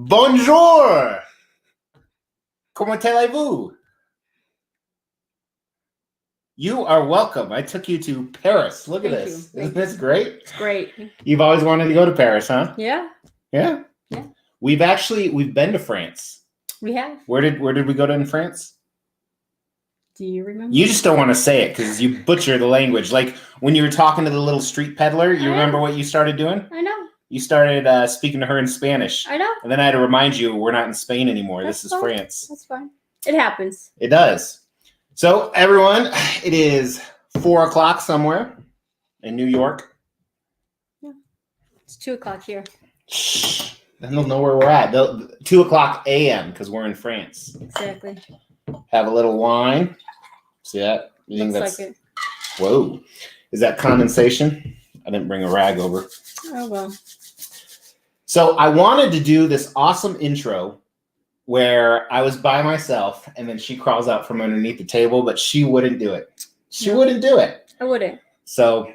Bonjour! Comment allez-vous? You are welcome. I took you to Paris. Look at this. Isn't this great? It's great. You've always wanted to go to Paris, huh? Yeah. Yeah? Yeah. We've been to France. We have. Where did we go to in France? Do you remember? You just don't want to say it because you butcher the language. Like when you were talking to the little street peddler, you remember what you started doing? I know. You started speaking to her in Spanish. I know. And then I had to remind you, we're not in Spain anymore. That's this is fine. France. That's fine. It happens. It does. So, everyone, it is 4 o'clock somewhere in New York. Yeah. It's 2 o'clock here. Shh. Then they'll know where we're at. 2 o'clock a.m. because we're in France. Exactly. Have a little wine. See that? You think Looks that's... like it. Whoa. Is that condensation? I didn't bring a rag over. Oh, well. So I wanted to do this awesome intro where I was by myself and then she crawls out from underneath the table, but she wouldn't do it. She wouldn't do it. I wouldn't. So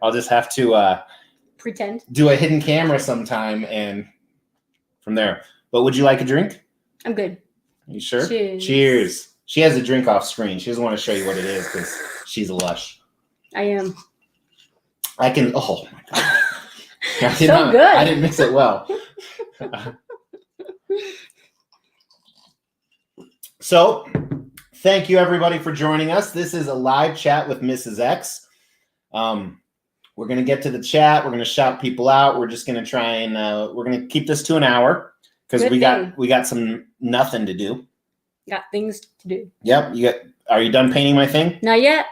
I'll just have to pretend. Do a hidden camera sometime and from there. But would you like a drink? I'm good. Are you sure? Cheers. Cheers. She has a drink off screen. She doesn't want to show you what it is because she's a lush. I am. I can, oh my God. Good. I didn't mix it well. So, thank you everybody for joining us. This is a live chat with Mrs. X. We're going to get to the chat. We're going to shout people out. We're just going to try and we're going to keep this to an hour because we got some nothing to do. Got things to do. Yep. Are you done painting my thing? Not yet.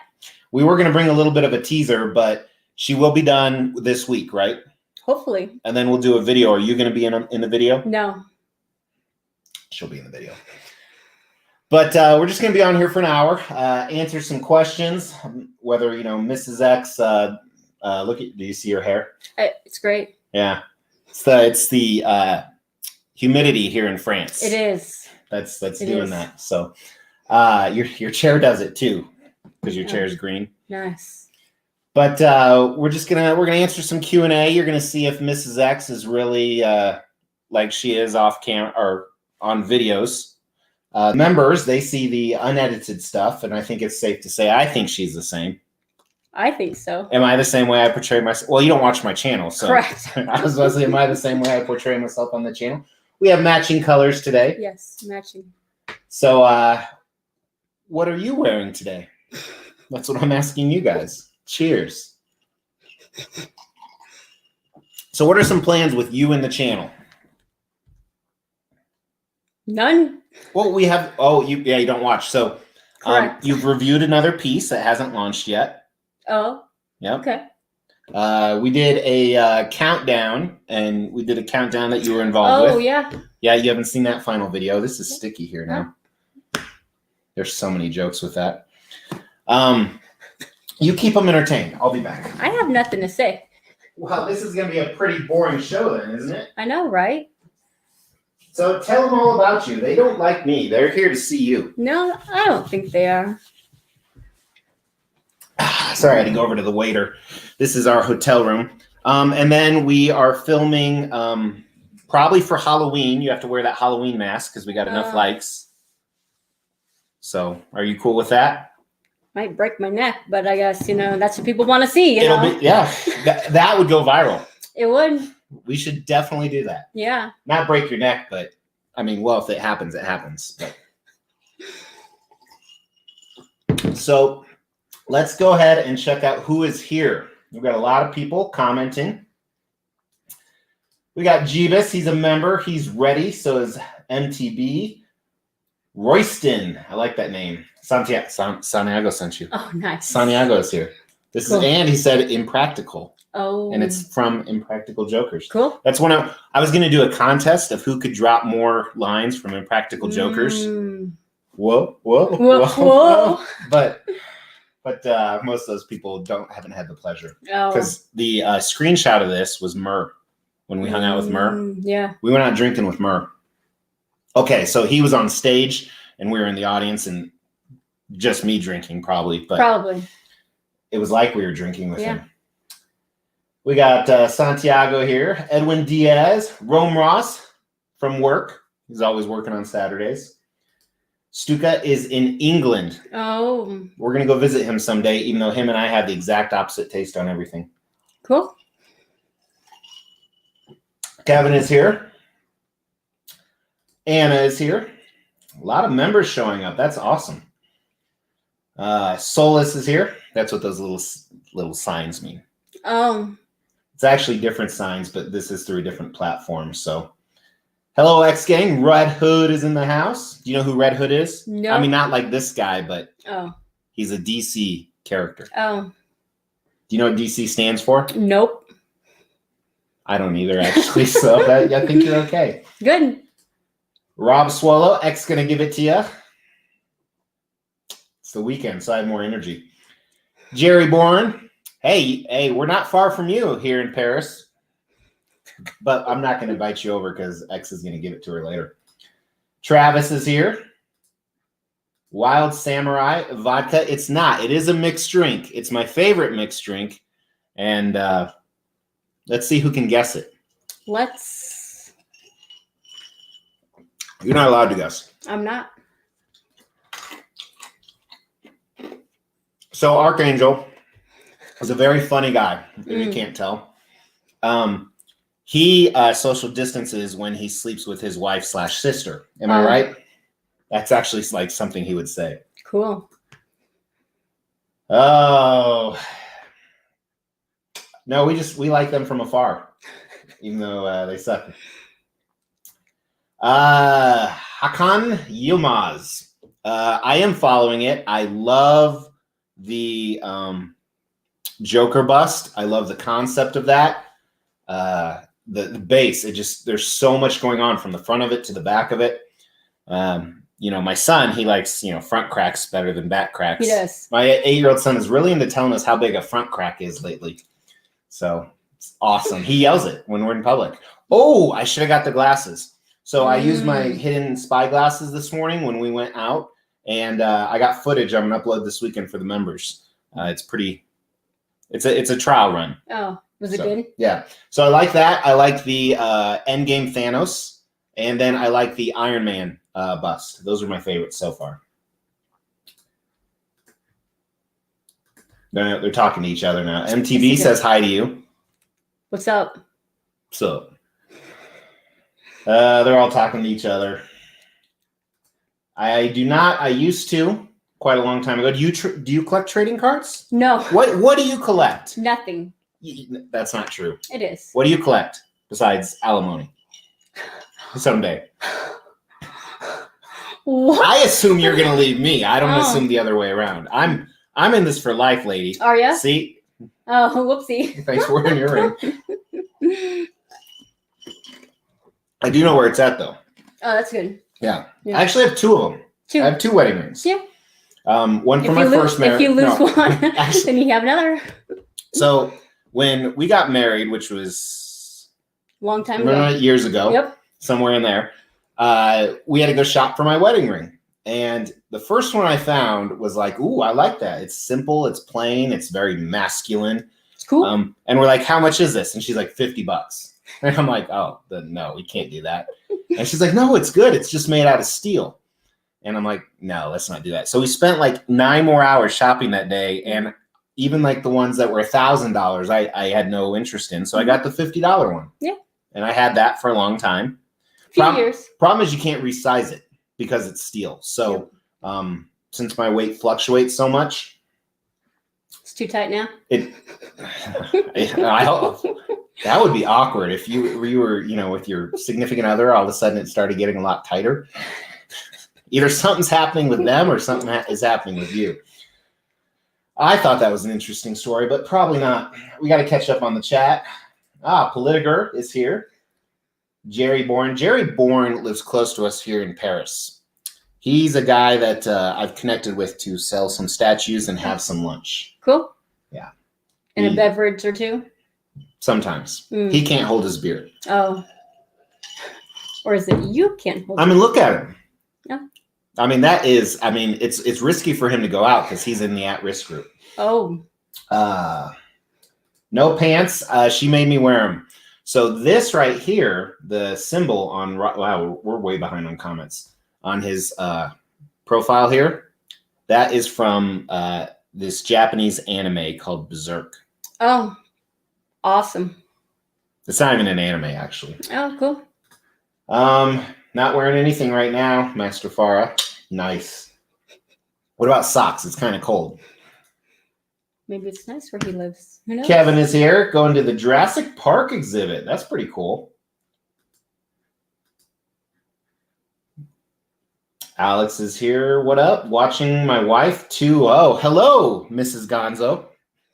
We were going to bring a little bit of a teaser, but she will be done this week, right? Hopefully. And then we'll do a video. Are you going to be in the video? No. She'll be in the video. But we're just going to be on here for an hour, answer some questions, whether, Mrs. X, do you see her hair? It's great. Yeah. It's the humidity here in France. It is. That's doing that. So your chair does it too, because your chair is green. Nice. But we're gonna answer some Q&A. You're gonna see if Mrs. X is really like she is off camera or on videos. Members, they see the unedited stuff, and I think it's safe to say I think she's the same. I think so. Am I the same way I portray myself? Well, you don't watch my channel, so correct. I was going to say, am I the same way I portray myself on the channel? We have matching colors today. Yes, matching. So, what are you wearing today? That's what I'm asking you guys. Cheers. So, what are some plans with you and the channel? None. Well, we have. You don't watch. So, you've reviewed another piece that hasn't launched yet. Oh. Yeah. Okay. We did a countdown, and we did a countdown that you were involved with. Oh, yeah. Yeah, you haven't seen that final video. This is sticky here now. There's so many jokes with that. You keep them entertained. I'll be back. I have nothing to say. Well, this is going to be a pretty boring show then, isn't it? I know, right? So tell them all about you. They don't like me. They're here to see you. No, I don't think they are. Sorry, I had to go over to the waiter. This is our hotel room. And then we are filming probably for Halloween. You have to wear that Halloween mask because we got enough likes. So are you cool with that? Might break my neck, but I guess, that's what people want to see. It'll be, yeah, that would go viral. It would. We should definitely do that. Yeah. Not break your neck, but if it happens, it happens. But. So let's go ahead and check out who is here. We've got a lot of people commenting. We got Jeebus. He's a member. He's ready. So is MTB. Royston. I like that name. Santiago sent you. Oh, nice. Santiago is here. And he said impractical. Oh. And it's from Impractical Jokers. Cool. That's one I was going to do a contest of who could drop more lines from Impractical Jokers. Whoa. But most of those people haven't had the pleasure. Because the screenshot of this was Murr when we hung out with Murr. Yeah. We went out drinking with Murr. Okay, so he was on stage and we were in the audience and just me drinking probably. But probably. It was like we were drinking with him. We got Santiago here, Edwin Diaz, Rome Ross, from work. He's always working on Saturdays. Stuka is in England. Oh. We're going to go visit him someday, even though him and I have the exact opposite taste on everything. Cool. Kevin is here. Anna is here. A lot of members showing up. That's awesome. Solus is here. That's what those little signs mean. Oh. It's actually different signs, but this is through a different platform. So, hello, X Gang. Red Hood is in the house. Do you know who Red Hood is? No. I mean, not like this guy, but oh, he's a DC character. Oh. Do you know what DC stands for? Nope. I don't either, actually. So I think you're okay. Good. Rob Swallow, X gonna give it to you. It's the weekend, so I have more energy. Jerry Bourne, hey, we're not far from you here in Paris, but I'm not going to invite you over because X is going to give it to her later. Travis is here. Wild Samurai vodka. It's not. It is a mixed drink. It's my favorite mixed drink, and let's see who can guess it. Let's. You're not allowed to guess. I'm not. So Archangel is a very funny guy, if you can't tell. He social distances when he sleeps with his wife/sister. Am I right? That's actually like something he would say. Cool. Oh. No, we like them from afar, even though they suck. Hakan Yilmaz. I am following it. I love the Joker bust. I love the concept of that. The base, there's so much going on from the front of it to the back of it. My son, he likes, front cracks better than back cracks. He does. My 8-year-old son is really into telling us how big a front crack is lately. So it's awesome. He yells it when we're in public. Oh, I should have got the glasses. So I used my hidden spy glasses this morning when we went out. And I got footage I'm going to upload this weekend for the members. It's a trial run. Oh, was it good? Yeah. So I like that. I like the Endgame Thanos. And then I like the Iron Man bust. Those are my favorites so far. They're talking to each other now. MTV says hi to you. What's up? What's up? They're all talking to each other. I do not. I used to quite a long time ago. Do you collect trading cards? No. What do you collect? Nothing. That's not true. It is. What do you collect besides alimony? Someday. What? I assume you're gonna leave me. I don't assume the other way around. I'm in this for life, lady. Are you? See? Oh, whoopsie. Thanks for wearing your ring. I do know where it's at though. Oh, that's good. Yeah. I actually have 2 of them. I have 2 wedding rings. Yeah. One for my first marriage. If you lose one, then you have another. So when we got married, which was long time ago, years ago, yep, somewhere in there, we had to go shop for my wedding ring. And the first one I found was like, ooh, I like that. It's simple, it's plain, it's very masculine. It's cool. And we're like, how much is this? And she's like, $50. And I'm like, oh, no, we can't do that. And she's like, no, it's good. It's just made out of steel. And I'm like, no, let's not do that. So we spent like 9 more hours shopping that day. And even like the ones that were $1,000, I had no interest in. So I got the $50 one. Yeah. And I had that for a long time. Few years. Problem is you can't resize it because it's steel. So since my weight fluctuates so much. It's too tight now? I hope. That would be awkward if you were, with your significant other, all of a sudden it started getting a lot tighter. Either something's happening with them or something is happening with you. I thought that was an interesting story, but probably not. We got to catch up on the chat. Politiger is here. Jerry Bourne. Jerry Bourne lives close to us here in Paris. He's a guy that I've connected with to sell some statues and have some lunch. Cool. Yeah. And a beverage or 2? Sometimes. He can't hold his beer. Oh. Or is it you can't hold look at him. Yeah. It's risky for him to go out because he's in the at-risk group. Oh. No pants. She made me wear them. So this right here, the symbol on, wow, we're way behind on comments on his profile here. That is from this Japanese anime called Berserk. Oh, awesome. It's not even an anime, actually. Oh, cool. Not wearing anything right now, Master Farah. Nice. What about socks? It's kind of cold. Maybe it's nice where he lives. Who knows? Kevin is here, going to the Jurassic Park exhibit. That's pretty cool. Alex is here. What up? Watching my wife too. Oh, hello, Mrs. Gonzo.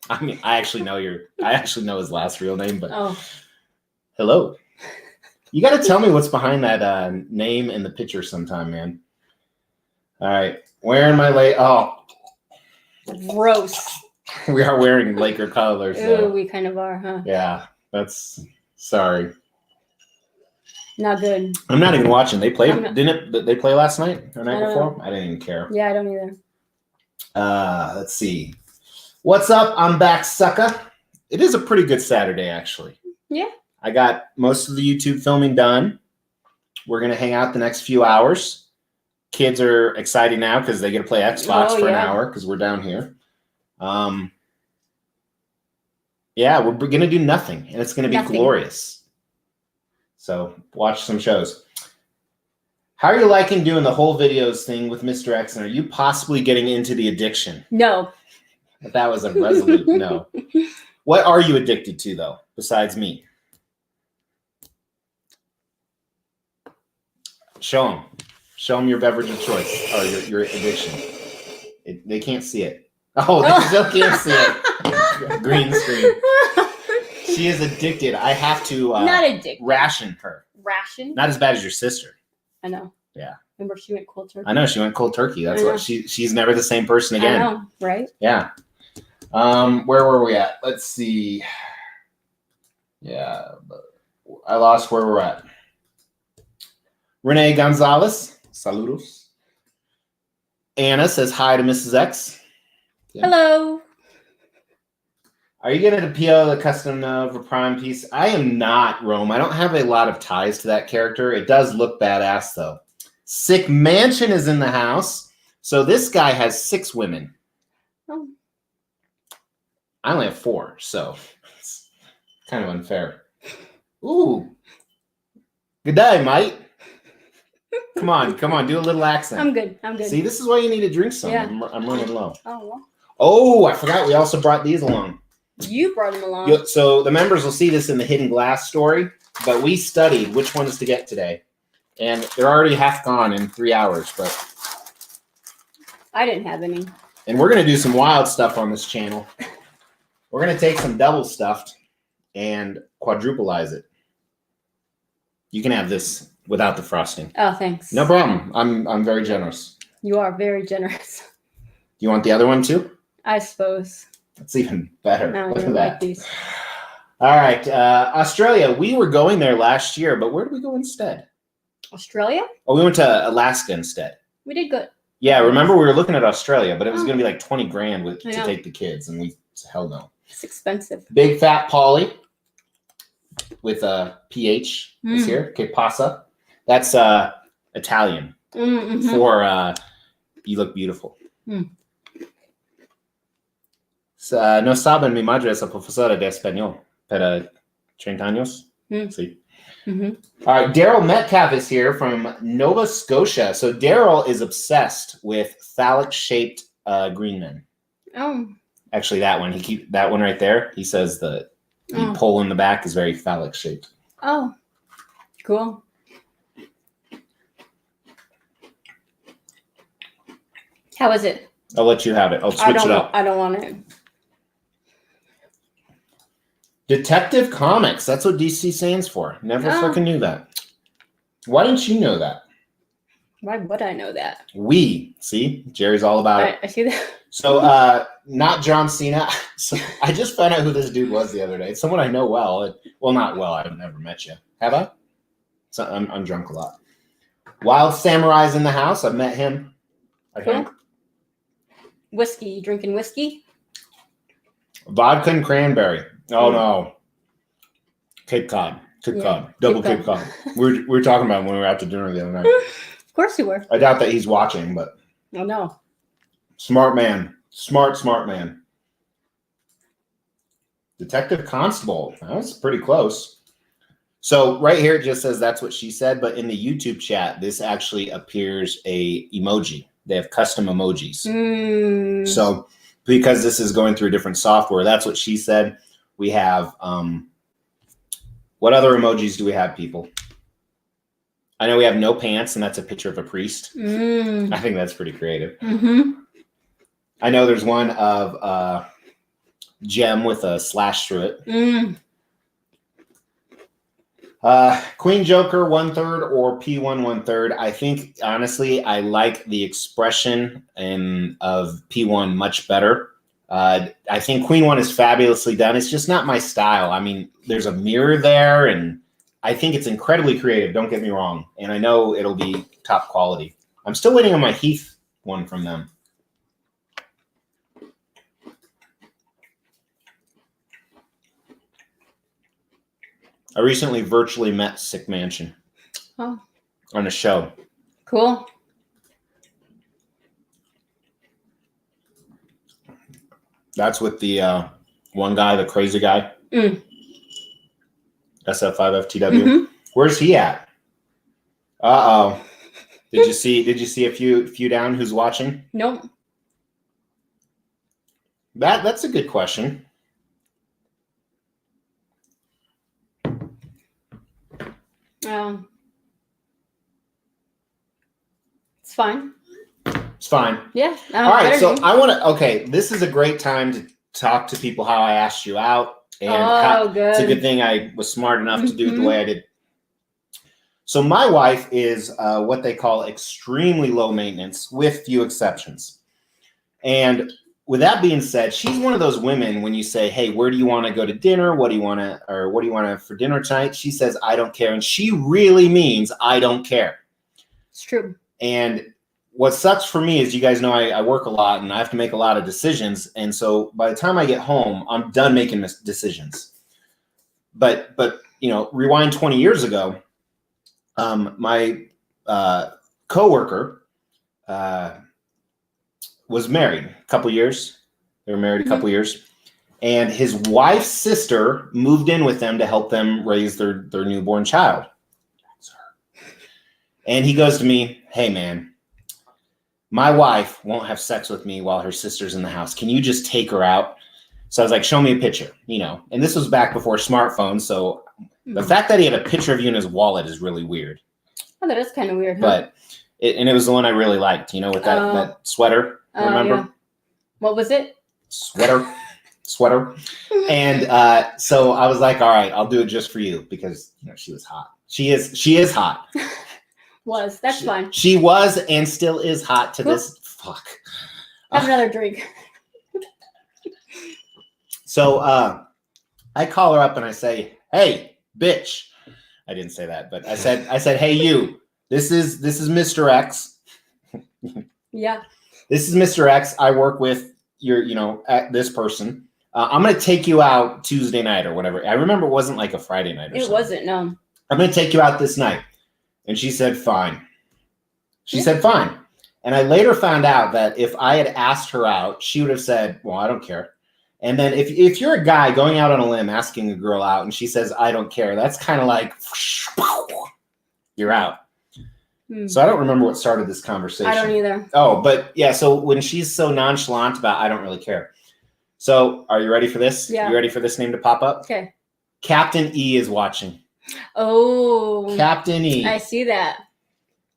I mean, I actually know his last real name, but hello. You got to tell me what's behind that name in the picture sometime, man. All right, wearing my gross. We are wearing Laker colors. Ooh, we kind of are, huh? Yeah, sorry. Not good. I'm not even watching. They played. Didn't they play last night or night before? I didn't even care. Yeah, I don't either. Let's see. What's up? I'm back, sucker. It is a pretty good Saturday, actually. Yeah. I got most of the YouTube filming done. We're gonna hang out the next few hours. Kids are excited now because they get to play Xbox for an hour because we're down here. Yeah, we're gonna do nothing, and it's gonna be glorious. So watch some shows. How are you liking doing the whole videos thing with Mr. X? And are you possibly getting into the addiction? No. That was a resolute no. What are you addicted to, though, besides me? Show them your beverage of choice or your addiction. They can't see it. Oh, they still can't see it. Green screen. She is addicted. I have to not addicted. Ration her. Ration? Not as bad as your sister. I know. Yeah. Remember she went cold turkey? I know, she went cold turkey. That's what she's never the same person again. I know, right? Yeah. Where were we at? Let's see. Yeah. I lost where we're at. Renee Gonzalez. Saludos. Anna says hi to Mrs. X. Yeah. Hello. Are you getting a PO the custom Nova Prime piece? I am not, Rome. I don't have a lot of ties to that character. It does look badass, though. Sick Mansion is in the house. So this guy has 6 women. Oh. I only have 4, so it's kind of unfair. Ooh. Good day, mate. Come on. Do a little accent. I'm good. See, this is why you need to drink some. Yeah. I'm running low. Oh, well. Oh, I forgot. We also brought these along. You brought them along. So the members will see this in the hidden glass story, but we studied which ones to get today. And they're already half gone in 3 hours, but I didn't have any. And we're going to do some wild stuff on this channel. We're going to take some double stuffed and quadrupleize it. You can have this without the frosting. Oh, thanks. No problem. I'm very generous. You are very generous. You want the other one too? I suppose. That's even better. No, Look I at don't that. like these. All right. Australia. We were going there last year, but where did we go instead? Australia? Oh, we went to Alaska instead. We did good. Yeah, remember we were looking at Australia, but it was going to be like 20 grand to take the kids, and we hell no. It's expensive. Big Fat Polly with a PH is here. Que pasa? That's Italian for you look beautiful. So, no saben, mi madre es profesora de español para 30 años. Sí. All right, Daryl Metcalf is here from Nova Scotia. So Daryl is obsessed with phallic-shaped green men. Oh. Actually, that one right there. He says the pole in the back is very phallic-shaped. Oh, cool. How is it? I'll let you have it. I'll switch it up. I don't want it. Detective Comics. That's what DC stands for. Never freaking knew that. Why didn't you know that? Why would I know that? See? Jerry's all about it. I see that. So, not John Cena. So I just found out who this dude was the other day. It's someone I know well. Well, not well. I've never met you. Have I? So I'm drunk a lot. Wild Samurai's in the house. I've met him. I think. Whiskey. You drinking whiskey? Vodka and cranberry. Oh, no. Cape Cod. Cape Yeah, Cod. Double Cape Cape Cod. We were talking about when we were out to dinner the other night. Of course you were. I doubt that he's watching, but Oh no. smart man. Smart man. Detective Constable. That was pretty close. So right here it just says that's what she said, but in the YouTube chat, this actually appears a emoji. They have custom emojis. So because this is going through different software, that's what she said. We have what other emojis do we have, people? I know we have no pants, and that's a picture of a priest. I think that's pretty creative. I know there's one of gem with a slash through it. Queen Joker 1/3 or P1 1/3. I think honestly, I like the expression of P1 much better. I think Queen 1 is fabulously done. It's just not my style. I mean, there's a mirror there, and I think it's incredibly creative. Don't get me wrong, and I know it'll be top quality. I'm still waiting on my Heath one from them. I recently virtually met Sick Mansion on a show. Cool. That's with the one guy, the crazy guy. SF5FTW. Where's he at? Uh-oh. Did you see a few down who's watching? Nope. That's a good question. It's fine. It's fine. Yeah. All right. So I want to. Okay, this is a great time to talk to people how I asked you out, and good. It's a good thing I was smart enough to do it the way I did. So my wife is what they call extremely low maintenance, with few exceptions. And with that being said, she's one of those women when you say, "Hey, where do you want to go to dinner? What do you want to for dinner tonight?" She says, "I don't care," and she really means I don't care. It's true. And what sucks for me is, you guys know I work a lot and I have to make a lot of decisions. And so by the time I get home, I'm done making decisions. But rewind 20 years ago, my coworker was married a couple years. They were married a couple years. And his wife's sister moved in with them to help them raise their newborn child. And he goes to me, "Hey, man, my wife won't have sex with me while her sister's in the house. Can you just take her out?" So I was like, "Show me a picture," And this was back before smartphones. So the fact that he had a picture of you in his wallet is really weird. Oh, that is kind of weird, huh? But it was the one I really liked, with that sweater. Remember? Yeah. What was it? Sweater. And so I was like, "All right, I'll do it just for you," because she was hot. She is hot. That's fine. She was and still is hot to this. Fuck. Have another drink. So I call her up and I say, "Hey, bitch." I didn't say that, but I said, "Hey, you. This is Mr. X." Yeah. This is Mr. X. I work with this person. I'm going to take you out Tuesday night or whatever. I remember it wasn't like a Friday night or something. It wasn't, no. "I'm going to take you out this night." And she said, "Fine." She said, "Fine." And I later found out that if I had asked her out, she would have said, "Well, I don't care." And then if you're a guy going out on a limb asking a girl out and she says, "I don't care," that's kind of like, you're out. So I don't remember what started this conversation. I don't either. Oh, but yeah. So when she's so nonchalant about "I don't really care." So are you ready for this? Yeah. You ready for this name to pop up? Okay. Captain E is watching. Oh. Captain E. I see that.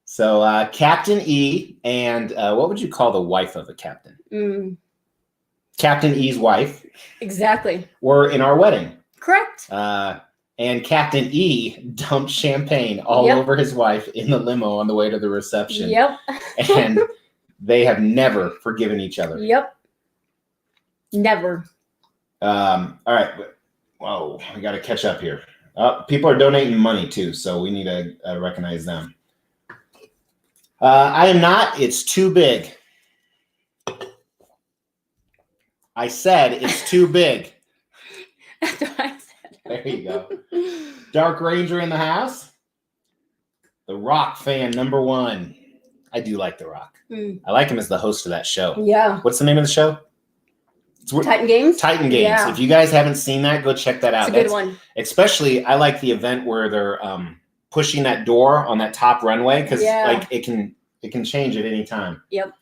So Captain E and what would you call the wife of a captain? Captain E's wife. Exactly. Were in our wedding. Correct. And Captain E dumped champagne all over his wife in the limo on the way to the reception. Yep. And they have never forgiven each other. Yep. Never. All right. Whoa, we got to catch up here. People are donating money too, so we need to recognize them. I am not. It's too big. I said it's too big. That's what I said. There you go. Dark Ranger in the house. The Rock fan number 1. I do like The Rock. I like him as the host of that show. Yeah. What's the name of the show? Titan Games? Titan Games. Yeah. If you guys haven't seen that, go check that out. It's a good one. Especially, I like the event where they're pushing that door on that top runway because like it can change at any time. Yep.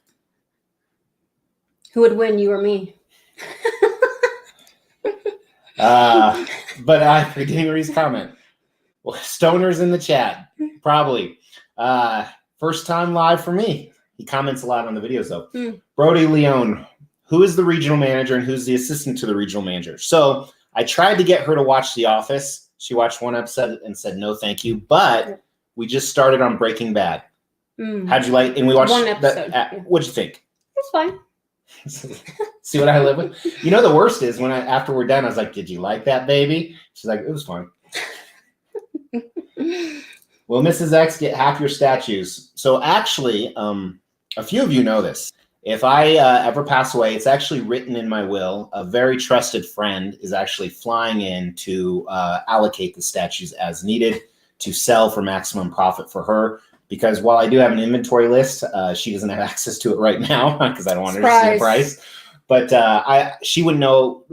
Who would win, you or me? But I forgetting Marie's comment. Well, stoners in the chat, probably. First time live for me. He comments a lot on the videos though. Brody Leone, who is the regional manager and who's the assistant to the regional manager? So I tried to get her to watch The Office. She watched one episode and said no, thank you. But we just started on Breaking Bad. How'd you like? And we watched one episode. What'd you think? It's fine. See what I live with? You know, the worst is when after we're done, I was like, did you like that, baby? She's like, it was fun. Will Mrs. X get half your statues? So actually, a few of you know this. If I ever pass away, it's actually written in my will. A very trusted friend is actually flying in to allocate the statues as needed to sell for maximum profit for her. Because while I do have an inventory list, she doesn't have access to it right now because I don't want her to see the price. But she would know.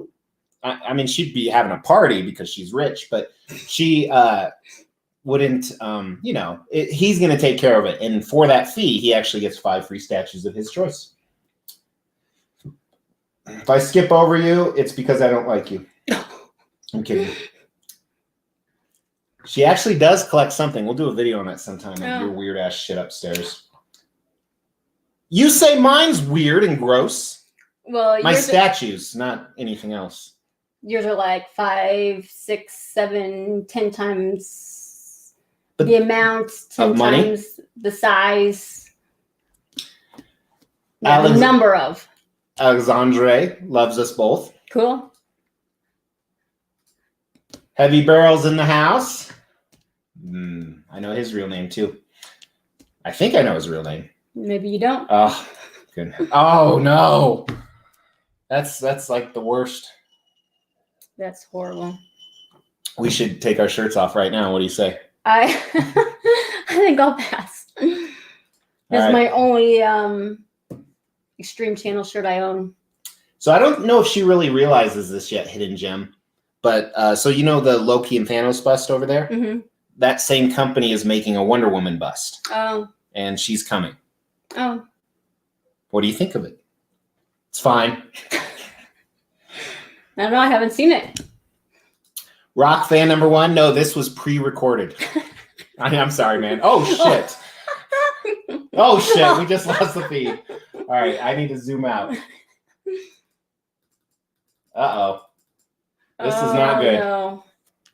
I mean, she'd be having a party because she's rich, but she wouldn't. He's going to take care of it, and for that fee, he actually gets 5 free statues of his choice. If I skip over you, it's because I don't like you. I'm kidding. She actually does collect something. We'll do a video on that sometime. Of your weird ass shit upstairs. You say mine's weird and gross. Well, my statues, not anything else. Yours are like 5, 6, 7, 10 times the amount, 10 times the size. The number of. Alexandre loves us both. Cool. Heavy Barrels in the house. I know his real name too. I think I know his real name. Maybe you don't. Oh, good. Oh no, that's like the worst. That's horrible. We should take our shirts off right now. What do you say? I think I'll pass. This is my only Extreme Channel shirt I own. So I don't know if she really realizes this yet, Hidden Gem. But so you know the Loki and Thanos bust over there? Mm-hmm. That same company is making a Wonder Woman bust. Oh. And she's coming. Oh. What do you think of it? It's fine. I don't know. I haven't seen it. Rock fan number 1. No, this was pre-recorded. I'm sorry, man. Oh, shit. Oh, shit. We just lost the feed. All right. I need to zoom out. Uh-oh. This is not good. No.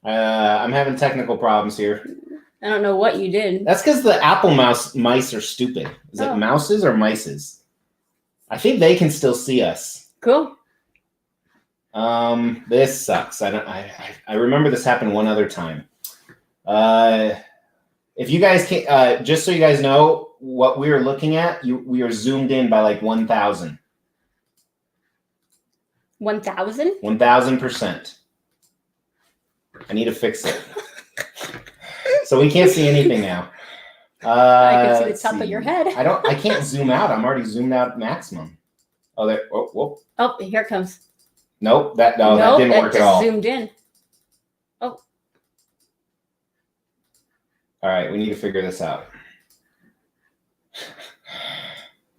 I'm having technical problems here. I don't know what you did. That's because the Apple mice are stupid. Is it mouses or mices? I think they can still see us. Cool. This sucks. I remember this happened one other time. If you guys can, just so you guys know what we are looking at, we are zoomed in by like 1,000. 1,000? 1,000%. I need to fix it. So we can't see anything now. I can see the top of your head. I can't zoom out. I'm already zoomed out maximum. Oh, there. Oh, whoa. Oh, here it comes. Nope. That didn't work at all. Zoomed in. Oh. All right. We need to figure this out.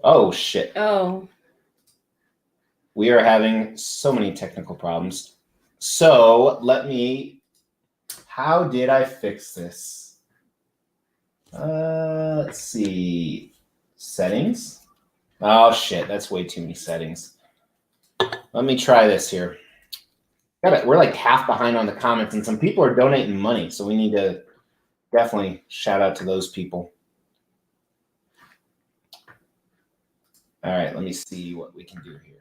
Oh, shit. Oh. We are having so many technical problems. So how did I fix this? Let's see. Settings. Oh, shit. That's way too many settings. Let me try this here. We're like half behind on the comments, and some people are donating money, so we need to definitely shout out to those people. All right, let me see what we can do here.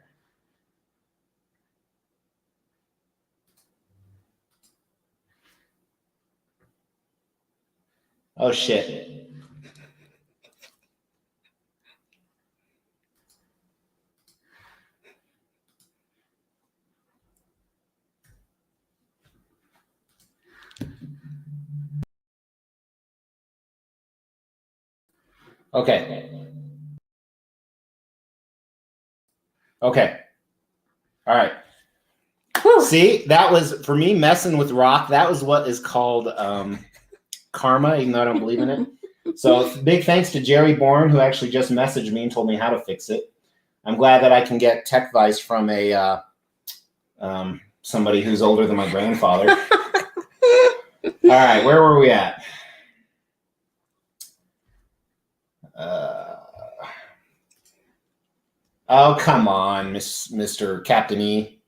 Oh, shit. Okay. Okay. All right. Whew. See, that was, for me, messing with rock, that was what is called karma, even though I don't believe in it. So big thanks to Jerry Bourne, who actually just messaged me and told me how to fix it. I'm glad that I can get tech advice from a somebody who's older than my grandfather. All right, where were we at? Oh, come on, Mr. Captain E.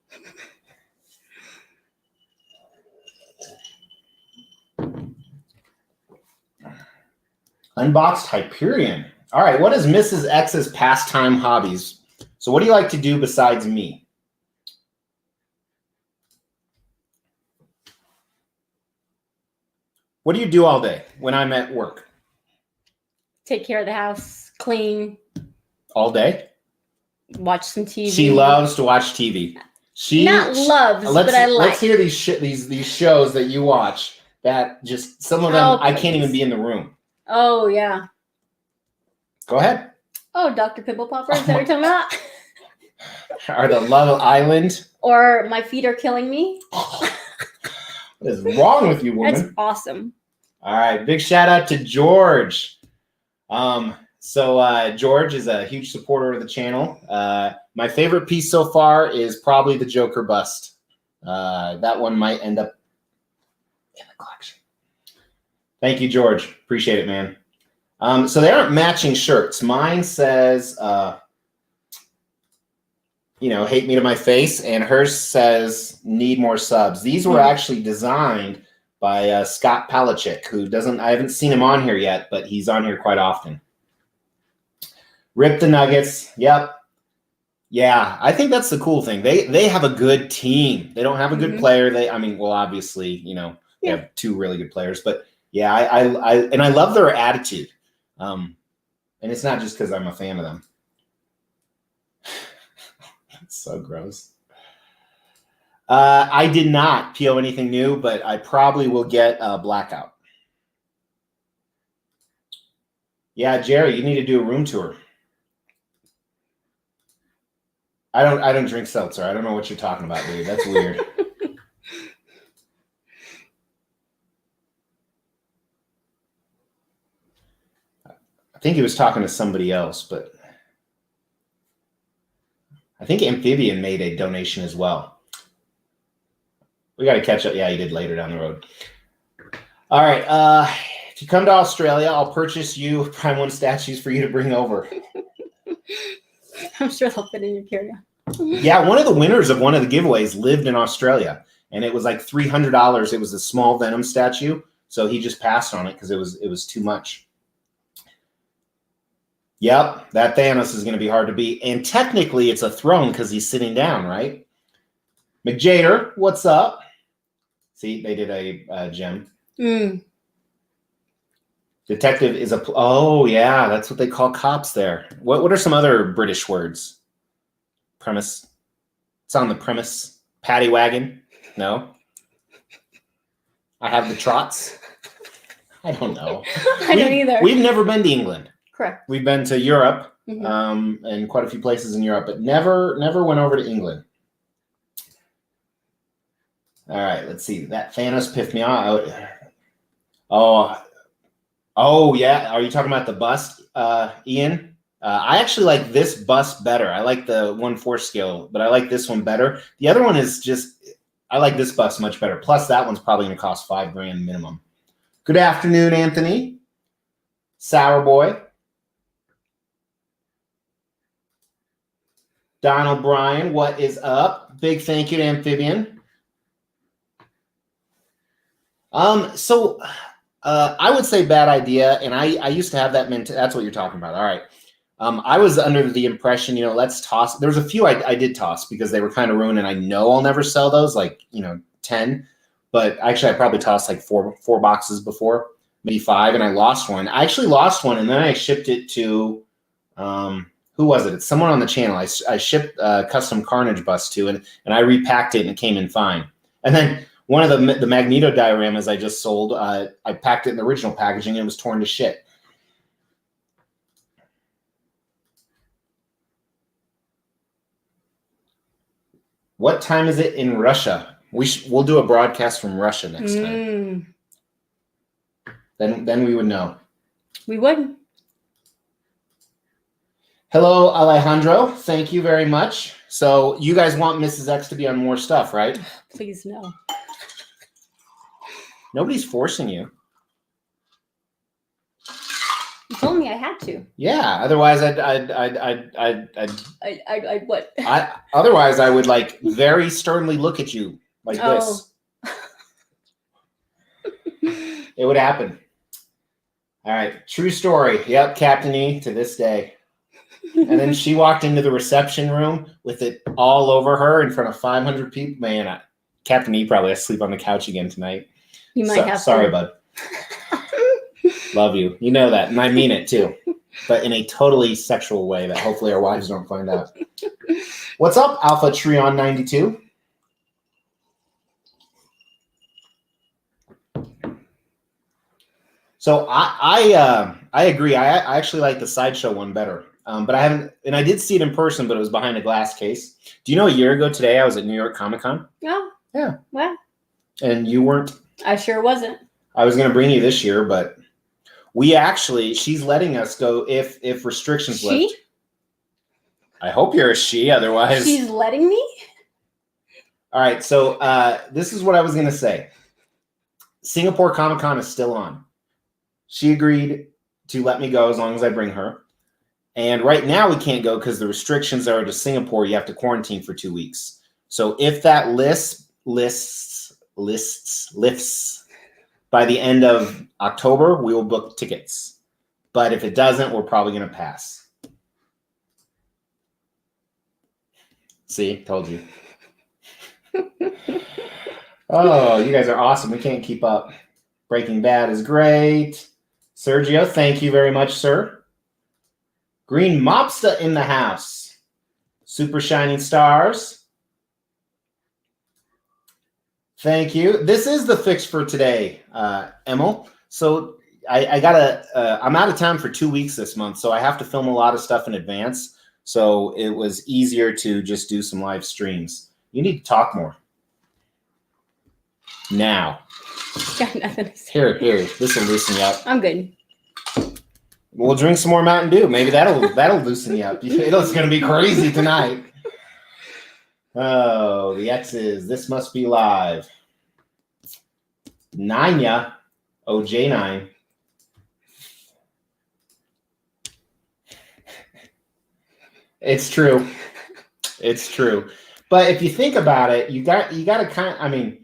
Unboxed Hyperion. All right, what is Mrs. X's pastime hobbies? So what do you like to do besides me? What do you do all day when I'm at work? Take care of the house, clean. All day? Watch some TV. She loves to watch TV. She not loves, but I like. Let's hear these shows that you watch. That just some of them I can't even be in the room. Oh yeah. Go ahead. Oh, Dr. Pimple Popper, is that what you're talking about? Or the Love Island. Or My Feet Are Killing Me. What is wrong with you, woman? That's awesome. All right, big shout out to George. So George is a huge supporter of the channel. My favorite piece so far is probably the Joker bust. That one might end up in the collection. Thank you, George. Appreciate it, man. So they aren't matching shirts. Mine says, hate me to my face, and hers says, need more subs. These were actually designed by Scott Palachuk, who I haven't seen him on here yet, but he's on here quite often. Rip the Nuggets. Yep. Yeah, I think that's the cool thing. They have a good team. They don't have a good player. Obviously, they have two really good players, but yeah, I love their attitude. And it's not just because I'm a fan of them. It's so gross. I did not PO anything new, but I probably will get a Blackout. Yeah, Jerry, you need to do a room tour. I don't drink seltzer. I don't know what you're talking about, dude. That's weird. I think he was talking to somebody else, but I think Amphibian made a donation as well. We got to catch up. Yeah, he did later down the road. All right. If you come to Australia, I'll purchase you Prime 1 statues for you to bring over. I'm sure they'll fit in your carry-on. Yeah, one of the winners of one of the giveaways lived in Australia, and it was like $300. It was a small Venom statue, so he just passed on it because it was too much. Yep, that Thanos is going to be hard to beat, and technically it's a throne because he's sitting down, right? McJader, what's up? See, they did a gem. Detective is oh yeah, that's what they call cops there. What are some other British words? Premise. It's on the premise. Paddy wagon. No. I have the trots. I don't know. I don't either. We've never been to England. Correct. We've been to Europe, and quite a few places in Europe, but never went over to England. All right, let's see. That Thanos piffed me out. Oh yeah. Are you talking about the bust, Ian? I actually like this bust better. I like the 1/4 scale, but I like this one better. The other one is I like this bust much better. Plus, that one's probably going to cost $5,000 minimum. Good afternoon, Anthony. Sour Boy. Donald Bryan, what is up? Big thank you to Amphibian. So I would say bad idea, and I used to have that mentality. That's what you're talking about. All right. I was under the impression, let's toss. There was a few I did toss because they were kind of ruined, and I know I'll never sell those, 10. But actually, I probably tossed like four boxes before, maybe 5, and I lost one. I actually lost one, and then I shipped it to, who was it? It's someone on the channel. I shipped custom Carnage bust to, and I repacked it, and it came in fine. And then one of the Magneto dioramas I just sold, I packed it in the original packaging, and it was torn to shit. What time is it in Russia? We'll do a broadcast from Russia next time. Then we would know. We would. Hello, Alejandro. Thank you very much. So you guys want Mrs. X to be on more stuff, right? Please no. Nobody's forcing you. You told me I had to. Yeah. Otherwise, I'd what? Otherwise, I would like very sternly look at you like this. It would happen. All right. True story. Yep. Captain E to this day. And then she walked into the reception room with it all over her in front of 500 people. Man, Captain E probably has to sleep on the couch again tonight. You might have to. Sorry, bud. Love you. You know that. And I mean it too. But in a totally sexual way that hopefully our wives don't find out. What's up, Alpha Trion 92? So I agree. I actually like the sideshow one better. But I haven't, and I did see it in person, but it was behind a glass case. Do you know a year ago today I was at New York Comic Con? Oh. Yeah. What? And you weren't? I sure wasn't. I was going to bring you this year, but she's letting us go if restrictions lift. I hope you're a she, otherwise. She's letting me? All right, so this is what I was going to say. Singapore Comic Con is still on. She agreed to let me go as long as I bring her. And right now we can't go because the restrictions are to Singapore. You have to quarantine for 2 weeks. So if that lifts by the end of October, we will book tickets. But if it doesn't, we're probably going to pass. See, told you. Oh, you guys are awesome. We can't keep up. Breaking Bad is great. Sergio, thank you very much, sir. Green Mobsta in the house. Super Shining Stars. Thank you. This is the fix for today, Emil. So I'm out of town for 2 weeks this month, so I have to film a lot of stuff in advance. So it was easier to just do some live streams. You need to talk more. Now. Got nothing to say. Here. This will loosen you up. I'm good. We'll drink some more Mountain Dew. Maybe that'll loosen you up. It's going to be crazy tonight. Oh, the X's. This must be live. Nanya. OJ9. It's true. It's true. But if you think about it, you got to kind of, I mean,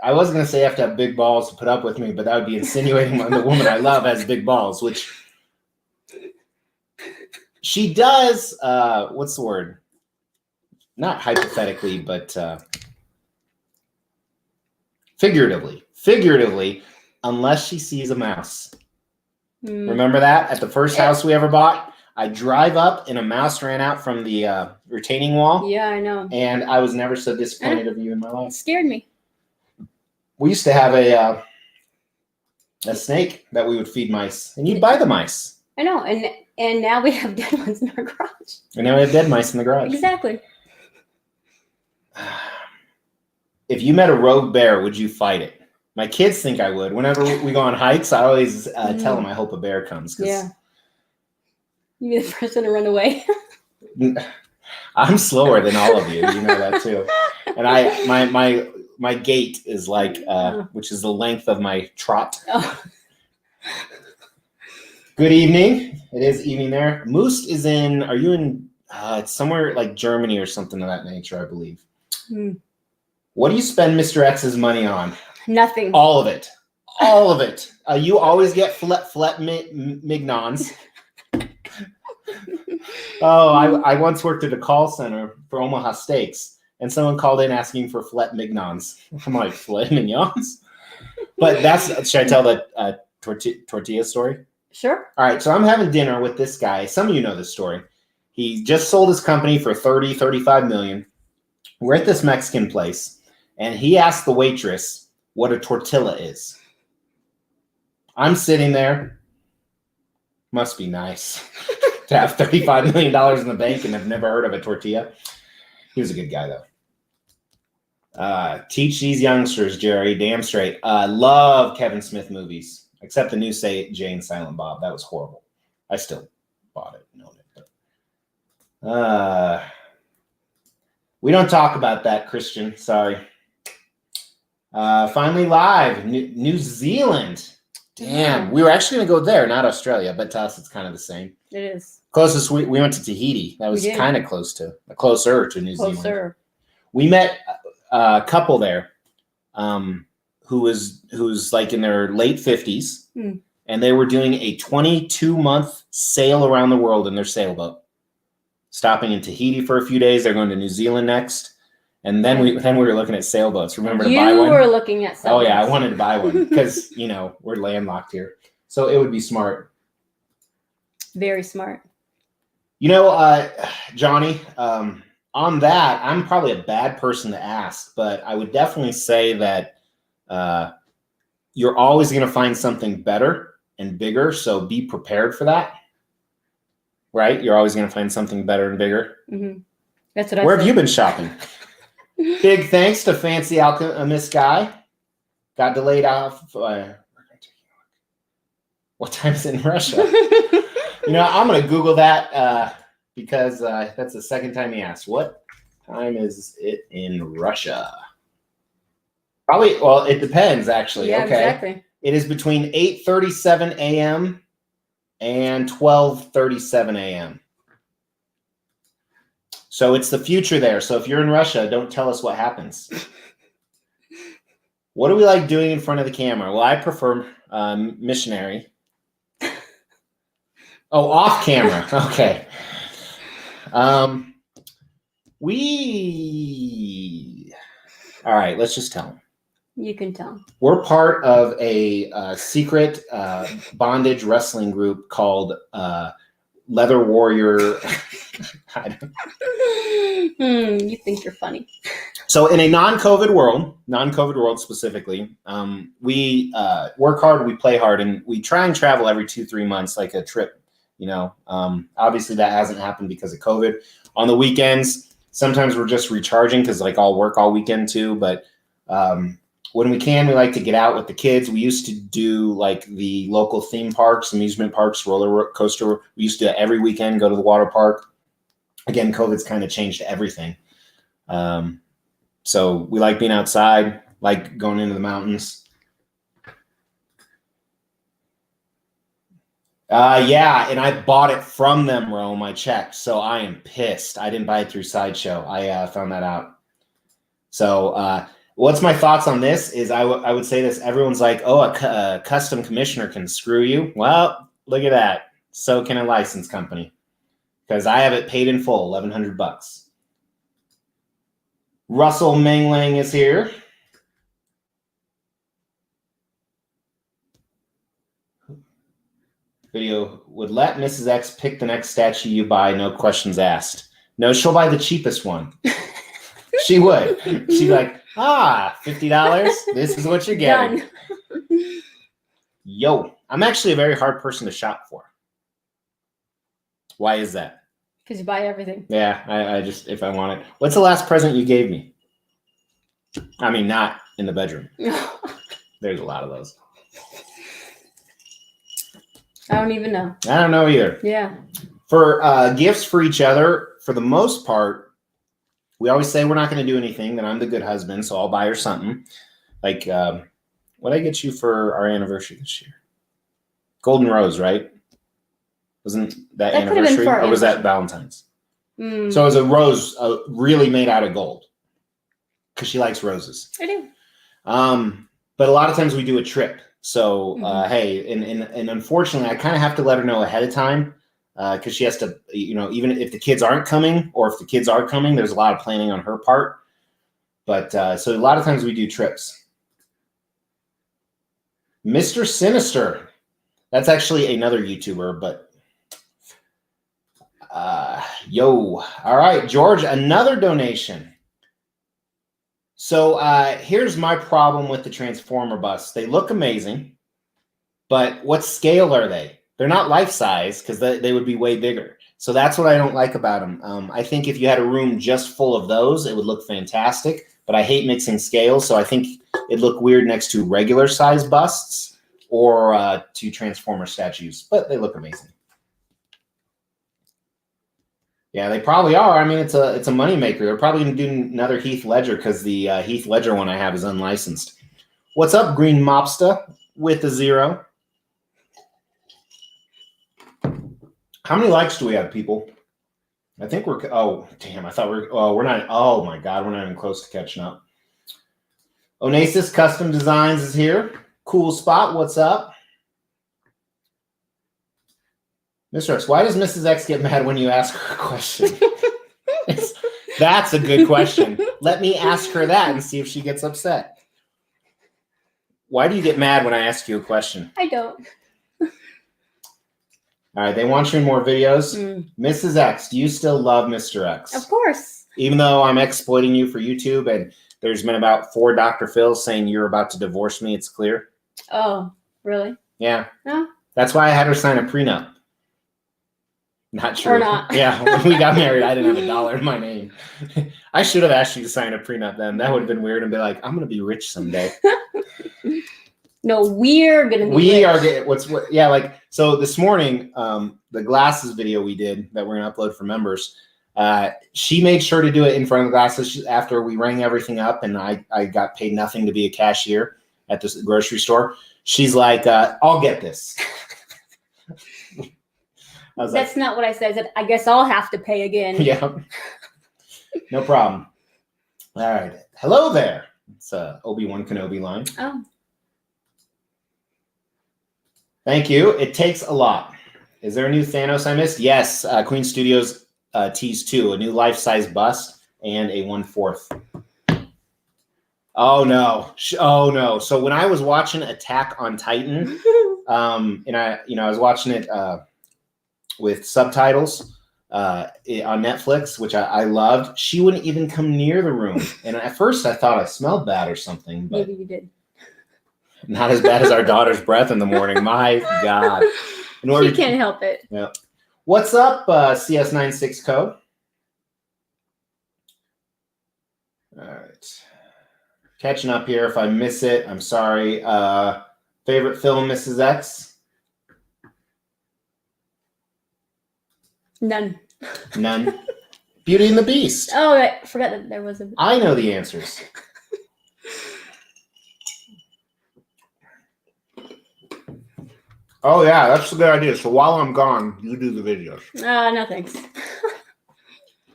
I was going to say you have to have big balls to put up with me, but that would be insinuating the woman I love has big balls, which she does. What's the word? Not hypothetically, but figuratively, unless she sees a mouse. Remember that at the first house we ever bought? I drive up and a mouse ran out from the retaining wall. Yeah, I know. And I was never so disappointed of you in my life. It scared me. We used to have a snake that we would feed mice, and you'd buy the mice. I know, and now we have dead ones in our garage. And now we have dead mice in the garage. Exactly. If you met a rogue bear, would you fight it? My kids think I would. Whenever we go on hikes, I always tell them I hope a bear comes. Yeah. You're the person to run away. I'm slower than all of you. You know that too. And my gait is like, which is the length of my trot. Oh. Good evening. It is evening there. Moose is in, are you in, it's somewhere like Germany or something of that nature, I believe. What do you spend Mr. X's money on? Nothing. All of it. All of it. You always get flat mignons. Oh, I once worked at a call center for Omaha Steaks, and someone called in asking for filet mignons. I'm like, filet mignons? But should I tell the tortilla story? Sure. All right, so I'm having dinner with this guy. Some of you know this story. He just sold his company for $35 million. We're at this Mexican place, and he asked the waitress what a tortilla is. I'm sitting there. Must be nice to have $35 million in the bank and have never heard of a tortilla. He was a good guy, though. Teach these youngsters, Jerry. Damn straight. Love Kevin Smith movies, except the new Jay and Silent Bob. That was horrible. I still bought it and own it. But, we don't talk about that, Christian. Sorry. Finally live. New Zealand. Damn. We were actually going to go there, not Australia, but to us it's kind of the same. It is. Closest, we went to Tahiti. That was kind of closer to New Zealand. We met a couple there who's like in their late 50s, and they were doing a 22-month sail around the world in their sailboat, stopping in Tahiti for a few days. They're going to New Zealand next, and then we were looking at sailboats. Remember to buy one? You were looking at sailboats. Oh yeah, I wanted to buy one because we're landlocked here, so it would be smart. Very smart. Johnny. On that, I'm probably a bad person to ask, but I would definitely say that you're always going to find something better and bigger, so be prepared for that. Right? You're always going to find something better and bigger. Mm-hmm. That's what I Where said. have you been shopping? Big thanks to Fancy Alchemist Guy. Got delayed off. What time is it in Russia? I'm going to Google that. Because that's the second time he asked, what time is it in Russia? Probably, well, it depends, actually. Yeah, okay. Exactly. It is between 8:37 a.m. and 12:37 a.m. So it's the future there. So if you're in Russia, don't tell us what happens. What do we like doing in front of the camera? Well, I prefer missionary. Oh, off camera. Okay. All right, let's just tell them. You can tell them. We're part of a secret bondage wrestling group called Leather Warrior. You think you're funny. So in a non-COVID world specifically, we work hard, we play hard, and we try and travel every 2-3 months, like a trip. Obviously that hasn't happened because of COVID. On the weekends, sometimes we're just recharging because I'll work all weekend too. But when we can, we like to get out with the kids. We used to do the local theme parks, amusement parks, roller coaster. We used to do it every weekend, go to the water park. Again, COVID's kind of changed everything. So we like being outside, like going into the mountains. Yeah, and I bought it from them, Rome. I checked, so I am pissed. I didn't buy it through Sideshow. I found that out. So what's my thoughts on this is I would say this. Everyone's like, oh, a custom commissioner can screw you. Well, look at that. So can a license company because I have it paid in full, $1,100. Russell Menglang is here. Video would let Mrs. X pick the next statue you buy, no questions asked. No, she'll buy the cheapest one. She would. She'd be like, $50. This is what you're getting. Done. Yo, I'm actually a very hard person to shop for. Why is that? Because you buy everything. Yeah, I just, if I want it. What's the last present you gave me? I mean, not in the bedroom. There's a lot of those. I don't even know. I don't know either. Yeah. For gifts for each other, for the most part, we always say we're not going to do anything, that I'm the good husband, so I'll buy her something. Like, what did I get you for our anniversary this year? Golden Rose, right? Wasn't that anniversary? Or was that Valentine's? So it was a rose really made out of gold. Because she likes roses. I do. But a lot of times we do a trip. So, hey, and unfortunately, I kind of have to let her know ahead of time because she has to, even if the kids aren't coming or if the kids are coming, there's a lot of planning on her part. But so a lot of times we do trips. Mr. Sinister. That's actually another YouTuber, but yo. All right, George, another donation. So here's my problem with the Transformer bus. They look amazing, but what scale are they? They're not life-size because they would be way bigger. So that's what I don't like about them. I think if you had a room just full of those, it would look fantastic. but I hate mixing scales, so I think it'd look weird next to regular size busts or to Transformer statues, but they look amazing. Yeah, they probably are. I mean, it's a moneymaker. They're probably going to do another Heath Ledger because the Heath Ledger one I have is unlicensed. What's up, Green Mobsta with a 0? How many likes do we have, people? I think we're, oh, damn, I thought we're not, oh my God, we're not even close to catching up. Onasis Custom Designs is here. Cool spot, what's up? Mr. X, why does Mrs. X get mad when you ask her a question? That's a good question. Let me ask her that and see if she gets upset. Why do you get mad when I ask you a question? I don't. All right, they want you in more videos. Mrs. X, do you still love Mr. X? Of course. Even though I'm exploiting you for YouTube and there's been about 4 Dr. Phils saying you're about to divorce me, it's clear. Oh, really? Yeah. No. That's why I had her sign a prenup. Not true. Or not. Yeah, when we got married, I didn't have $1 in my name. I should have asked you to sign a prenup then. That would have been weird and be like, I'm going to be rich someday. No, we're going to be We rich. Yeah, like, so this morning, the glasses video we did that we're going to upload for members, she made sure to do it in front of the glasses after we rang everything up and I got paid nothing to be a cashier at this grocery store. She's like, I'll get this. That's not what I said. I said, I guess I'll have to pay again. Yeah. No problem. All right. Hello there. It's Obi-Wan Kenobi line. Oh. Thank you. It takes a lot. Is there a new Thanos I missed? Yes. Queen Studios teased 2, a new life-size bust and a 1/4. Oh no. Oh no. So when I was watching Attack on Titan, and I was watching it with subtitles on Netflix, which I loved. She wouldn't even come near the room. And at first I thought I smelled bad or something. But maybe you did. Not as bad as our daughter's breath in the morning. My God. She can't help it. Yeah. What's up, CS96 code? All right. Catching up here. If I miss it, I'm sorry. Favorite film, Mrs. X? None. Beauty and the Beast. Oh, I forgot that there was a... I know the answers. Oh, yeah, that's a good idea. So while I'm gone, you do the videos. No thanks.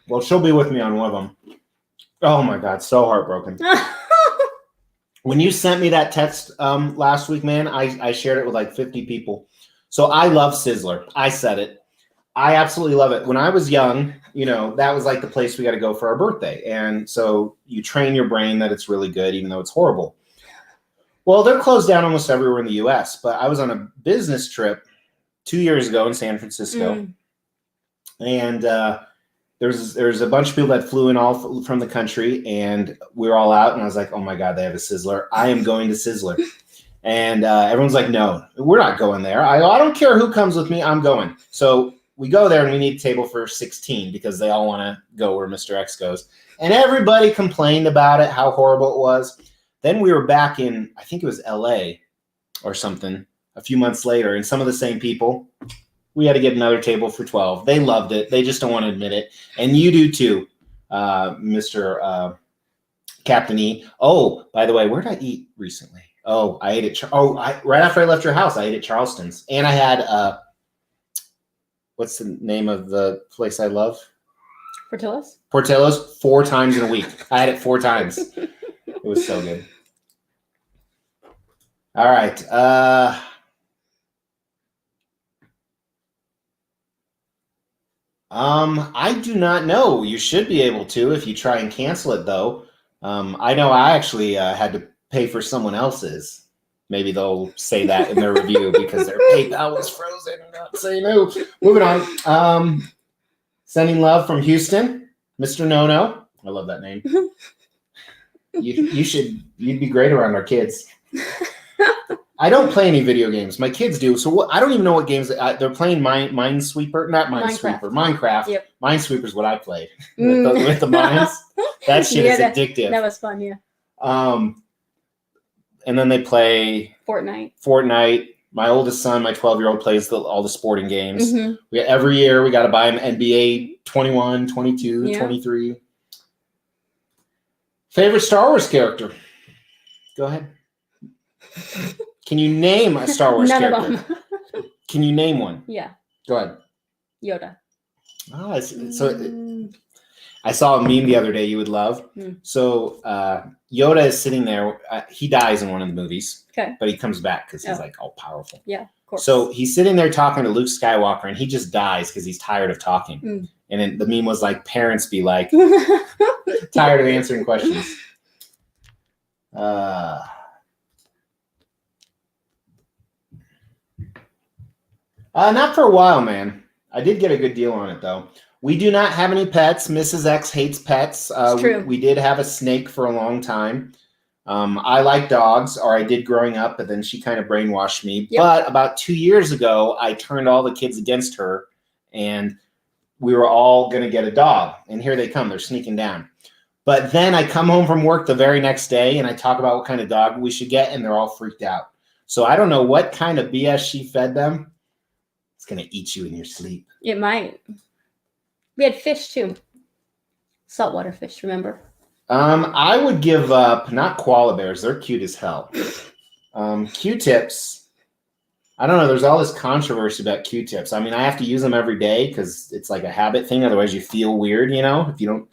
Well, she'll be with me on one of them. Oh, my God, so heartbroken. When you sent me that text last week, man, I shared it with like 50 people. So I love Sizzler. I said it. I absolutely love it. When I was young, that was like the place we got to go for our birthday. And so you train your brain that it's really good, even though it's horrible. Well, they're closed down almost everywhere in the U.S., but I was on a business trip 2 years ago in San Francisco. And there's a bunch of people that flew in all from the country, and we were all out, and I was like, oh my God, they have a Sizzler. I am going to Sizzler. And everyone's like, no, we're not going there. I don't care who comes with me. I'm going. So we go there and we need a table for 16 because they all want to go where Mr. X goes. And everybody complained about it, how horrible it was. Then we were back in, I think it was LA or something, a few months later, and some of the same people, we had to get another table for 12. They loved it. They just don't want to admit it. And you do too, Mr. Captain E. Oh, by the way, where did I eat recently? Oh, I ate at, right after I left your house, I ate at Charleston's. And I had, what's the name of the place I love? Portillo's? Portillo's 4 times in a week. I had it 4 times. It was so good. All right. I do not know. You should be able to if you try and cancel it, though. I know I actually had to pay for someone else's. Maybe they'll say that in their review because their PayPal was frozen. Not say no. Moving on. Sending love from Houston, Mr. No. I love that name. You'd be great around our kids. I don't play any video games. My kids do. So I don't even know what games they're playing. Minesweeper, not Minesweeper, Minecraft. Yep. Minesweeper is what I played with the mines. That shit is addictive. That was fun, yeah. And then they play Fortnite. My oldest son, my 12-year-old, plays all the sporting games. Every year we got to buy him NBA 21, 22, 23. Favorite Star Wars character? Go ahead. Can you name a Star Wars character? None of them. Can you name one? Yeah. Go ahead. Yoda. Oh, I saw a meme the other day you would love. So Yoda is sitting there. He dies in one of the movies. Okay. But he comes back because he's like all powerful. Yeah, of course. So he's sitting there talking to Luke Skywalker, and he just dies because he's tired of talking. And then the meme was like, parents be like, tired of answering questions. Not for a while, man. I did get a good deal on it, though. We do not have any pets. Mrs. X hates pets. It's true. We did have a snake for a long time. I like dogs, or I did growing up, but then she kind of brainwashed me. Yep. But about 2 years ago, I turned all the kids against her, and we were all going to get a dog. And here they come. They're sneaking down. But then I come home from work the very next day, and I talk about what kind of dog we should get, and they're all freaked out. So I don't know what kind of BS she fed them. It's going to eat you in your sleep. It might. We had fish, too. Saltwater fish, remember? I would give up, not koala bears. They're cute as hell. Q-tips. I don't know. There's all this controversy about Q-tips. I mean, I have to use them every day because it's like a habit thing. Otherwise, you feel weird, if you don't.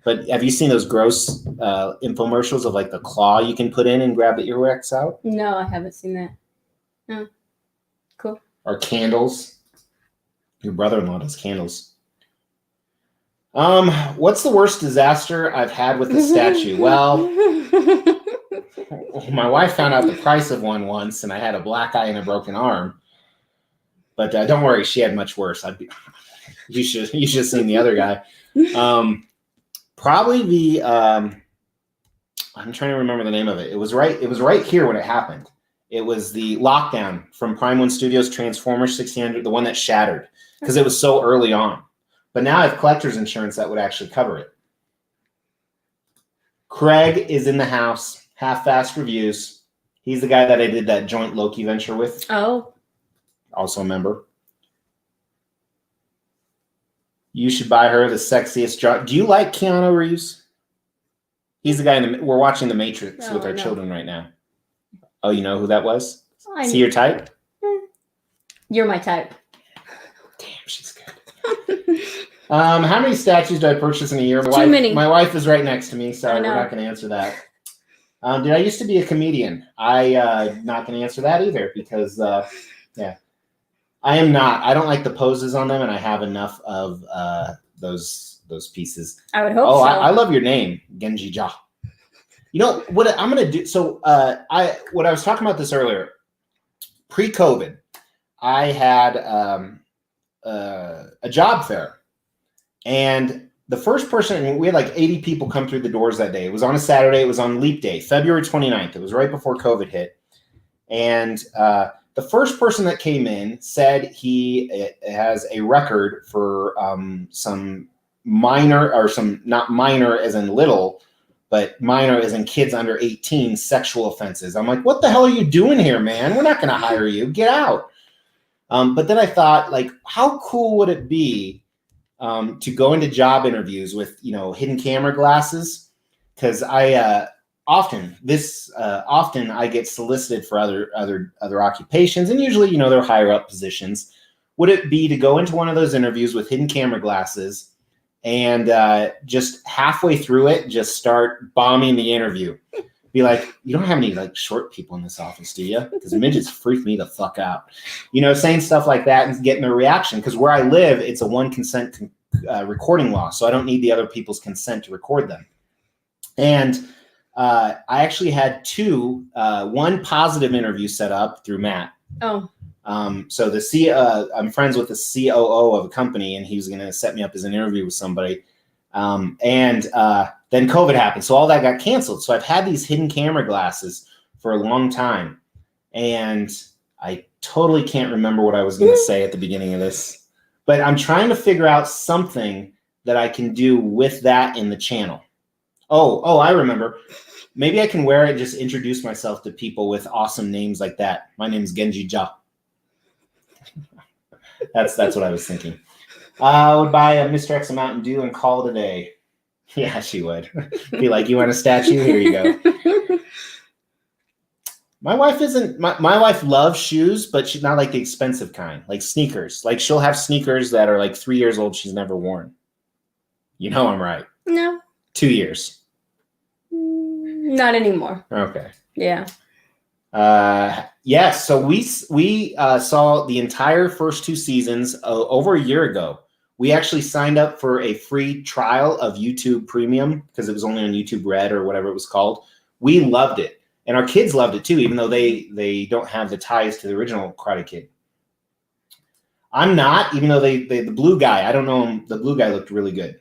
But have you seen those gross infomercials of like the claw you can put in and grab the earwax out? No, I haven't seen that. No. Cool. Or candles. Your brother-in-law does candles. What's the worst disaster I've had with a statue? Well, my wife found out the price of one once, and I had a black eye and a broken arm. But don't worry, she had much worse. You should have seen the other guy. Probably the I'm trying to remember the name of it. It was right here when it happened. It was the lockdown from Prime One Studios Transformers 1600, the one that shattered because it was so early on. But now I have collector's insurance that would actually cover it. Craig is in the house. Half-Fast Reviews. He's the guy that I did that joint Loki venture with. Oh. Also a member. You should buy her the sexiest job. Do you like Keanu Reeves? He's the guy we're watching The Matrix with our children right now. Oh, you know who that was? See your type? You're my type. Damn, she's good. How many statues do I purchase in a year? Too many. My wife is right next to me. Sorry, we're not going to answer that. Did I used to be a comedian? I not going to answer that either because, I am not. I don't like the poses on them, and I have enough of those pieces. I would hope so. I love your name, Genji Ja. You know what I'm going to do? So I was talking about this earlier. Pre-COVID, I had a job fair. And the first person, we had like 80 people come through the doors that day. It was on a Saturday. It was on Leap Day, February 29th. It was right before COVID hit. And the first person that came in said he has a record for some minor, or some, not minor as in little, but minor as in kids under 18 sexual offenses. I'm like, what the hell are you doing here, man? We're not going to hire you. Get out. But then I thought, like, how cool would it be to go into job interviews with, hidden camera glasses? Because often I get solicited for other occupations, and usually, they're higher up positions. Would it be to go into one of those interviews with hidden camera glasses and just halfway through it, just start bombing the interview? Be like, you don't have any like short people in this office, do you? Because midgets freak me the fuck out. Saying stuff like that and getting their reaction. Because where I live, it's a one consent recording law, so I don't need the other people's consent to record them. And I actually had one positive interview set up through Matt. Oh. So I'm friends with the COO of a company, and he was going to set me up as an interview with somebody. Then COVID happened, so all that got canceled. So I've had these hidden camera glasses for a long time. And I totally can't remember what I was going to say at the beginning of this, but I'm trying to figure out something that I can do with that in the channel. Oh, I remember. Maybe I can wear it and just introduce myself to people with awesome names like that. My name's Genji Ja. That's what I was thinking. I would buy a Mr. X a Mountain Dew and call it a day. Yeah, she would. Be like, you want a statue? Here you go. My wife loves shoes, but she's not like the expensive kind, like sneakers. Like she'll have sneakers that are like 3 years old she's never worn. You know I'm right. No. 2 years. Not anymore. Okay. Yeah. Yes. So we saw the entire first 2 seasons over a year ago. We actually signed up for a free trial of YouTube Premium because it was only on YouTube Red or whatever it was called. We loved it. And our kids loved it too, even though they don't have the ties to the original Karate Kid. I'm not, even though the blue guy, I don't know him. The blue guy looked really good.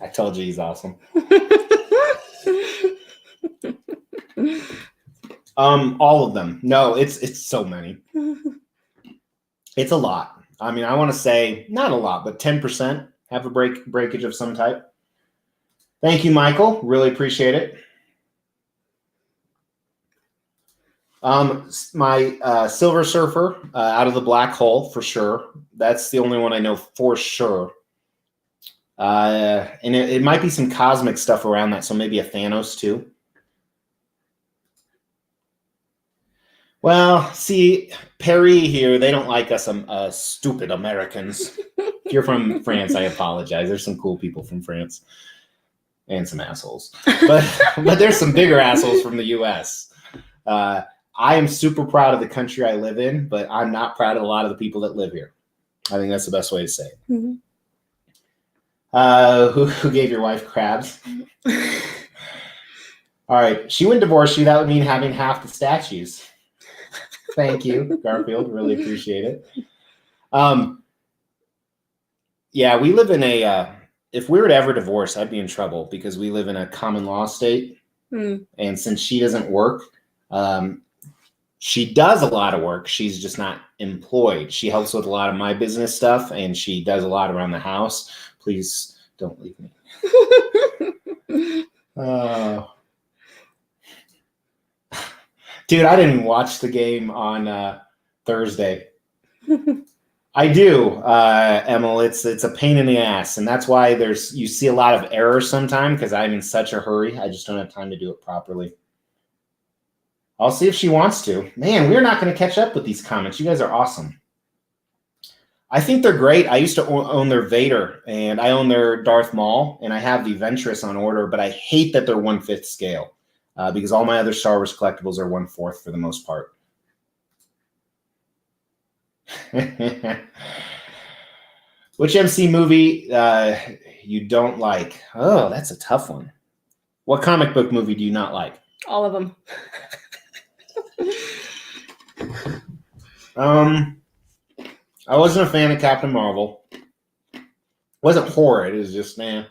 I told you he's awesome. All of them. No, it's so many. It's a lot. I mean, I want to say not a lot, but 10% have a breakage of some type. Thank you, Michael. Really appreciate it. My Silver Surfer out of the black hole for sure. That's the only one I know for sure. And it might be some cosmic stuff around that, so maybe a Thanos too. Well, see, Perry here, they don't like us stupid Americans. If you're from France, I apologize. There's some cool people from France. And some assholes. But there's some bigger assholes from the U.S. I am super proud of the country I live in, but I'm not proud of a lot of the people that live here. I think that's the best way to say it. Mm-hmm. Who gave your wife crabs? All right. She wouldn't divorce you. That would mean having half the statues. Thank you, Garfield. Really appreciate it. Yeah, we live in a... if we were to ever divorce, I'd be in trouble because we live in a common law state. And since she doesn't work, she does a lot of work. She's just not employed. She helps with a lot of my business stuff, and she does a lot around the house. Please don't leave me. Dude, I didn't watch the game on Thursday. I do, Emil. It's a pain in the ass, and that's why you see a lot of errors sometimes because I'm in such a hurry. I just don't have time to do it properly. I'll see if she wants to. Man, we're not going to catch up with these comments. You guys are awesome. I think they're great. I used to own their Vader, and I own their Darth Maul, and I have the Ventress on order, but I hate that they're 1/5 scale because all my other Star Wars collectibles are 1/4 for the most part. Which MC movie you don't like? Oh, that's a tough one. What comic book movie do you not like? All of them. I wasn't a fan of Captain Marvel. It wasn't horrid. It was just, man.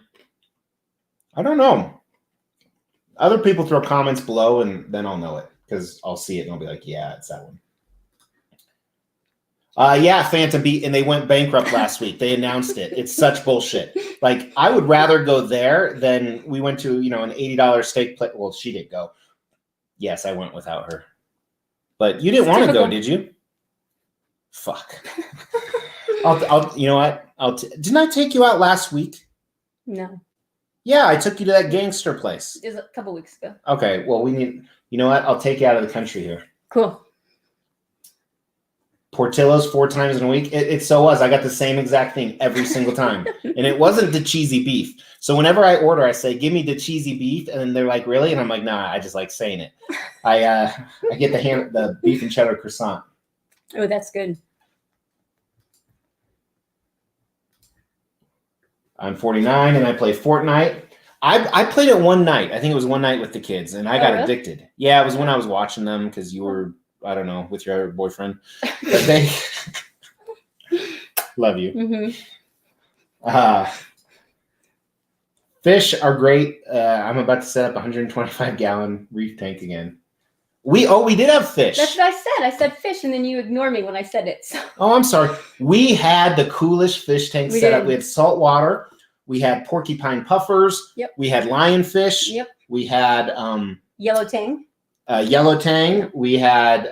I don't know. Other people throw comments below, and then I'll know it because I'll see it and I'll be like, yeah, it's that one. Yeah, Phantom Beat, and they went bankrupt last week. They announced it. It's such bullshit. Like, I would rather go there than we went to, an $80 steak plate. Well, she didn't go. Yes, I went without her. But you didn't want to go, did you? Fuck. I'll you know what? Didn't I take you out last week? No. Yeah, I took you to that gangster place. It was a couple weeks ago. Okay, well, you know what? I'll take you out of the country here. Cool. Portillo's 4 times in a week. It so was. I got the same exact thing every single time. And it wasn't the cheesy beef. So whenever I order, I say, give me the cheesy beef. And then they're like, really? And I'm like, nah, I just like saying it. I get the beef and cheddar croissant. Oh, that's good. I'm 49 and I play Fortnite. I played it one night. I think it was one night with the kids, and I got addicted. Yeah, it was when I was watching them because you were, I don't know, with your boyfriend. But they love you. Mm-hmm. Fish are great. I'm about to set up a 125-gallon reef tank again. We did have fish. That's what I said. I said fish, and then you ignored me when I said it. So. Oh, I'm sorry. We had the coolest fish tank set up. We had salt water. We had porcupine puffers. Yep. We had lionfish. Yep. We had yellow tang. Yellow tang. Yep. We had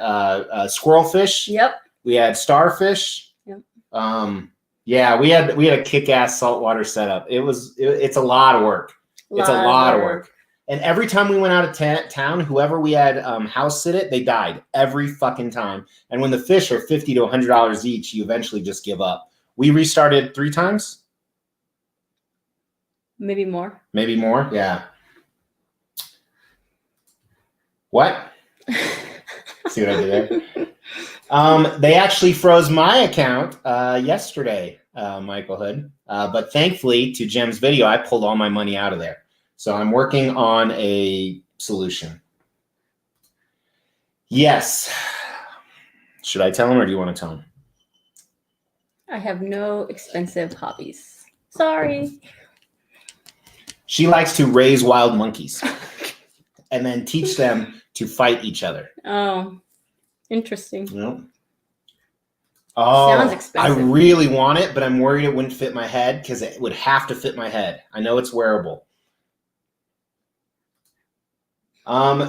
squirrelfish. Yep. We had starfish. Yep. Yeah, we had a kick-ass saltwater setup. It's a lot of work. It's a lot of work. And every time we went out of town, whoever we had house sit it, they died every fucking time. And when the fish are $50 to $100 each, you eventually just give up. We restarted 3 times. Maybe more. Maybe more. Yeah. What? See what I did there? They actually froze my account yesterday, Michael Hood. But thankfully, to Jem's video, I pulled all my money out of there. So I'm working on a solution. Yes. Should I tell him or do you want to tell him? I have no expensive hobbies. Sorry. She likes to raise wild monkeys and then teach them to fight each other. Oh, interesting. Nope. Oh, sounds expensive. I really want it, but I'm worried it wouldn't fit my head because it would have to fit my head. I know it's wearable.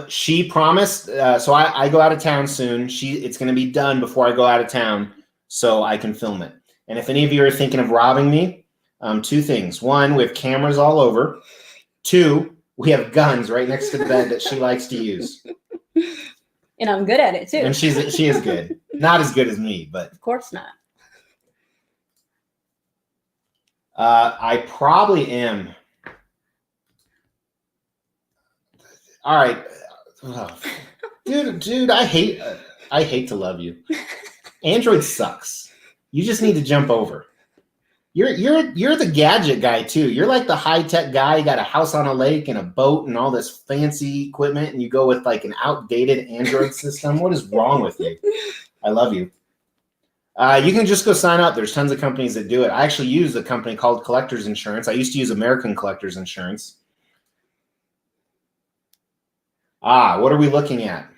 She promised, so I go out of town soon. It's going to be done before I go out of town so I can film it. And if any of you are thinking of robbing me, 2 things. 1, we have cameras all over. 2, we have guns right next to the bed that she likes to use. And I'm good at it too. And she is good. Not as good as me, but. Of course not. I probably am. All right, dude, I hate to love you. Android sucks. You just need to jump over. You're the gadget guy too. You're like the high tech guy. You got a house on a lake and a boat and all this fancy equipment, and you go with like an outdated Android system. What is wrong with you? I love you. You can just go sign up. There's tons of companies that do it. I actually use a company called Collectors Insurance. I used to use American Collectors Insurance. What are we looking at?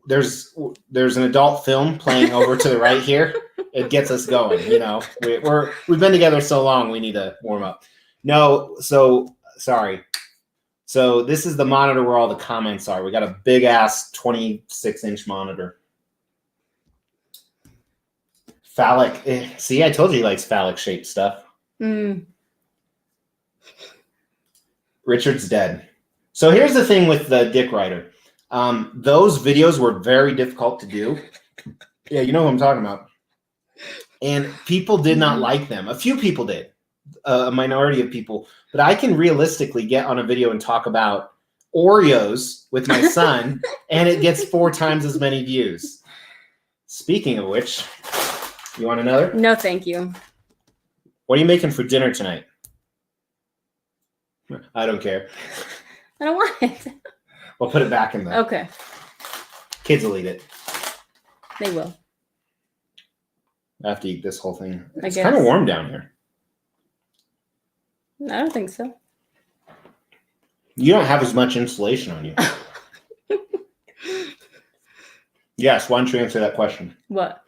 There's an adult film playing over to the right here. It gets us going, you know. We've been together so long, we need to warm up. No, so sorry. So this is the monitor where all the comments are. We got a big ass 26-inch monitor. Phallic. See, I told you he likes phallic shaped stuff. Richard's dead. So here's the thing with the Dick Rider. Those videos were very difficult to do. Yeah, you know who I'm talking about. And people did not like them. A few people did. A minority of people. But I can realistically get on a video and talk about Oreos with my son, and it gets 4 times as many views. Speaking of which, you want another? No, thank you. What are you making for dinner tonight? I don't care. I don't want it. We'll put it back in there. Okay. Kids will eat it. They will. I have to eat this whole thing. I It's guess. kind of warm down here. I don't think so. You don't have as much insulation on you. Yes, why don't you answer that question? What?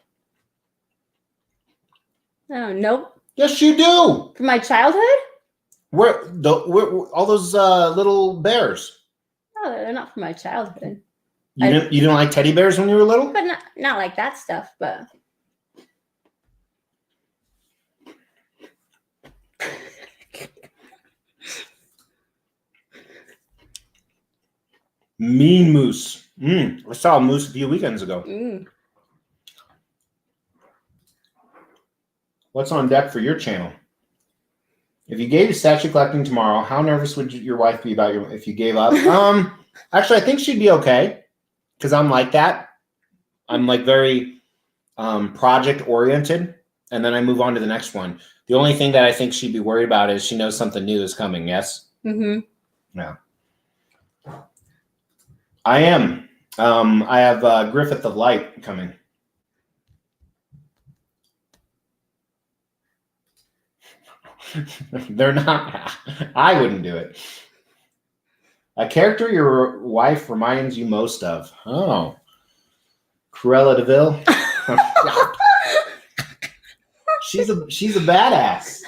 Oh, nope. Yes, you do. From my childhood? Where all those little bears? No, they're not from my childhood. You didn't like teddy bears when you were little? But not like that stuff, but Mean moose. I saw a moose a few weekends ago. What's on deck for your channel? If you gave to statue collecting tomorrow, how nervous would your wife be about if you gave up? Actually, I think she'd be okay because I'm like that. I'm like very project oriented, and then I move on to the next one. The only thing that I think she'd be worried about is she knows something new is coming. Yes. Yeah. I am. I have Griffith of Light coming. They're not. I wouldn't do it. A character your wife reminds you most of. Oh. Cruella DeVille. She's a badass.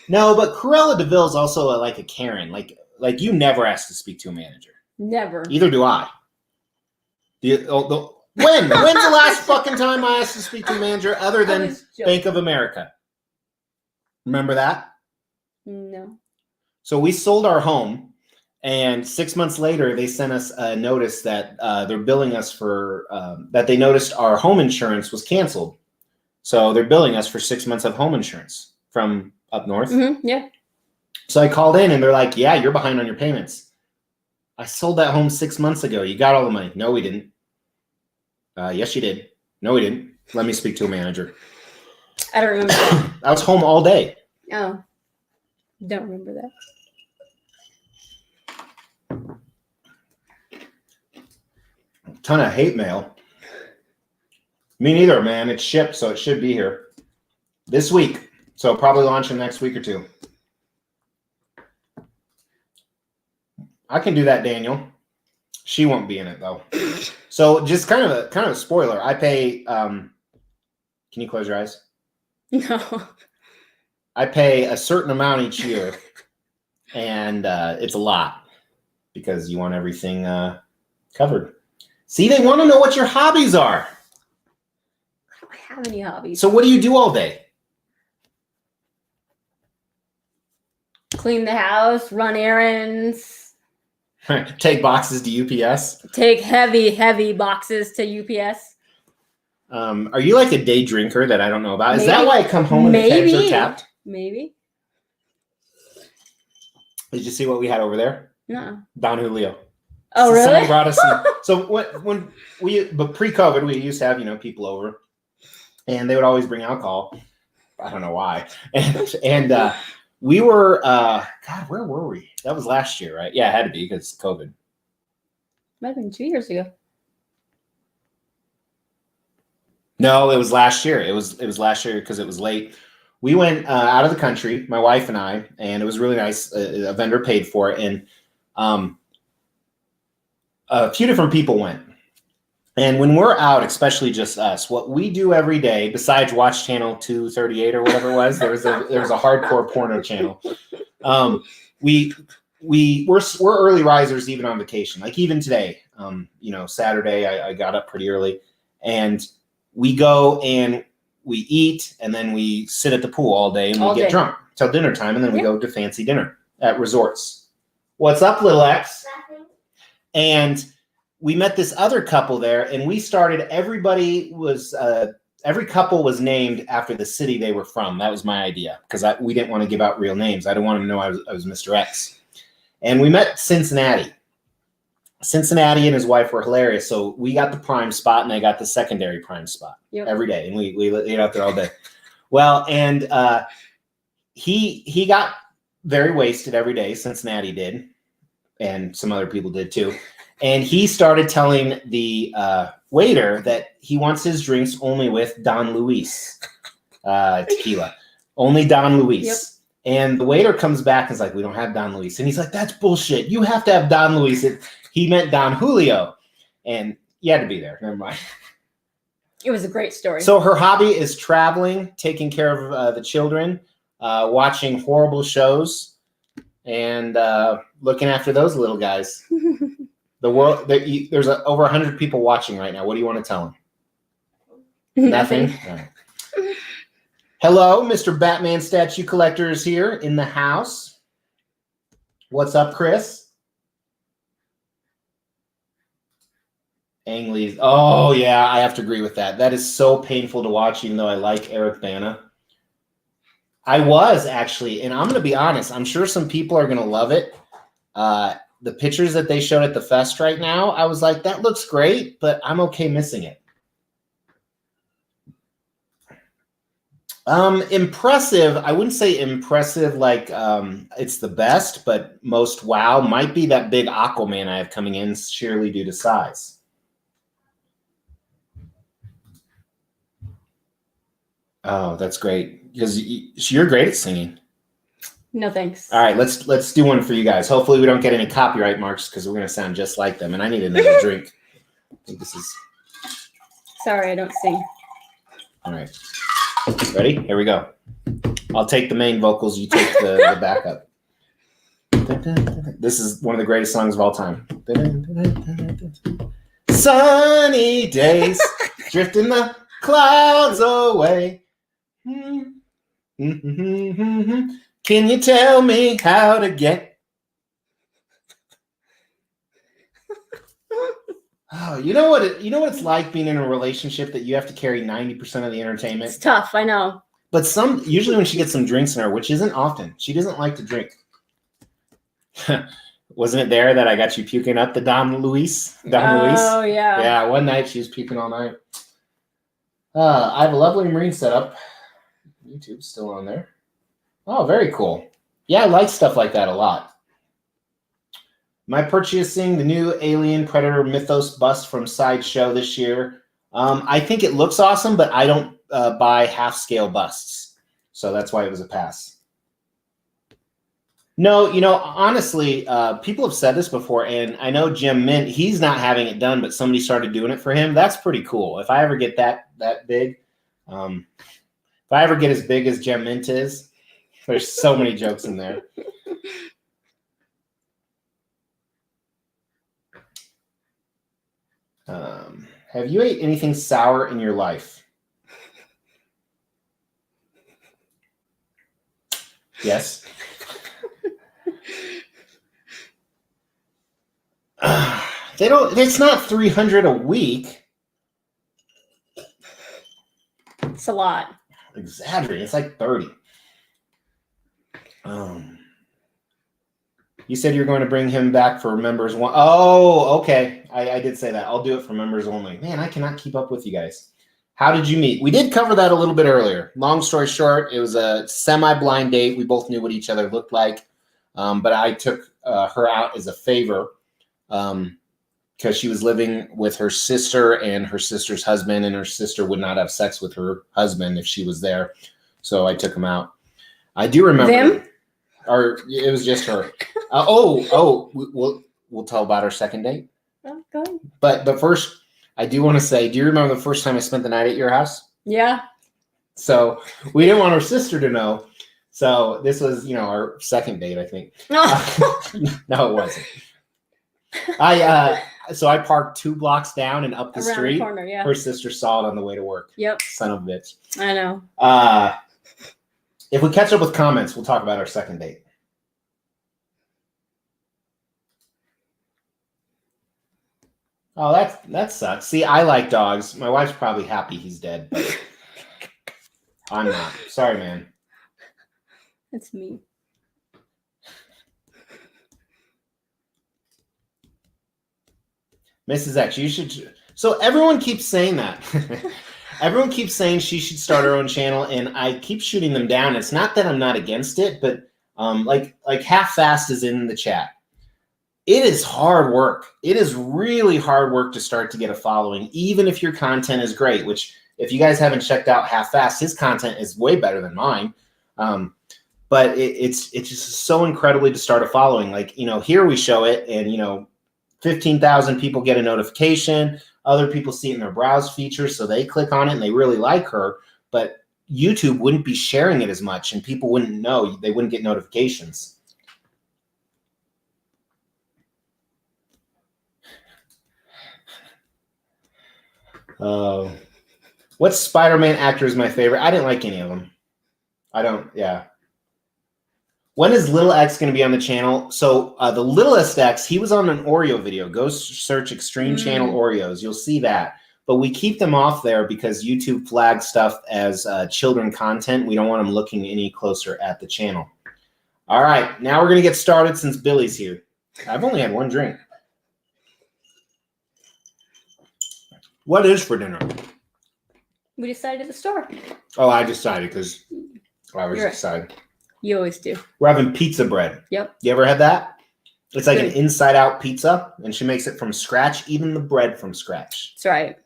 No, but Cruella DeVille is also like a Karen. Like you never ask to speak to a manager. Never. Either do I. When's the last fucking time I asked to speak to a manager other than Bank of America? Remember that? No. So we sold our home, and 6 months later, they sent us a notice that they're billing us for that they noticed our home insurance was canceled. So they're billing us for 6 months of home insurance from up north. Mm-hmm, yeah. So I called in, and they're like, "Yeah, you're behind on your payments. I sold that home 6 months ago. You got all the money." "No, we didn't." "Yes, you did." "No, we didn't." "Let me speak to a manager." I don't remember that. I was home all day. Oh, don't remember that. Ton of hate mail. Me neither, man. It's shipped, so it should be here this week. So probably launch in the next week or two. I can do that, Daniel. She won't be in it though. So just kind of a spoiler. I pay. Can you close your eyes? No. I pay a certain amount each year, and it's a lot because you want everything covered. See, they want to know what your hobbies are. I don't have any hobbies. So what do you do all day? Clean the house, run errands. Take boxes to UPS. Take heavy boxes to UPS. Are you like a day drinker that I don't know about? Maybe. Is that why I come home and the kegs are tapped? Maybe. Did you see what we had over there? No. Don Julio. Oh, so really? Someone brought us some. So but pre-COVID, we used to have, people over, and they would always bring alcohol. I don't know why. And we were, God, where were we? That was last year, right? Yeah, it had to be because COVID. Might have been 2 years ago. No, it was last year. It was last year because it was late. We went out of the country, my wife and I, and it was really nice. A vendor paid for it, and a few different people went. And when we're out, especially just us, what we do every day, besides watch channel 238 or whatever it was, there was a hardcore porno channel. We're early risers even on vacation. Like even today, Saturday, I got up pretty early, and we go and we eat, and then we sit at the pool all day, and we get drunk till dinner time, and then we go to fancy dinner at resorts. What's up, little X? Nothing. And we met this other couple there, and we started. Every couple was named after the city they were from. That was my idea because we didn't want to give out real names. I didn't want them to know I was Mr. X. And we met Cincinnati. Cincinnati and his wife were hilarious. So we got the prime spot, and they got the secondary prime spot every day, and we ate out there all day. Well, and he got very wasted every day. Cincinnati did, and some other people did too. And he started telling the waiter that he wants his drinks only with Don Luis tequila, only Don Luis. Yep. And the waiter comes back and is like, "We don't have Don Luis." And he's like, "That's bullshit. You have to have Don Luis." He meant Don Julio, and you had to be there. Never mind. It was a great story. So her hobby is traveling, taking care of the children, watching horrible shows, and looking after those little guys. The world, there's over 100 people watching right now. What do you want to tell them? Nothing? Right. Hello, Mr. Batman statue collector is here in the house. What's up, Chris? Ang Lee's. Oh, yeah, I have to agree with that. That is so painful to watch, even though I like Eric Bana. I was, actually, and I'm going to be honest. I'm sure some people are going to love it. The pictures that they showed at the fest right now, I was like, that looks great, but I'm okay missing it. Impressive. I wouldn't say impressive like it's the best, but most wow might be that big Aquaman I have coming in sheerly due to size. Oh, that's great. Because you're great at singing. No thanks. All right, let's do one for you guys. Hopefully we don't get any copyright marks because we're gonna sound just like them. And I need another drink. I think this is. Sorry, I don't sing. All right, ready? Here we go. I'll take the main vocals. You take the backup. This is one of the greatest songs of all time. Sunny days, drifting the clouds away. Can you tell me how to get? Oh, you know what it's like being in a relationship that you have to carry 90% of the entertainment. It's tough, I know. But usually when she gets some drinks in her, which isn't often, she doesn't like to drink. Wasn't it there that I got you puking up the Don Luis? Oh, yeah. Yeah, one night she was puking all night. I have a lovely marine setup. YouTube's still on there. Oh, very cool. Yeah, I like stuff like that a lot. Am I purchasing the new Alien Predator Mythos bust from Sideshow this year? I think it looks awesome, but I don't buy half-scale busts. So that's why it was a pass. No, honestly, people have said this before, and I know Jim Mint, he's not having it done, but somebody started doing it for him. That's pretty cool. If I ever get that big, if I ever get as big as Jim Mint is, there's so many jokes in there. Have you ate anything sour in your life? Yes. It's not 300 a week. It's a lot. Exaggerating. It's like 30. You said you're going to bring him back for members one. Oh, okay. I did say that. I'll do it for members only. Man, I cannot keep up with you guys. How did you meet? We did cover that a little bit earlier. Long story short, it was a semi-blind date. We both knew what each other looked like. But I took her out as a favor because she was living with her sister and her sister's husband, and her sister would not have sex with her husband if she was there. So I took him out. I do remember. Them? Or it was just her. We'll tell about our second date. Oh, go ahead. But first, I do want to say, do you remember the first time I spent the night at your house? Yeah. So we didn't want our sister to know. So this was, our second date, I think. No, it wasn't. So I parked 2 blocks down and up the Around street. The corner, yeah. Her sister saw it on the way to work. Yep. Son of a bitch. I know. If we catch up with comments, we'll talk about our second date. Oh, that sucks. See, I like dogs. My wife's probably happy he's dead, but I'm not. Sorry, man. That's me. Mrs. X, you should. So everyone keeps saying that. Everyone keeps saying she should start her own channel, and I keep shooting them down. It's not that I'm not against it, but like Half Fast is in the chat. It is hard work. It is really hard work to start to get a following, even if your content is great, which if you guys haven't checked out Half Fast, his content is way better than mine. But it's just so incredibly to start a following. Like, here we show it and, 15,000 people get a notification. Other people see it in their browse features, so they click on it and they really like her. But YouTube wouldn't be sharing it as much, and people wouldn't know. They wouldn't get notifications. What Spider-Man actor is my favorite? I didn't like any of them. Yeah. When is Little X going to be on the channel? So the Littlest X, he was on an Oreo video. Go search Extreme Channel Oreos. You'll see that. But we keep them off there because YouTube flags stuff as children content. We don't want them looking any closer at the channel. All right. Now we're going to get started since Billy's here. I've only had one drink. What is for dinner? We decided at the store. Oh, I decided because I was excited. You always do. We're having pizza bread. Yep. You ever had that? It's like an inside-out pizza, and she makes it from scratch, even the bread from scratch. That's right.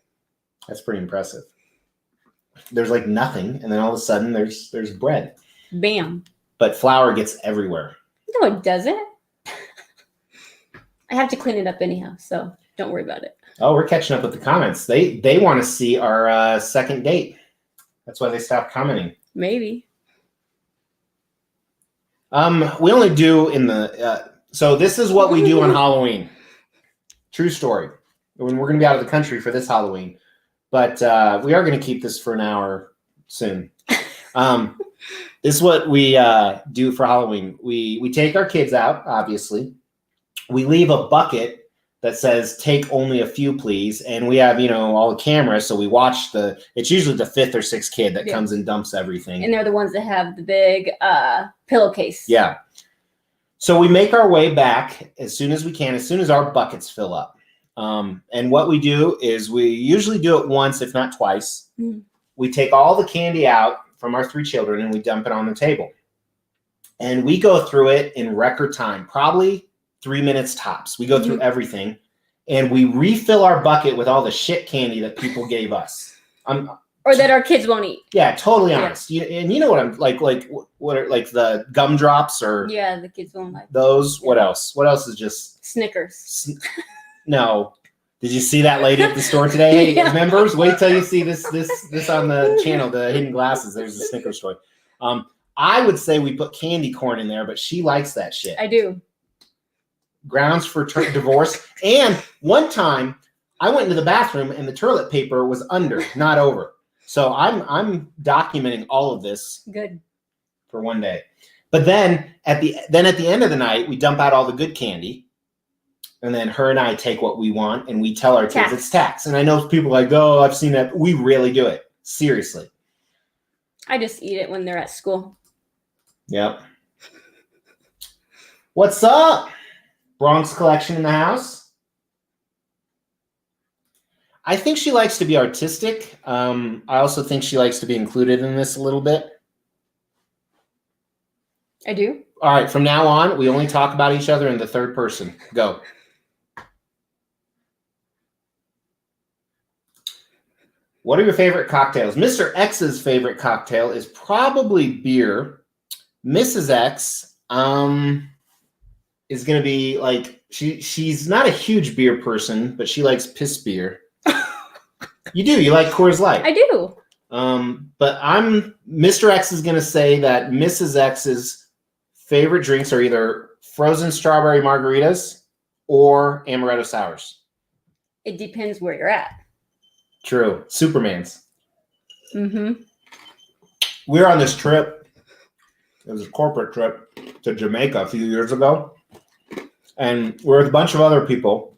That's pretty impressive. There's like nothing, and then all of a sudden there's bread. Bam. but flour gets everywhere. No, it doesn't. I have to clean it up anyhow, so don't worry about it. Oh, we're catching up with the comments. They want to see our second date. That's why they stopped commenting. Maybe. We only do in the so this is what we do on Halloween. True story. When we're going to be out of the country for this Halloween, but we are going to keep this for an hour soon. This is what we do for Halloween. We take our kids out, obviously. We leave a bucket that says take only a few, please. And we have, all the cameras. So we watch it's usually the fifth or sixth kid that comes and dumps everything. And they're the ones that have the big pillowcase. Yeah. So we make our way back as soon as we can, as soon as our buckets fill up. And what we do is we usually do it once, if not twice. Mm-hmm. We take all the candy out from our 3 children and we dump it on the table. And we go through it in record time, probably 3 minutes tops. We go through everything and we refill our bucket with all the shit candy that people gave us. Or that our kids won't eat. Yeah, totally honest. And you know what I'm like what are like the gumdrops or the kids won't like those. Yeah. What else? What else is just Snickers? No. Did you see that lady at the store today? Hey, members, wait till you see this on the channel, the hidden glasses. There's the Snickers toy. I would say we put candy corn in there, but she likes that shit. I do. Grounds for divorce. And one time I went into the bathroom and the toilet paper was under, not over. So I'm documenting all of this. Good. For one day. But then at the end of the night, we dump out all the good candy. And then her and I take what we want and we tell our kids it's tax. And I know people are like, oh, I've seen that. We really do it. Seriously. I just eat it when they're at school. Yep. What's up? Bronx collection in the house. I think she likes to be artistic. I also think she likes to be included in this a little bit. I do. All right. From now on, we only talk about each other in the third person. Go. What are your favorite cocktails? Mr. X's favorite cocktail is probably beer. Mrs. X is going to be like, she's not a huge beer person, but she likes piss beer. You like Coors Light. I do. But Mr. X is going to say that Mrs. X's favorite drinks are either frozen strawberry margaritas or amaretto sours. It depends where you're at. True. Superman's. Mm-hmm. We were on this trip. It was a corporate trip to Jamaica a few years ago. And we're with a bunch of other people.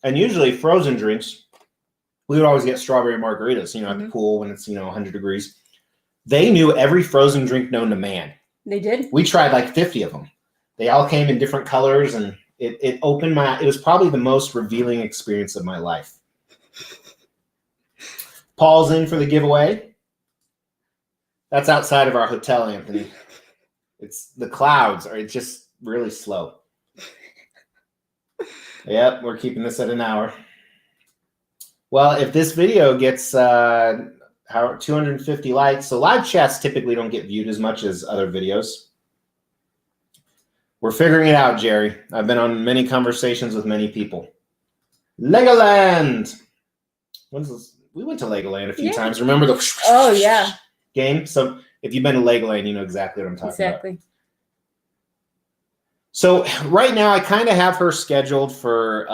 And usually frozen drinks, we would always get strawberry margaritas, at the pool when it's, 100 degrees. They knew every frozen drink known to man. They did? We tried like 50 of them. They all came in different colors and it opened it was probably the most revealing experience of my life. Paul's in for the giveaway. That's outside of our hotel, Anthony. It's the clouds are just really slow. Yep, we're keeping this at an hour. Well, if this video gets 250 likes, so live chats typically don't get viewed as much as other videos. We're figuring it out, Jerry. I've been on many conversations with many people. Legoland. When's this? We went to Legoland a few times. Remember the game? So if you've been to Legoland, you know exactly what I'm talking about. So right now, I kind of have her scheduled for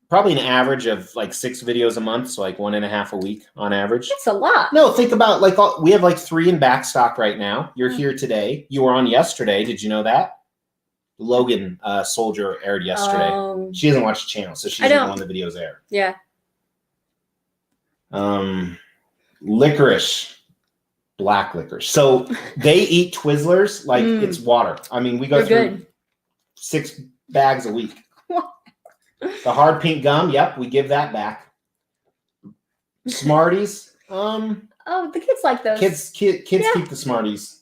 probably an average of like 6 videos a month. So like 1.5 a week on average. That's a lot. No, think about we have like 3 in back stock right now. You're here today. You were on yesterday. Did you know that? Logan Soldier aired yesterday. She doesn't watch the channel, so she doesn't know when the videos air. Yeah. Licorice. Black licorice. So they eat Twizzlers like it's water. I mean, we go through 6 bags a week. The hard pink gum, yep, we give that back. Smarties. The kids like those. Kids keep the Smarties.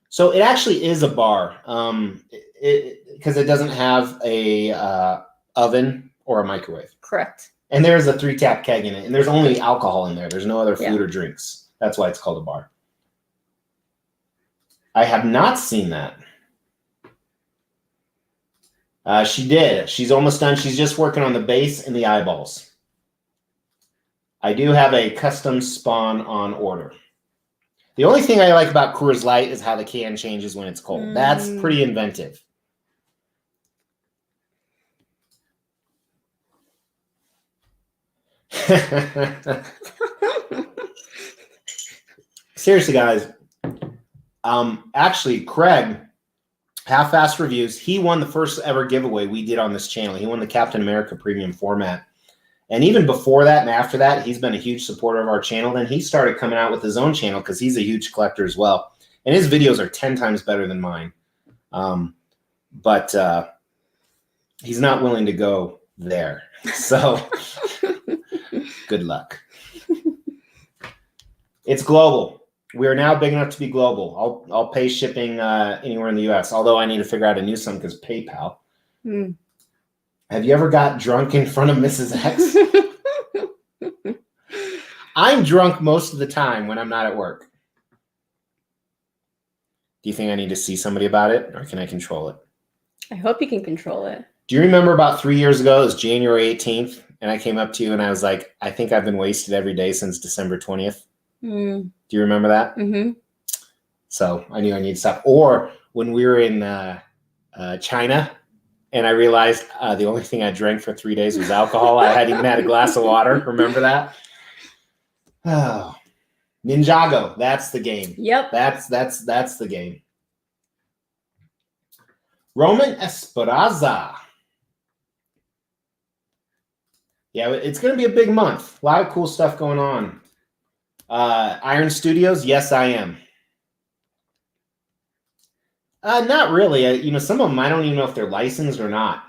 So it actually is a bar. Because it doesn't have a oven or a microwave. Correct. And there's a 3-tap keg in it, and there's only alcohol in there. There's no other food or drinks. That's why it's called a bar. I have not seen that. She did. She's almost done. She's just working on the base and the eyeballs. I do have a custom spawn on order. The only thing I like about Coors Light is how the can changes when it's cold. That's pretty inventive. Seriously, guys. Actually, Craig, Half-Assed Reviews, he won the first ever giveaway we did on this channel. He won the Captain America Premium format. And even before that and after that, he's been a huge supporter of our channel. Then he started coming out with his own channel because he's a huge collector as well. And his videos are 10 times better than mine. But he's not willing to go there. So good luck. It's global. We are now big enough to be global. I'll pay shipping anywhere in the U.S., although I need to figure out a new something because PayPal. Have you ever got drunk in front of Mrs. X? I'm drunk most of the time when I'm not at work. Do you think I need to see somebody about it, or can I control it? I hope you can control it. Do you remember about 3 years ago, it was January 18th, and I came up to you and I was like, I think I've been wasted every day since December 20th. Do you remember that? Mm-hmm. So I knew I needed to stop. Or when we were in China, and I realized the only thing I drank for 3 days was alcohol. I hadn't even had a glass of water. Remember that? Oh, Ninjago. That's the game. Yep. That's the game. Roman Esperanza. Yeah, it's going to be a big month. A lot of cool stuff going on. Iron Studios. Yes, I am. Not really. Some of them I don't even know if they're licensed or not.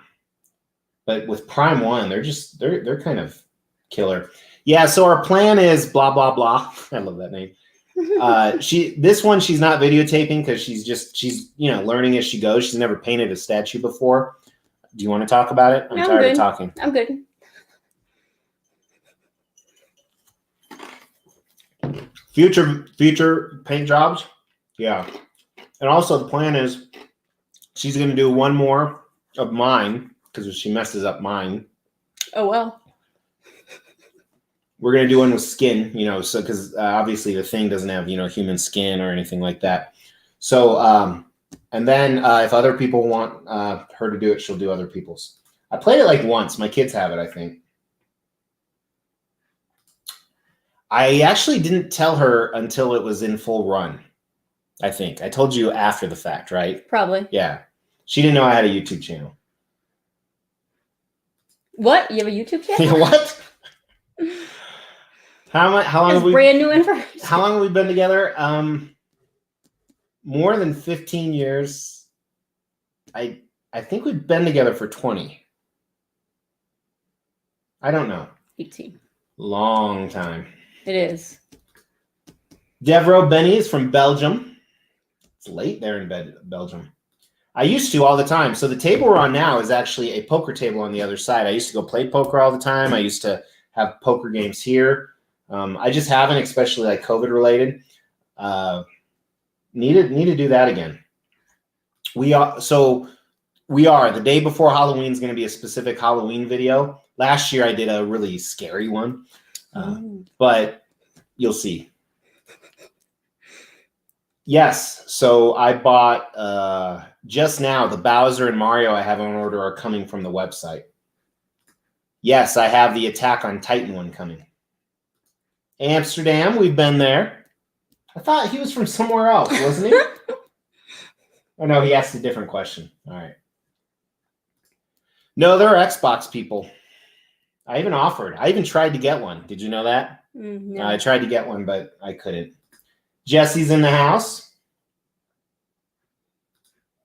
But with Prime One, they're kind of killer. Yeah. So our plan is blah blah blah. I love that name. This one she's not videotaping because she's learning as she goes. She's never painted a statue before. Do you want to talk about it? I'm tired of talking. I'm good. Future paint jobs. Yeah. And also the plan is she's going to do one more of mine because if she messes up mine. Oh, well. We're going to do one with skin, so because obviously the thing doesn't have, human skin or anything like that. So, and then if other people want her to do it, she'll do other people's. I played it like once. My kids have it, I think. I actually didn't tell her until it was in full run. I think I told you after the fact, right? Probably. Yeah. She didn't know I had a YouTube channel. What? You have a YouTube channel? What? How long have we brand new information? How long have we been together? More than 15 years. I think we've been together for 20. I don't know. 18. Long time. It is. Devro Benny is from Belgium. It's late there in Belgium. I used to all the time. So the table we're on now is actually a poker table on the other side. I used to go play poker all the time. I used to have poker games here. I just haven't, especially like COVID related. Need to do that again. We are the day before Halloween is going to be a specific Halloween video. Last year I did a really scary one, but you'll see. Yes, so I bought just now the Bowser and Mario I have on order are coming from the website. Yes, I have the Attack on Titan one coming. Amsterdam, we've been there. I thought he was from somewhere else, wasn't he? Oh, no, he asked a different question. All right. No, there are Xbox people. I even tried to get one. Did you know that? No. I tried to get one, but I couldn't. Jesse's in the house.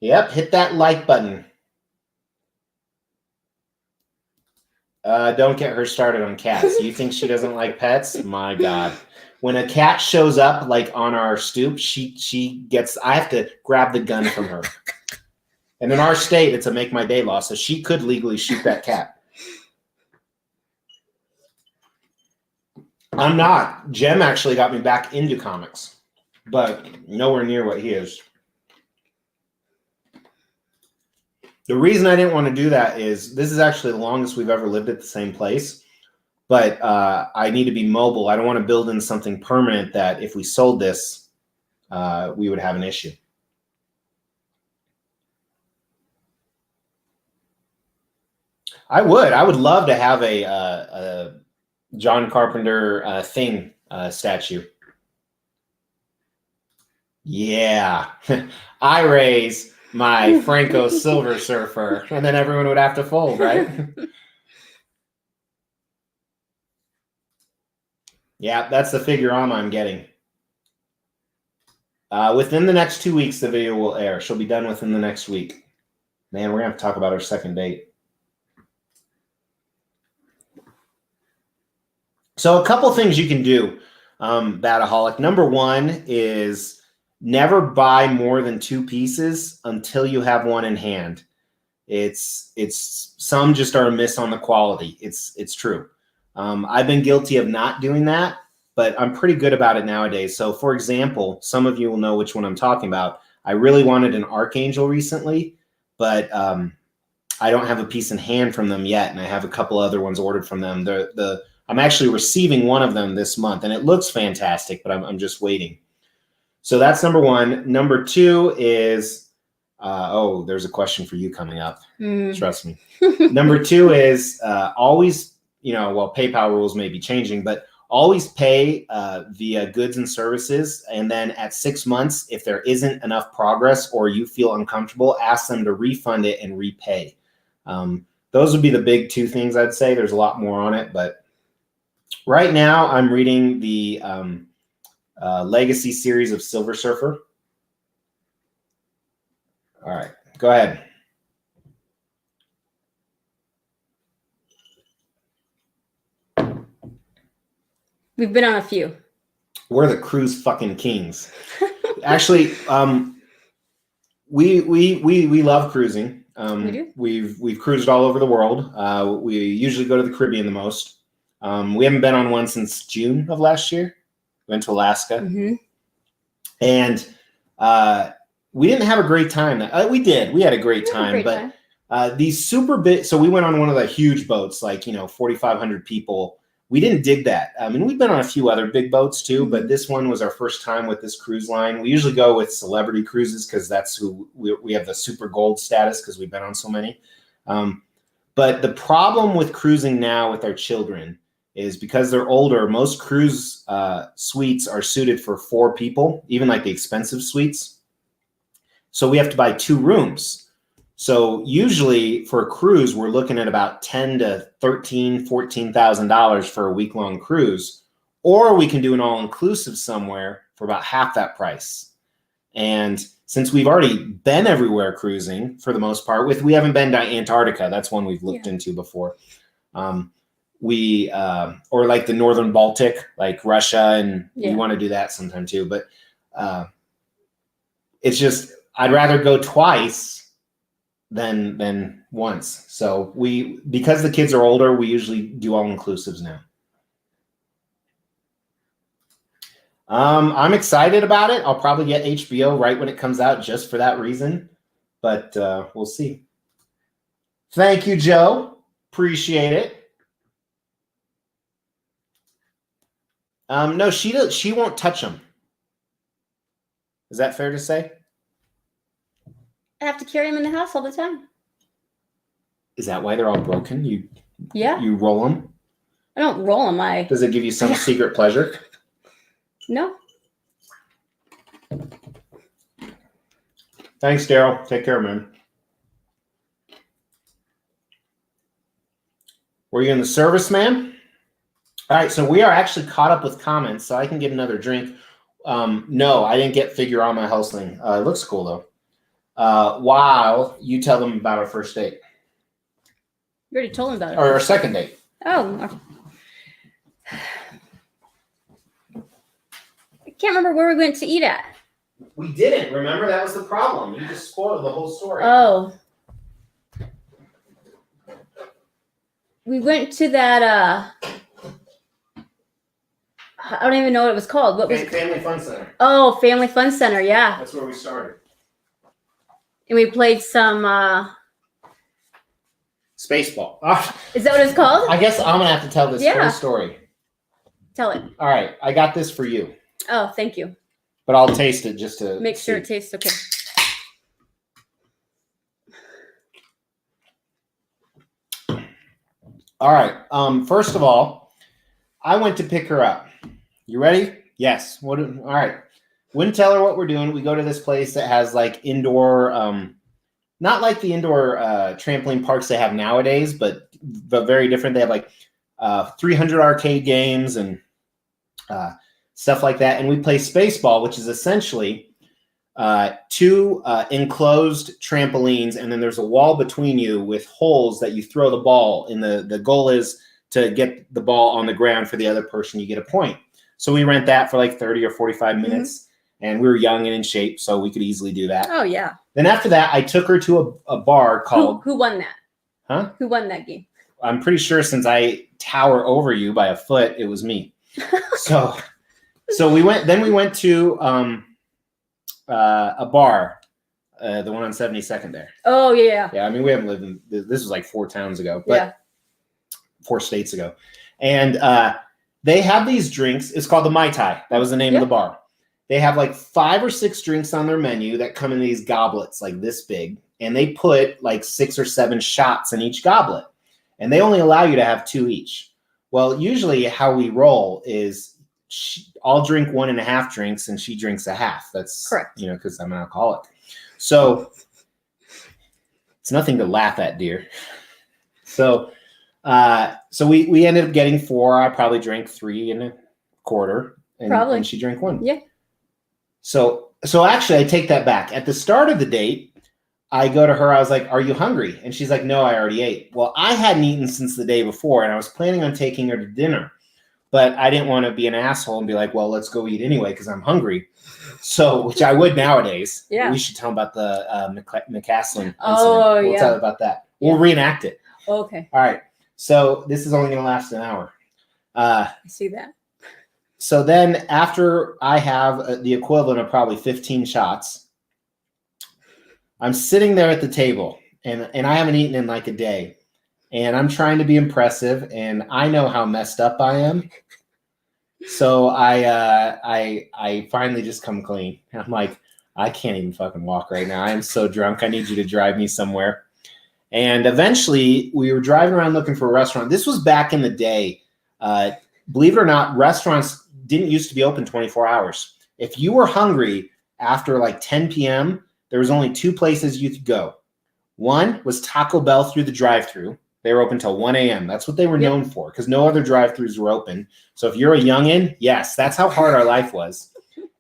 Yep, hit that like button. Don't get her started on cats. You think she doesn't like pets? My God. When a cat shows up like on our stoop, I have to grab the gun from her. And in our state, it's a make my day law, so she could legally shoot that cat. I'm not. Jem actually got me back into comics, but nowhere near what he is. The reason I didn't want to do that is this is actually the longest we've ever lived at the same place, but I need to be mobile. I don't want to build in something permanent that if we sold this, we would have an issue. I would love to have a John Carpenter Thing statue. Yeah, I raise my Franco Silver Surfer, and then everyone would have to fold, right? Yeah, that's the figurama I'm getting. Within the next 2 weeks, the video will air. She'll be done within the next week. Man, we're going to have to talk about our second date. So a couple things you can do, Bataholic. Number one is never buy more than 2 pieces until you have one in hand. It's some just are a miss on the quality. It's true. I've been guilty of not doing that, but I'm pretty good about it nowadays. So for example, some of you will know which one I'm talking about. I really wanted an Archangel recently, but I don't have a piece in hand from them yet, and I have a couple other ones ordered from them. I'm actually receiving one of them this month, and it looks fantastic, but I'm just waiting. So that's number one. Number two is, there's a question for you coming up. Trust me. Number two is always, PayPal rules may be changing, but always pay via goods and services. And then at 6 months, if there isn't enough progress or you feel uncomfortable, ask them to refund it and repay. Those would be the big 2 things I'd say. There's a lot more on it, but right now I'm reading the Legacy series of Silver Surfer. All right, go ahead. We've been on a few. We're the cruise fucking kings. Actually, we love cruising. We do. We've cruised all over the world. We usually go to the Caribbean the most. We haven't been on one since June of last year. We went to Alaska. Mm-hmm. And we didn't have a great time. We did. We had a great time. These super big. So we went on one of the huge boats, like 4,500 people. We didn't dig that. I mean, we've been on a few other big boats too, but this one was our first time with this cruise line. We usually go with celebrity cruises because that's who we have the super gold status because we've been on so many. But the problem with cruising now with our children is because they're older, most cruise suites are suited for 4 people, even like the expensive suites. So we have to buy 2 rooms. So usually for a cruise, we're looking at about $10,000 to $13,000, $14,000 for a week-long cruise, or we can do an all-inclusive somewhere for about half that price. And since we've already been everywhere cruising for the most part, we haven't been to Antarctica. That's one we've looked into before. Or like the Northern Baltic, like Russia, and we want to do that sometime too. But it's just, I'd rather go twice than once. So because the kids are older, we usually do all inclusives now. I'm excited about it. I'll probably get HBO right when it comes out just for that reason, but we'll see. Thank you, Joe. Appreciate it. No, she won't touch them. Is that fair to say? I have to carry them in the house all the time. Is that why they're all broken? You roll them? I don't roll them. Does it give you some secret pleasure? No. Thanks, Daryl. Take care, man. Were you in the service, man? All right, so we are actually caught up with comments, so I can get another drink. No, I didn't get Figurama Helsing. It looks cool, though. While you tell them about our first date. You already told them about it. Or our second date. Oh. I can't remember where we went to eat at. We didn't. Remember, that was the problem. You just spoiled the whole story. Oh. We went to that, I don't even know what it was called. What was Family Fun Center. Oh, Family Fun Center, yeah. That's where we started. And we played some Spaceball. Is that what it's called? I guess I'm gonna have to tell this whole story. Tell it. All right, I got this for you. Oh, thank you. But I'll taste it just to make sure it tastes okay. All right. First of all, I went to pick her up. You ready? Yes. All right. Wouldn't tell her what we're doing. We go to this place that has like indoor, not like the indoor trampoline parks they have nowadays, but very different. They have like 300 arcade games and stuff like that. And we play Spaceball, which is essentially two enclosed trampolines, and then there's a wall between you with holes that you throw the ball in. The goal is to get the ball on the ground for the other person. You get a point. So we rent that for like 30 or 45 minutes, and we were young and in shape, so we could easily do that. Oh, yeah. Then after that, I took her to a bar called... Who won that? Huh? Who won that game? I'm pretty sure since I tower over you by a foot, it was me. So we went to... a bar, the one on 72nd there. Oh, yeah. Yeah, I mean, we haven't lived in, this was like 4 towns ago, but 4 states ago. And they have these drinks. It's called the Mai Tai. That was the name of the bar. They have like 5 or 6 drinks on their menu that come in these goblets like this big. And they put like 6 or 7 shots in each goblet. And they only allow you to have 2 each. Well, usually how we roll is I'll drink 1.5 drinks and she drinks a half. That's correct. Because I'm an alcoholic. So it's nothing to laugh at, dear. So we ended up getting 4. I probably drank 3.25, and she drank 1. Yeah. So actually, I take that back. At the start of the date, I go to her. I was like, "Are you hungry?" And she's like, "No, I already ate." Well, I hadn't eaten since the day before, and I was planning on taking her to dinner. But I didn't want to be an asshole and be like, well, let's go eat anyway because I'm hungry. So, which I would nowadays. Yeah. We should tell them about the McCaslin incident. We'll tell them about that. We'll reenact it. Okay. All right. So this is only going to last an hour. I see that. So then after I have the equivalent of probably 15 shots, I'm sitting there at the table and I haven't eaten in like a day. And I'm trying to be impressive, and I know how messed up I am. So I finally just come clean. I'm like, I can't even fucking walk right now. I am so drunk. I need you to drive me somewhere. And eventually, we were driving around looking for a restaurant. This was back in the day. Believe it or not, restaurants didn't used to be open 24 hours. If you were hungry after like 10 p.m., there was only 2 places you could go. One was Taco Bell through the drive-thru. They were open till 1 a.m. That's what they were known for because no other drive-thrus were open. So if you're a youngin', yes, that's how hard our life was.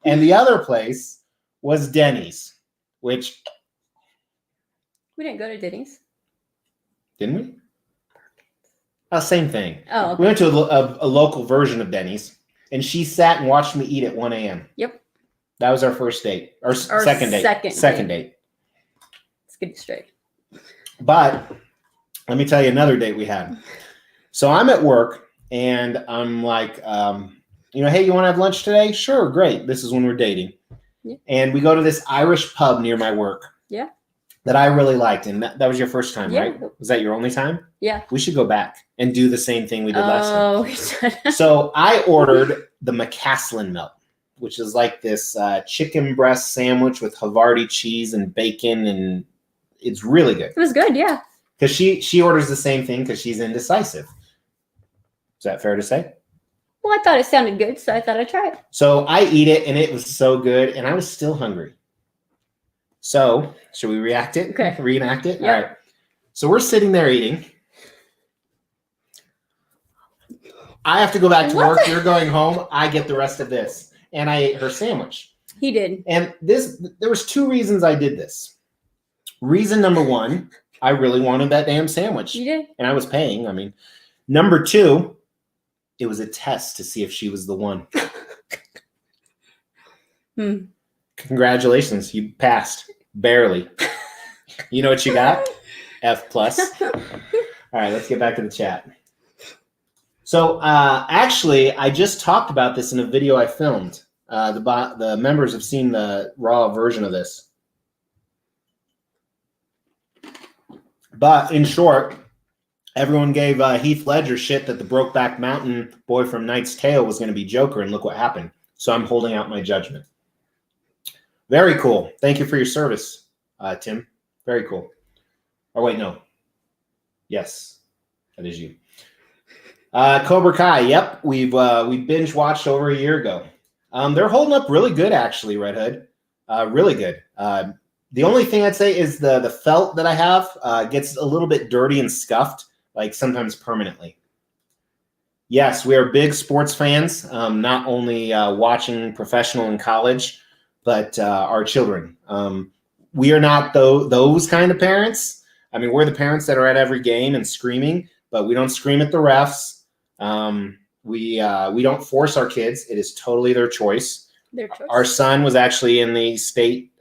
And the other place was Denny's, which... We didn't go to Denny's. Didn't we? Oh, same thing. Oh, okay. We went to a local version of Denny's, and she sat and watched me eat at 1 a.m. Yep. That was our first date. Our second date. Second date. Let's get it straight. But... let me tell you another date we had. So I'm at work and I'm like, hey, you want to have lunch today? Sure, great. This is when we're dating. Yeah. And we go to this Irish pub near my work. Yeah. That I really liked. And that was your first time, right? Was that your only time? Yeah. We should go back and do the same thing we did last time. So I ordered the McCaslin melt, which is like this chicken breast sandwich with Havarti cheese and bacon. And it's really good. It was good, yeah. Because she orders the same thing because she's indecisive. Is that fair to say? Well, I thought it sounded good, so I thought I'd try it. So I eat it, and it was so good, and I was still hungry. So, should we reenact it? Okay. Reenact it? Yep. All right. So we're sitting there eating. I have to go back to work. You're going home. I get the rest of this. And I ate her sandwich. He did. And there was 2 reasons I did this. Reason number 1... I really wanted that damn sandwich. You did? And I was paying. I mean, number 2, it was a test to see if she was the one. Congratulations. You passed. Barely. You know what you got? F+. All right, let's get back to the chat. So actually, I just talked about this in a video I filmed. The members have seen the raw version of this. But in short, everyone gave Heath Ledger shit that the Brokeback Mountain boy from Knight's Tale was going to be Joker, and look what happened. So I'm holding out my judgment. Very cool. Thank you for your service, Tim. Very cool. Oh, wait, no. Yes, that is you. Cobra Kai. Yep, we binge watched over a year ago. They're holding up really good, actually, Red Hood. Really good. The only thing I'd say is the felt that I have gets a little bit dirty and scuffed, like sometimes permanently. Yes, we are big sports fans, not only watching professional in college, but our children. We are not those kind of parents. I mean, we're the parents that are at every game and screaming, but we don't scream at the refs. We don't force our kids. It is totally their choice. Our son was actually in the state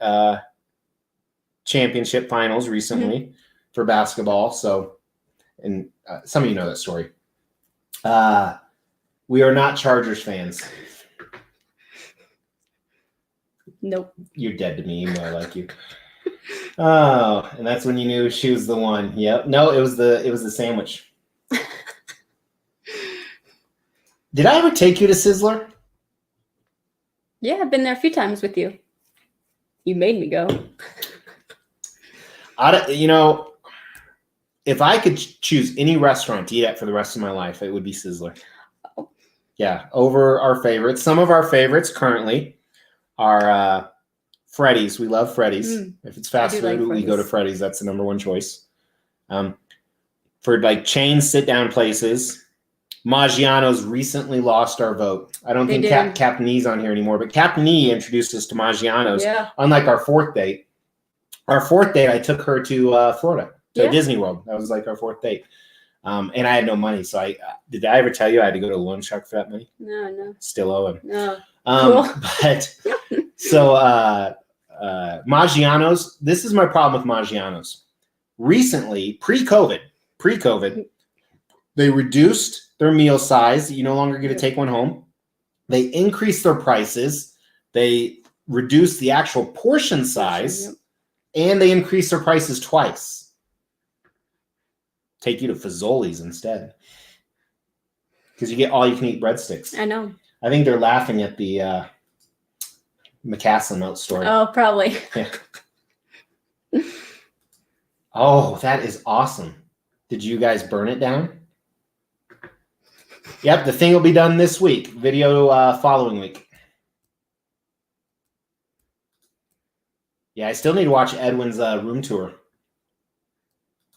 championship finals recently for basketball. So, and some of you know that story. We are not Chargers fans. Nope. You're dead to me, even though I like you. Oh, and that's when you knew she was the one. Yep. No, it was the sandwich. Did I ever take you to Sizzler? Yeah, I've been there a few times with you. You made me go. If I could choose any restaurant to eat at for the rest of my life, it would be Sizzler. Oh. Yeah, over our favorites. Some of our favorites currently are Freddy's. We love Freddy's. If it's fast food, we go to Freddy's. That's the number one choice. For like chain sit-down places, Maggiano's recently lost our vote. I don't think Captain E's on here anymore, but Captain E introduced us to Maggiano's. Yeah. Unlike our fourth date. Our fourth date, I took her to Florida, to Disney World. That was like our fourth date. And I had no money, so did I ever tell you I had to go to a loan shark for that money? No. Still owe him. No. Cool. But so Maggiano's, this is my problem with Maggiano's. Recently, pre-COVID, they reduced their meal size. You no longer get to take one home. They increased their prices. They reduced the actual portion size, and they increased their prices twice. Take you to Fazoli's instead, because you get all you can eat breadsticks. I know. I think they're laughing at the McCaslin Note story. Oh, probably. Yeah. Oh, that is awesome. Did you guys burn it down? Yep, the thing will be done this week. Video following week. Yeah, I still need to watch Edwin's room tour.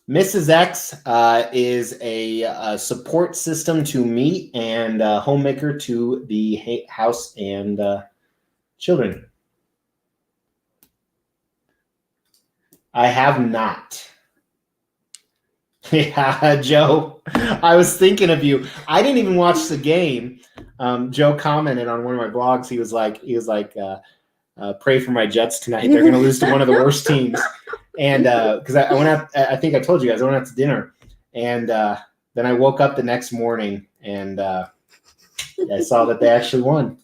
Mrs. X is a support system to me and homemaker to the house and children. I have not. Yeah, Joe, I was thinking of you. I didn't even watch the game. Joe commented on one of my blogs. He was like, pray for my Jets tonight. They're going to lose to one of the worst teams. And because I went out, I think I told you guys, I went out to dinner. And then I woke up the next morning and I saw that they actually won.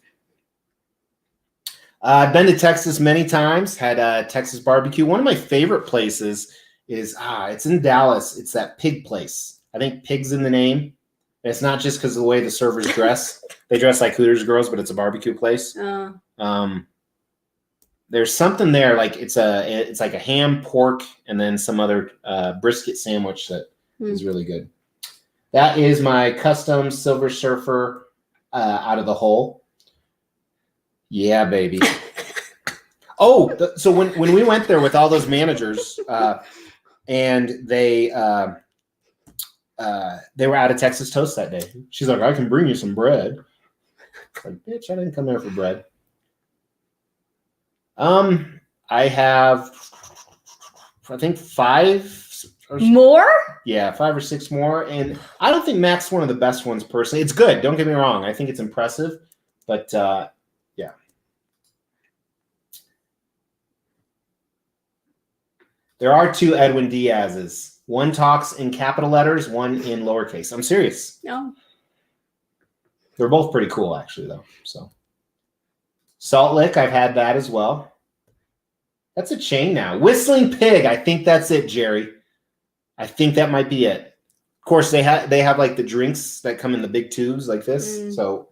I've been to Texas many times, had Texas barbecue. One of my favorite places is, it's in Dallas. It's that pig place. I think pig's in the name. And it's not just because of the way the servers dress. They dress like Hooters girls, but it's a barbecue place. There's something there, like it's like a ham, pork, and then some other brisket sandwich that is really good. That is my custom Silver Surfer out of the hole. Yeah, baby. So when we went there with all those managers, and they were out of Texas toast that day. She's like, I can bring you some bread. Like, bitch, I didn't come there for bread. I have, I think 5 more. Yeah, 5 or 6 more, and I don't think Mac's one of the best ones personally. It's good. Don't get me wrong. I think it's impressive, but yeah. There are 2 Edwin Diaz's. One talks in capital letters, one in lowercase. I'm serious. No. They're both pretty cool, actually, though. So Salt Lick, I've had that as well. That's a chain now. Whistling Pig, I think that's it, Jerry. I think that might be it. Of course, they have like the drinks that come in the big tubes like this. So,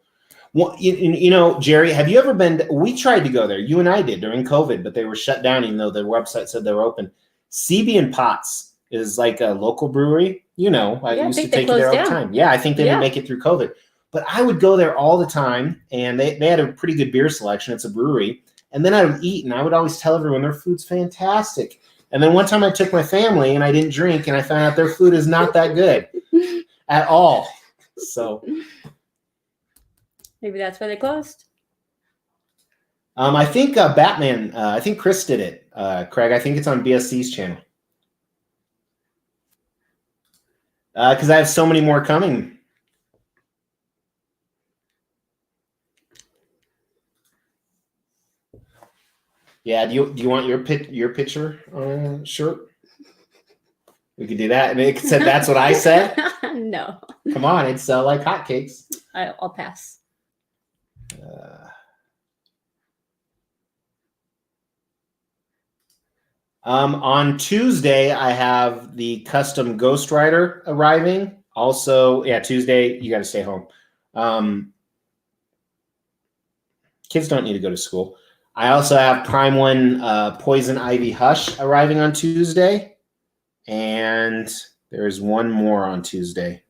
well, you know, Jerry, have you ever been? We tried to go there. You and I did during COVID, but they were shut down, even though their website said they were open. CB and Potts is like a local brewery. You know, I used to take you there all the time. Yeah, I think they didn't make it through COVID. But I would go there all the time, and they had a pretty good beer selection. It's a brewery. And then I would eat, and I would always tell everyone their food's fantastic. And then one time I took my family, and I didn't drink, and I found out their food is not that good at all. So maybe that's why they closed. I think Batman, I think Chris did it, Craig. I think it's on BSC's channel. Because I have so many more coming. Yeah, do you want your picture on a shirt? We could do that. And it said that's what I said. No. Come on, it's like hotcakes. I'll pass. On Tuesday, I have the custom Ghost Rider arriving. Also, yeah, Tuesday you got to stay home. Kids don't need to go to school. I also have Prime One Poison Ivy Hush arriving on Tuesday. And there's one more on Tuesday.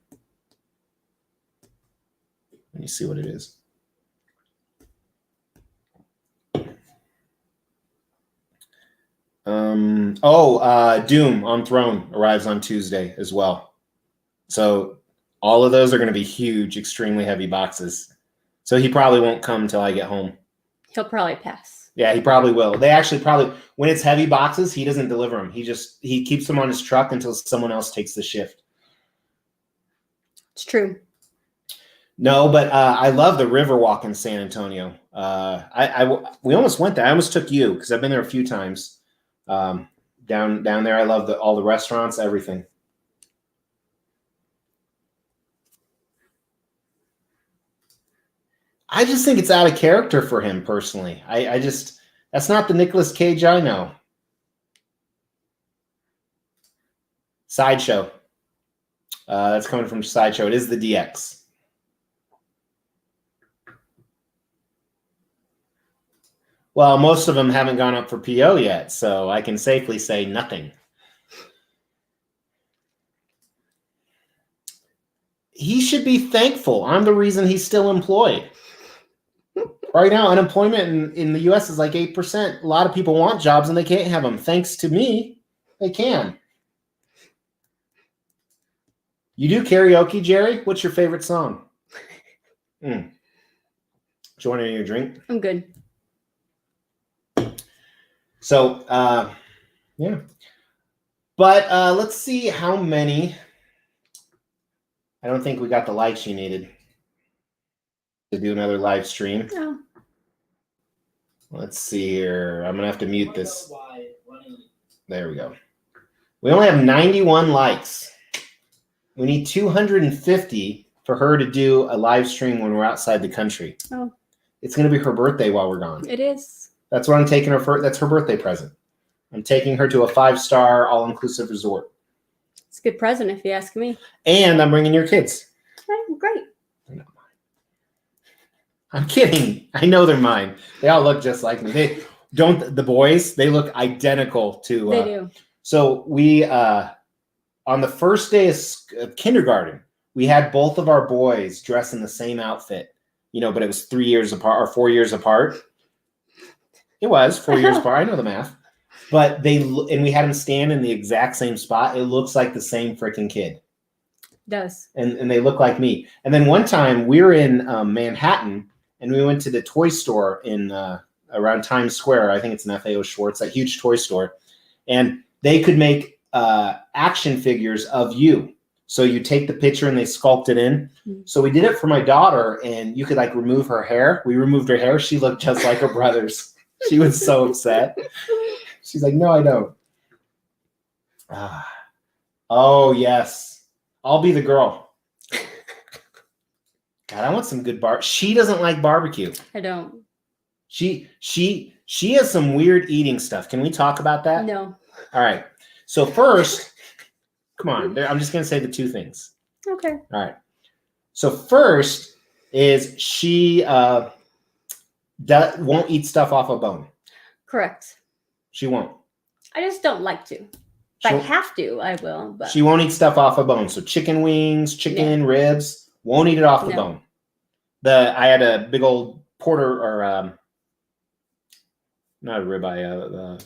Let me see what it is. Doom on Throne arrives on Tuesday as well. So all of those are going to be huge, extremely heavy boxes. So he probably won't come until I get home. He'll probably pass. Yeah, he probably will. They actually probably, when it's heavy boxes, he doesn't deliver them. He keeps them on his truck until someone else takes the shift. It's true. No, but I love the Riverwalk in San Antonio. We almost went there. I almost took you because I've been there a few times. Down there, I love all the restaurants, everything. I just think it's out of character for him personally. I just, that's not the Nicolas Cage I know. Sideshow. That's coming from Sideshow. It is the DX. Well, most of them haven't gone up for PO yet, so I can safely say nothing. He should be thankful. I'm the reason he's still employed. Right now, unemployment in the U.S. is like 8%. A lot of people want jobs, and they can't have them. Thanks to me, they can. You do karaoke, Jerry? What's your favorite song? Do you want any of your drink? I'm good. So, yeah. But let's see how many. I don't think we got the likes you needed to do another live stream. No. Let's see here. I'm going to have to mute this. There we go. We only have 91 likes. We need 250 for her to do a live stream when we're outside the country. Oh. It's going to be her birthday while we're gone. It is. That's what I'm taking her for. That's her birthday present. I'm taking her to a 5-star all-inclusive resort. It's a good present if you ask me. And I'm bringing your kids. Oh, great. They're not mine. I'm kidding. I know they're mine. They all look just like me. The boys, they look identical to. They do. So we, on the first day of kindergarten, we had both of our boys dress in the same outfit, but it was 3 years apart or 4 years apart. It was 4 years apart. I know the math. But we had them stand in the exact same spot. It looks like the same freaking kid. It does. And they look like me. And then one time we were in Manhattan and we went to the toy store in around Times Square. I think it's an FAO Schwartz, that huge toy store. And they could make action figures of you. So you take the picture and they sculpt it in. Mm-hmm. So we did it for my daughter, and you could remove her hair. We removed her hair. She looked just like her brothers. She was so upset. She's like, no, I don't. Oh, yes. I'll be the girl. God, I want some good She doesn't like barbecue. I don't. She has some weird eating stuff. Can we talk about that? No. All right. So first, come on. I'm just going to say the two things. Okay. All right. So first is she won't eat stuff off a bone. Correct. She won't. I just don't like to. If I have to, I will. But she won't eat stuff off a bone. So chicken wings, ribs, won't eat it off the bone. I had a big old porter or not a ribeye,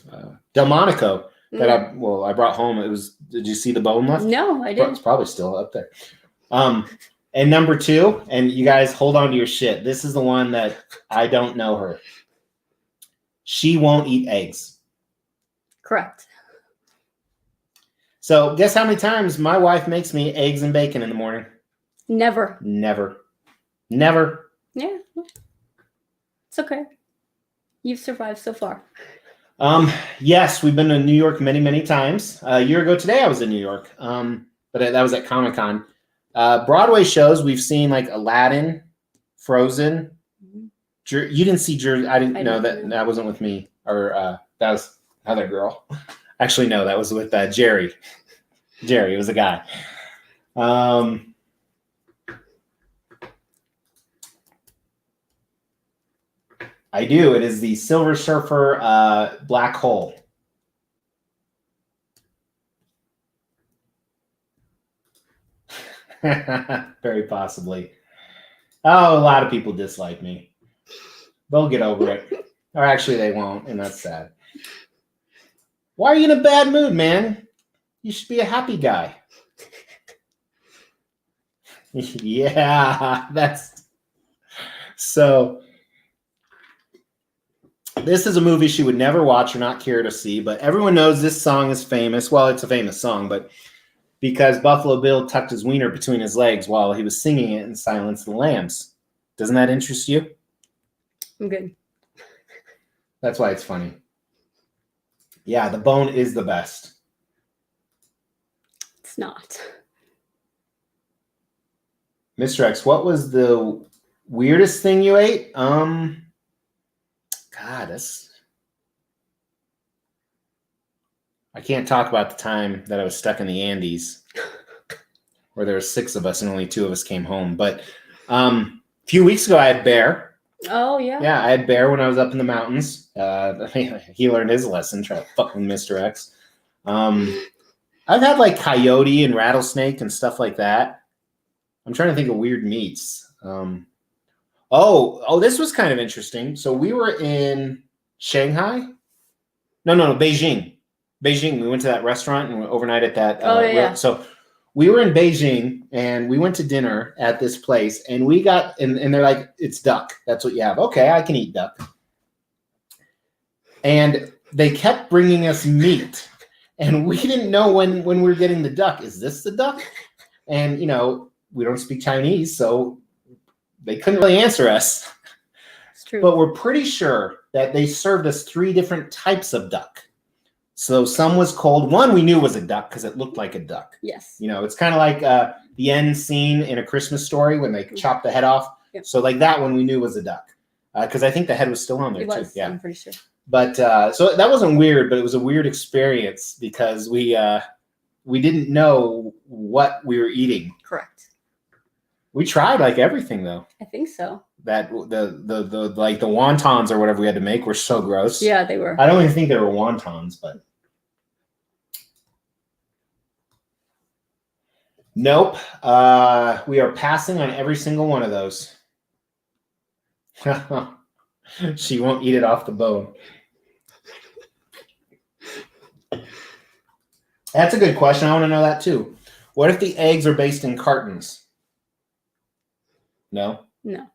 Delmonico that I brought home. It was. Did you see the bone left? No, I didn't. It's probably still up there. And number two, and you guys hold on to your shit. This is the one that I don't know her. She won't eat eggs. Correct. So guess how many times my wife makes me eggs and bacon in the morning? Never. Yeah. It's okay. You've survived so far. Yes, we've been to New York many, many times. A year ago today I was in New York. But that was at Comic-Con. Broadway shows, we've seen like Aladdin, Frozen. You didn't see Jersey. I didn't know that wasn't with me. Or that was another girl. Actually, no, that was with Jerry. Jerry was a guy. I do. It is the Silver Surfer Black Hole. Very possibly. Oh, a lot of people dislike me. They'll get over it. Or actually, they won't, and that's sad. Why are you in a bad mood, man? You should be a happy guy. Yeah, that's... So, this is a movie she would never watch or not care to see, but everyone knows this song is famous. Well, it's a famous song, but because Buffalo Bill tucked his wiener between his legs while he was singing it in Silence of the Lambs. Doesn't that interest you? I'm good. That's why it's funny. Yeah, the bone is the best. It's not. Mr. X, what was the weirdest thing you ate? God, I can't talk about the time that I was stuck in the Andes where there were 6 of us and only 2 of us came home. But a few weeks ago, I had bear. Oh, yeah. Yeah, I had bear when I was up in the mountains. He learned his lesson, try to fuck with Mr. X. I've had like coyote and rattlesnake and stuff like that. I'm trying to think of weird meats. This was kind of interesting. So we were in Shanghai. No, Beijing. Beijing. We went to that restaurant and we overnight at that. Yeah. So we were in Beijing and we went to dinner at this place and we got, and they're like, it's duck. That's what you have. Okay, I can eat duck. And they kept bringing us meat and we didn't know when we were getting the duck. Is this the duck? And, we don't speak Chinese, so they couldn't really answer us. It's true. But we're pretty sure that they served us 3 different types of duck. So some was cold. One we knew was a duck because it looked like a duck. Yes. It's kind of like the end scene in A Christmas Story when they chop the head off. Yep. So like that one we knew was a duck because I think the head was still on there too. Yeah, I'm pretty sure. But so that wasn't weird, but it was a weird experience because we didn't know what we were eating. Correct. We tried like everything though. I think so. That the like the wontons or whatever we had to make were so gross. Yeah, they were. I don't even think they were wontons, but nope. We are passing on every single one of those. She won't eat it off the bone. That's a good question. I want to know that too. What if the eggs are based in cartons? No? No.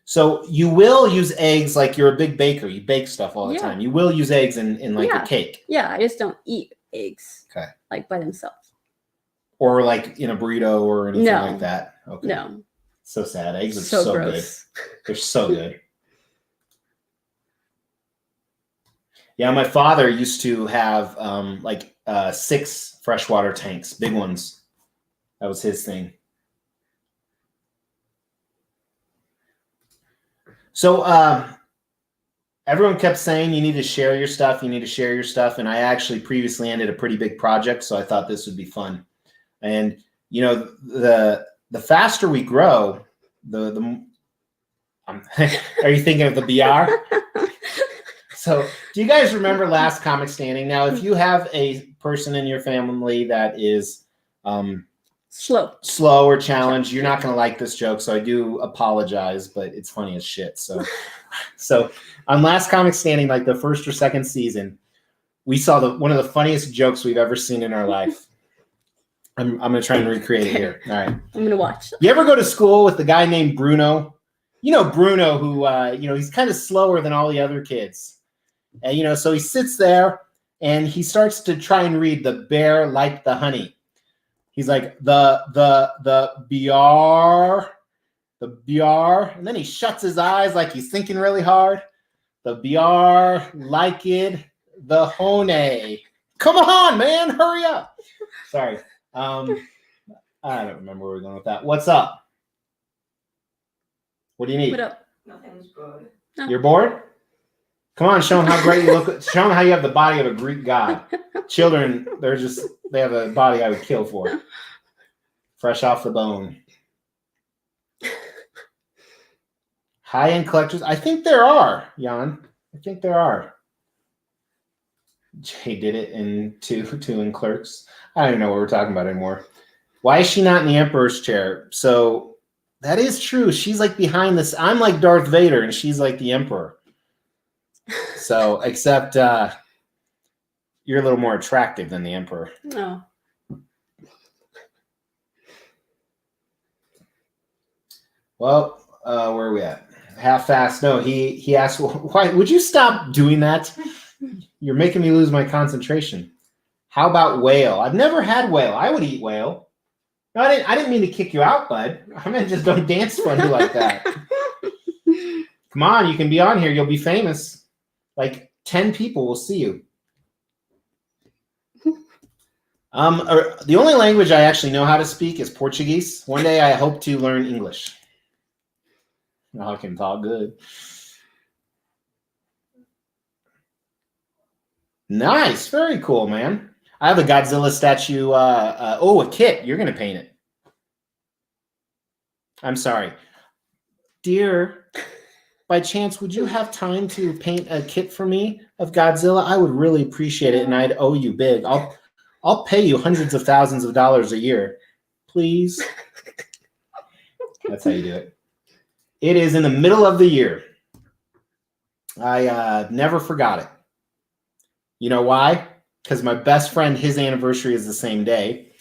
So you will use eggs like you're a big baker. You bake stuff all the time. You will use eggs in like a cake. Yeah, I just don't eat eggs. Okay. Like by themselves. Or like in a burrito or anything like that. Okay. No. So sad. Eggs are so gross. Good. They're so good. Yeah, my father used to have 6 freshwater tanks, big ones. That was his thing. So everyone kept saying you need to share your stuff. You need to share your stuff. And I actually previously ended a pretty big project, so I thought this would be fun. And the faster we grow, the are you thinking of the BR? So do you guys remember Last Comic Standing? Now, if you have a person in your family that is slow or challenged, you're not going to like this joke. So I do apologize, but it's funny as shit. So on Last Comic Standing, like the first or second season, we saw one of the funniest jokes we've ever seen in our life. I'm going to try and recreate it here. All right. I'm going to watch. You ever go to school with the guy named Bruno? You know Bruno, who, he's kind of slower than all the other kids. And, so he sits there and he starts to try and read The Bear Liked the Honey. He's like, the BR. And then he shuts his eyes like he's thinking really hard. The BR liked the honey. Come on, man, hurry up. Sorry. I don't remember where we're going with that. What's up? What do you need? What up? Nothing's good. No. You're bored? Come on, show them how great you look. Show them how you have the body of a Greek god. Children, they have a body I would kill for. Fresh off the bone. High-end collectors. I think there are, Jan. I think there are. Jay did it in two in Clerks. I don't even know what we're talking about anymore. Why is she not in the Emperor's chair? So that is true. She's like behind this. I'm like Darth Vader, and she's like the Emperor. So, except you're a little more attractive than the Emperor. No. Well, where are we at? Half-fast. No, he asked, why would you stop doing that? You're making me lose my concentration. How about whale? I've never had whale. I would eat whale. No, I didn't mean to kick you out, bud. I meant just don't dance funny like that. Come on, you can be on here. You'll be famous. Like 10 people will see you. The only language I actually know how to speak is Portuguese. One day I hope to learn English. I can talk good. Nice. Very cool, man. I have a Godzilla statue. A kit. You're going to paint it. I'm sorry. Dear, by chance, would you have time to paint a kit for me of Godzilla? I would really appreciate it, and I'd owe you big. I'll pay you hundreds of thousands of dollars a year. Please. That's how you do it. It is in the middle of the year. I never forgot it. You know why? Because my best friend, his anniversary is the same day.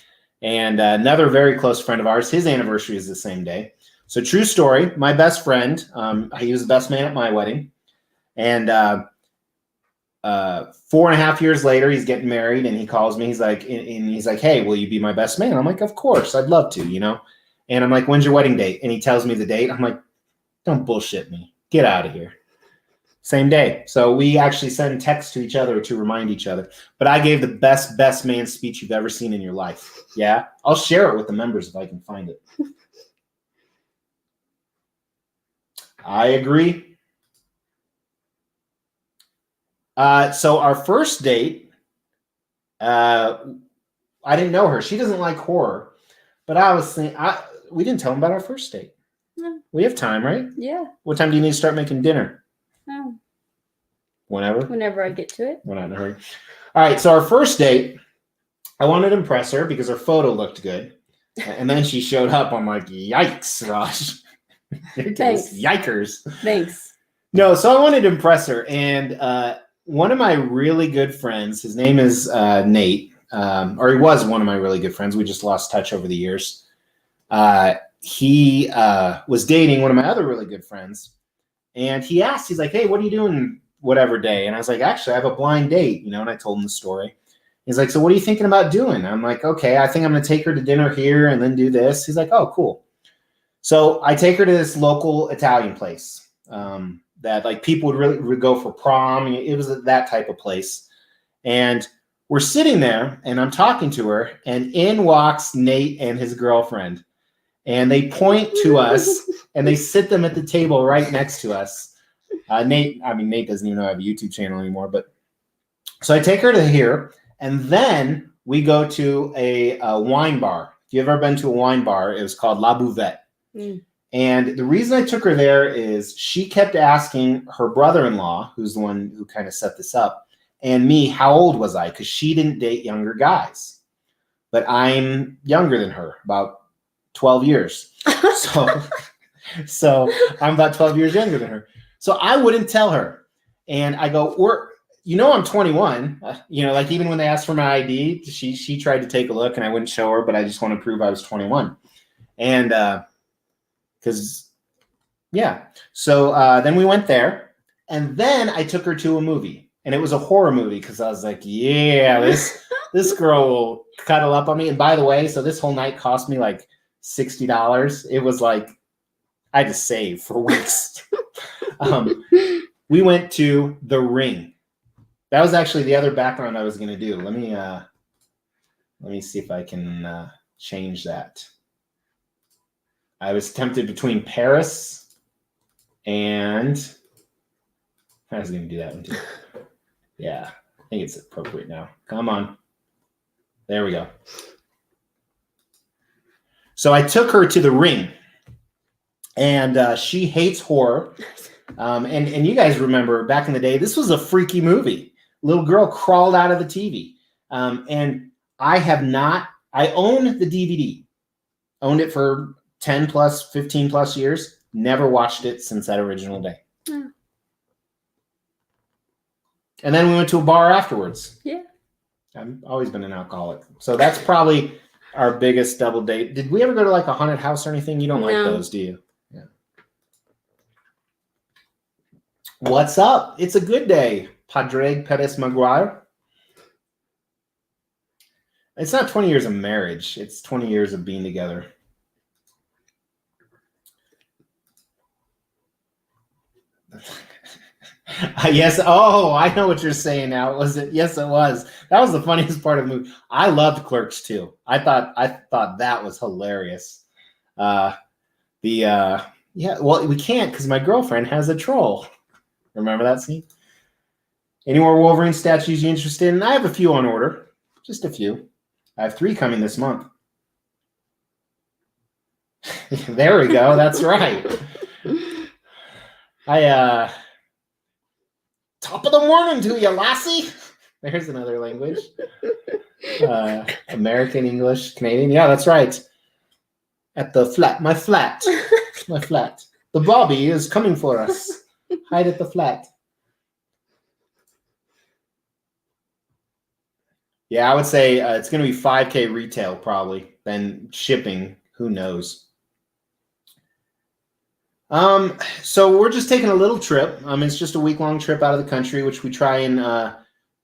And another very close friend of ours, his anniversary is the same day. So true story, my best friend, he was the best man at my wedding. And 4.5 years later, he's getting married and he calls me. He's like, hey, will you be my best man? I'm like, of course, I'd love to, And I'm like, when's your wedding date? And he tells me the date. I'm like, don't bullshit me. Get out of here. Same day. So we actually send texts to each other to remind each other. But I gave the best man speech you've ever seen in your life. Yeah. I'll share it with the members if I can find it. I agree. So our first date, I didn't know her. She doesn't like horror. But I was thinking, we didn't tell him about our first date. No. We have time, right? Yeah. What time do you need to start making dinner? Oh. Whenever I get to it. We're not in a hurry. All right. So our first date, I wanted to impress her because her photo looked good. And then she showed up. I'm like, yikes, Raj. Thanks. Yikers. Thanks. No, so I wanted to impress her. And one of my really good friends, his name is Nate, or he was one of my really good friends. We just lost touch over the years. He was dating one of my other really good friends. And he asked, he's like, hey, what are you doing whatever day? And I was like, actually, I have a blind date, and I told him the story. He's like, so what are you thinking about doing? I'm like, okay, I think I'm going to take her to dinner here and then do this. He's like, oh, cool. So I take her to this local Italian place that like people would go for prom. It was that type of place. And we're sitting there and I'm talking to her and in walks Nate and his girlfriend. And they point to us and they sit them at the table right next to us. Nate doesn't even know I have a YouTube channel anymore, but so I take her to here, and then we go to a wine bar. If you've ever been to a wine bar, it was called La Bouvette. Mm. And the reason I took her there is she kept asking her brother-in-law, who's the one who kind of set this up, and me, how old was I? Because she didn't date younger guys. But I'm younger than her, about 12 years. So I'm about 12 years younger than her. So I wouldn't tell her. And I go, I'm 21. Like even when they asked for my ID, she tried to take a look and I wouldn't show her, but I just want to prove I was 21. And So then we went there, and then I took her to a movie, and it was a horror movie because I was like, yeah, this girl will cuddle up on me. And by the way, so this whole night cost me like $60. It was like I had to save for weeks. We went to The Ring. That was actually the other background I was going to do. Let me see if I can change that. I was tempted between Paris and I was going to do that one too. Yeah, I think it's appropriate now. Come on. There we go. So I took her to The Ring, and she hates horror. And you guys remember back in the day, this was a freaky movie. Little girl crawled out of the TV. And I own the DVD. Owned it for 10 plus, 15 plus years. Never watched it since that original day. Yeah. And then we went to a bar afterwards. Yeah. I've always been an alcoholic. So that's probably our biggest double date. Did we ever go to like a haunted house or anything? You don't like those, do you? Yeah. What's up? It's a good day. Padre Perez Maguire. It's not 20 years of marriage. It's 20 years of being together. Yes. Oh, I know what you're saying now. Was it? Yes, it was. That was the funniest part of the movie. I loved Clerks too. I thought that was hilarious. Well, we can't because my girlfriend has a troll. Remember that scene? Any more Wolverine statues you interested in? I have a few on order. Just a few. I have 3 coming this month. There we go. That's right. Top of the morning to you, lassie. There's another language. American, English, Canadian. Yeah, that's right. At the flat. My flat. The Bobby is coming for us. Hide at the flat. Yeah, I would say it's going to be $5,000 retail probably. Then shipping, who knows? So we're just taking a little trip. It's just a week-long trip out of the country, which we try and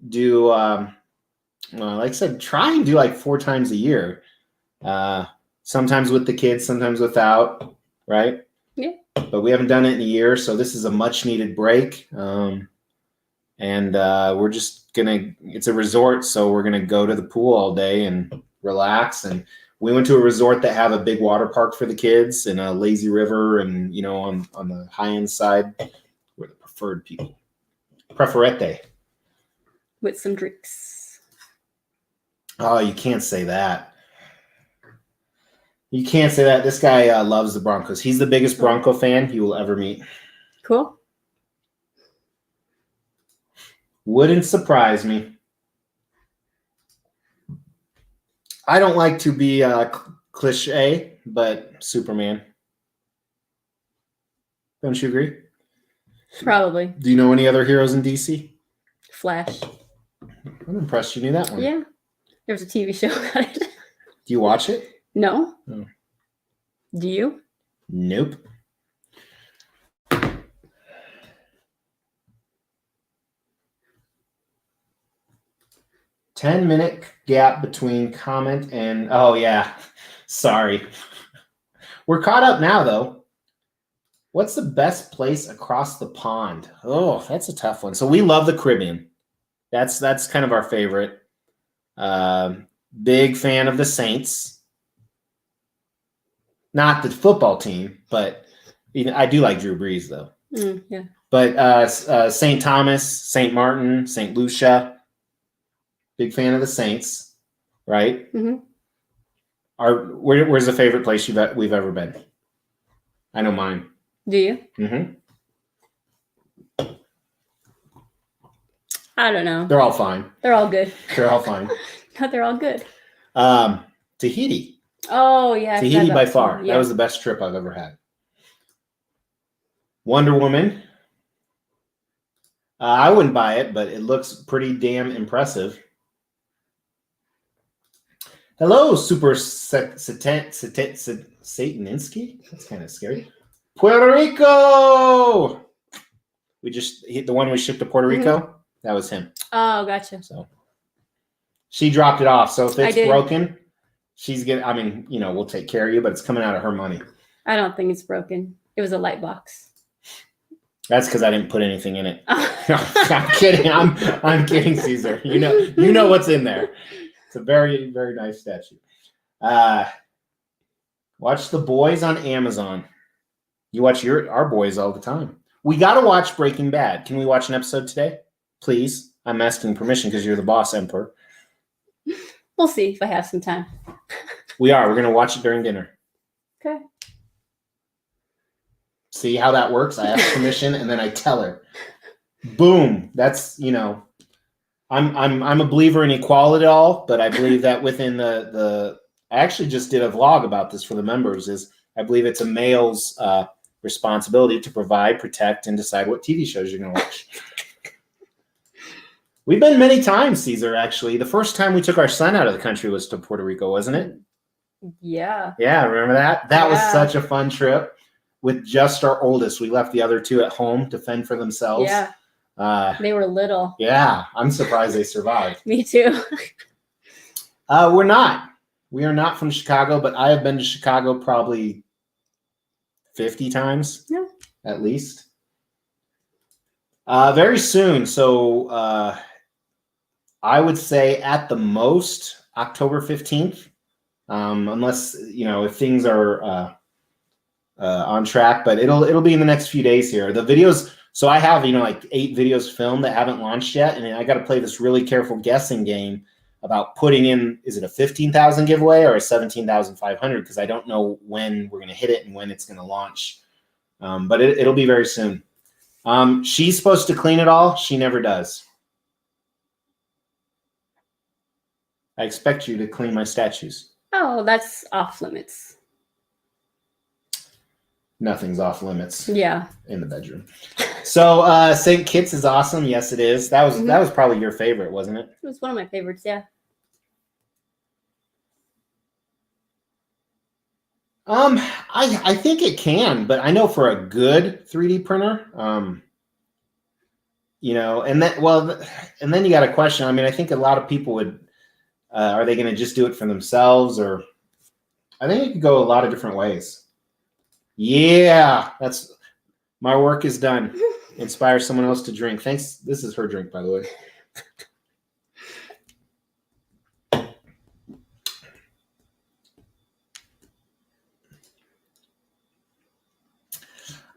do. Like I said, try and do like 4 times a year. Sometimes with the kids, sometimes without. Right? Yeah. But we haven't done it in a year, so this is a much-needed break. And we're just gonna. It's a resort, so we're gonna go to the pool all day and relax. And we went to a resort that have a big water park for the kids and a lazy river, and on the high end side, we're the preferred people. Preferete. With some drinks. Oh, you can't say that. You can't say that. This guy loves the Broncos. He's the biggest Bronco fan you will ever meet. Cool. Wouldn't surprise me. I don't like to be cliche, but Superman. Don't you agree? Probably. Do you know any other heroes in DC? Flash. I'm impressed you knew that one. Yeah. There's a TV show about it. Do you watch it? No. Oh. Do you? Nope. 10-minute gap between comment and oh yeah, sorry. We're caught up now though. What's the best place across the pond? Oh, that's a tough one. So we love the Caribbean. That's kind of our favorite. Big fan of the Saints. Not the football team, but I do like Drew Brees though. Yeah. But St. Thomas, St. Martin, St. Lucia, big fan of the Saints, right? Mm-hmm. Where's the favorite place we've ever been? I know mine. Do you? Mm-hmm. I don't know. They're all fine. They're all good. They're all fine. They're all good. Tahiti. Oh, yeah. Tahiti by far. Yeah. That was the best trip I've ever had. Wonder Woman. I wouldn't buy it, but it looks pretty damn impressive. Hello, Super Sataninski. That's kind of scary. Puerto Rico. The one we shipped to Puerto Rico. Mm-hmm. That was him. Oh, gotcha. So she dropped it off. So if it's broken, she's getting. I mean, we'll take care of you, but it's coming out of her money. I don't think it's broken. It was a light box. That's because I didn't put anything in it. No, I'm kidding. I'm kidding, Caesar. You know what's in there. It's a very, very nice statue. Watch The Boys on Amazon. You watch our boys all the time. We got to watch Breaking Bad. Can we watch an episode today? Please. I'm asking permission because you're the boss, Emperor. We'll see if I have some time. We are. We're going to watch it during dinner. Okay. See how that works? I ask permission and then I tell her. Boom. That's, I'm a believer in equality all, but I believe that within I actually just did a vlog about this for the members, is I believe it's a male's responsibility to provide, protect, and decide what TV shows you're going to watch. We've been many times, Caesar, actually. The first time we took our son out of the country was to Puerto Rico, wasn't it? Yeah. Yeah, remember that? That was such a fun trip with just our oldest. We left the other two at home to fend for themselves. Yeah. They were little. Yeah, I'm surprised they survived. Me too. We're not. We are not from Chicago, but I have been to Chicago probably 50 times. Yeah. At least. Very soon. So I would say at the most October 15th, unless, if things are on track, but it'll be in the next few days here. The videos. So I have, like 8 videos filmed that haven't launched yet. And I got to play this really careful guessing game about putting in, is it a 15,000 giveaway or a 17,500? Because I don't know when we're going to hit it and when it's going to launch. But it'll be very soon. She's supposed to clean it all. She never does. I expect you to clean my statues. Oh, that's off limits. Nothing's off limits. Yeah. In the bedroom. So St. Kitts is awesome. Yes, it is. That was probably your favorite, wasn't it? It was one of my favorites, yeah. I think it can, but I know for a good 3D printer, and then you got a question. I mean, I think a lot of people would, are they going to just do it for themselves, or I think it could go a lot of different ways. Yeah, that's my work is done. Inspire someone else to drink. Thanks. This is her drink, by the way.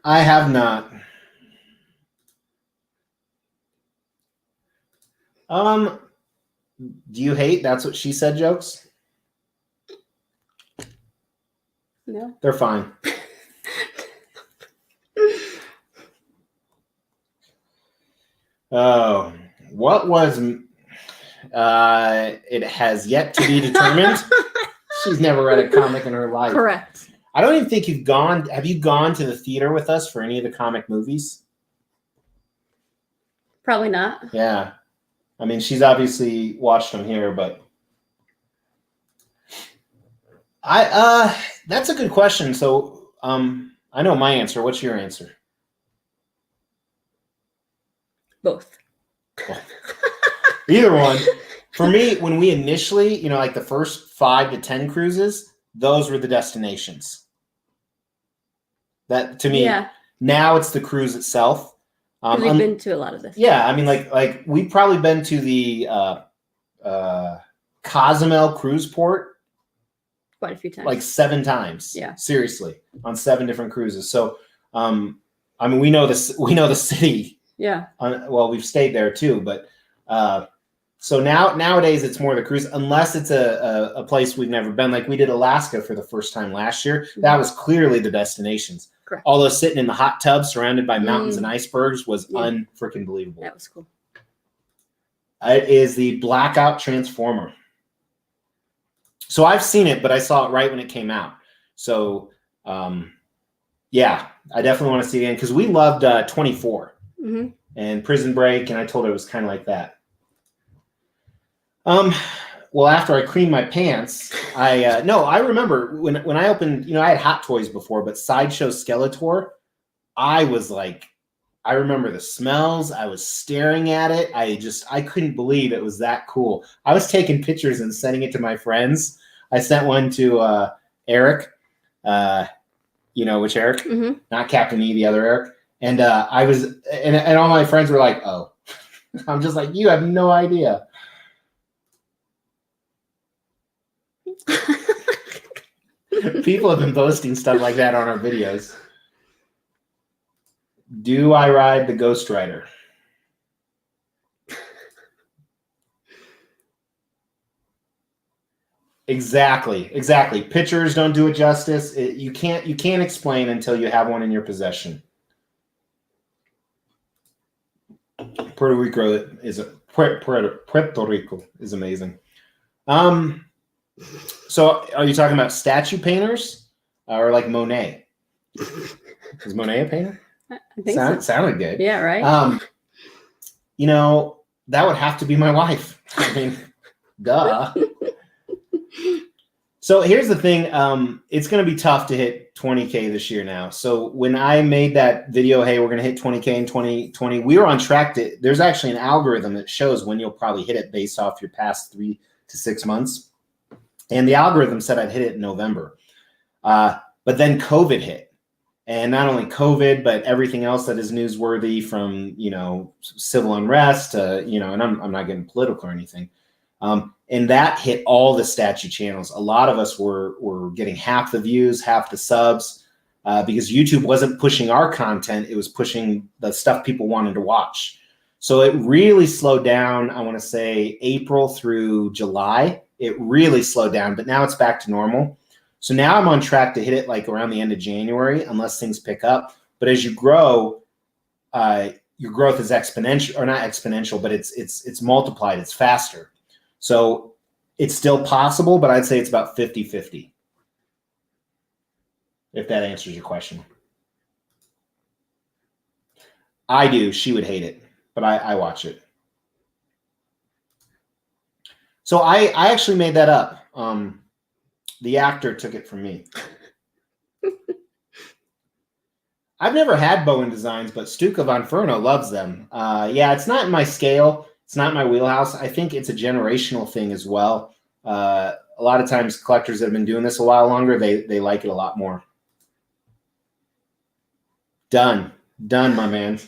I have not. Do you hate That's What She Said jokes? No. They're fine. Oh, what was it has yet to be determined. She's never read a comic in her life. Correct. I don't even think you've gone. Have you gone to the theater with us for any of the comic movies? Probably not. Yeah. I mean, she's obviously watched them here, but that's a good question. So I know my answer. What's your answer? Both. Either one. For me, when we initially, like the first 5 to 10 cruises, those were the destinations. That to me, now it's the cruise itself. We've been to a lot of this. Yeah, I mean, like we've probably been to the Cozumel cruise port quite a few times, like 7 times. Yeah, seriously, on 7 different cruises. So I mean, we know this. We know the city. Yeah. Well, we've stayed there too, but so nowadays it's more the cruise, unless it's a place we've never been. Like we did Alaska for the first time last year. That was clearly the destinations. Correct. Although sitting in the hot tub surrounded by mountains and icebergs was unfreaking believable. That was cool. It is the Blackout Transformer. So I've seen it, but I saw it right when it came out. So yeah, I definitely want to see it again because we loved 24 and Prison Break, and I told her it was kind of like that. Well, after I cleaned my pants, I remember when I opened, I had Hot Toys before, but Sideshow Skeletor, I was like, I remember the smells. I was staring at it. I couldn't believe it was that cool. I was taking pictures and sending it to my friends. I sent one to Eric, which Eric, not Captain E, the other Eric. And I was, and all my friends were like, oh, I'm just like, you have no idea. People have been posting stuff like that on our videos. Do I ride the Ghost Rider? Exactly. Pictures don't do it justice. You can't explain until you have one in your possession. Puerto Rico is amazing. So are you talking about statue painters or like Monet? Is Monet a painter? I think so. Sounded good. Yeah, right. That would have to be my wife. I mean, duh. So here's the thing. It's going to be tough to hit 20K this year now. So when I made that video, hey, we're going to hit 20K in 2020, we were on track to, there's actually an algorithm that shows when you'll probably hit it based off your past 3 to 6 months. And the algorithm said I'd hit it in November. But then COVID hit. And not only COVID, but everything else that is newsworthy from, civil unrest to, and I'm not getting political or anything. And that hit all the statue channels. A lot of us were getting half the views, half the subs, because YouTube wasn't pushing our content. It was pushing the stuff people wanted to watch. So it really slowed down, I want to say April through July. It really slowed down, but now it's back to normal. So now I'm on track to hit it like around the end of January, unless things pick up. But as you grow, your growth is exponential, or not exponential, but it's multiplied. It's faster. So it's still possible, but I'd say it's about 50-50. If that answers your question. I do. She would hate it, but I watch it. So I actually made that up. The actor took it from me. I've never had Bowen designs, but Stuca Von Ferno loves them. Yeah, it's not in my scale. It's not in my wheelhouse. I think it's a generational thing as well. A lot of times collectors that have been doing this a while longer, they like it a lot more. Done, my man.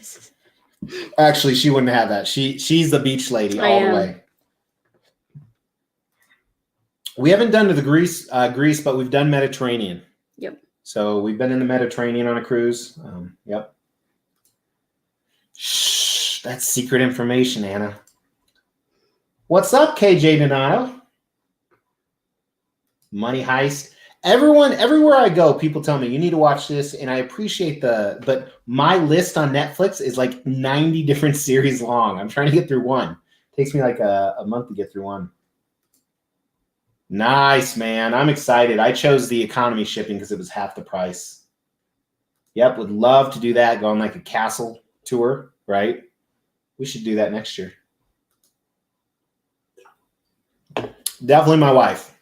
Actually, she wouldn't have that. She's the beach lady all the way. We haven't done to the Greece, but we've done Mediterranean. Yep. So we've been in the Mediterranean on a cruise. Yep. Shh, that's secret information, Anna. What's up, KJ Donato? Money Heist. Everywhere I go, people tell me you need to watch this, and I appreciate but my list on Netflix is like 90 different series long. I'm trying to get through one. It takes me like a month to get through one. Nice, man. I'm excited. I chose the economy shipping because it was half the price. Yep, would love to do that. Go on like a castle tour, right? We should do that next year. Definitely my wife.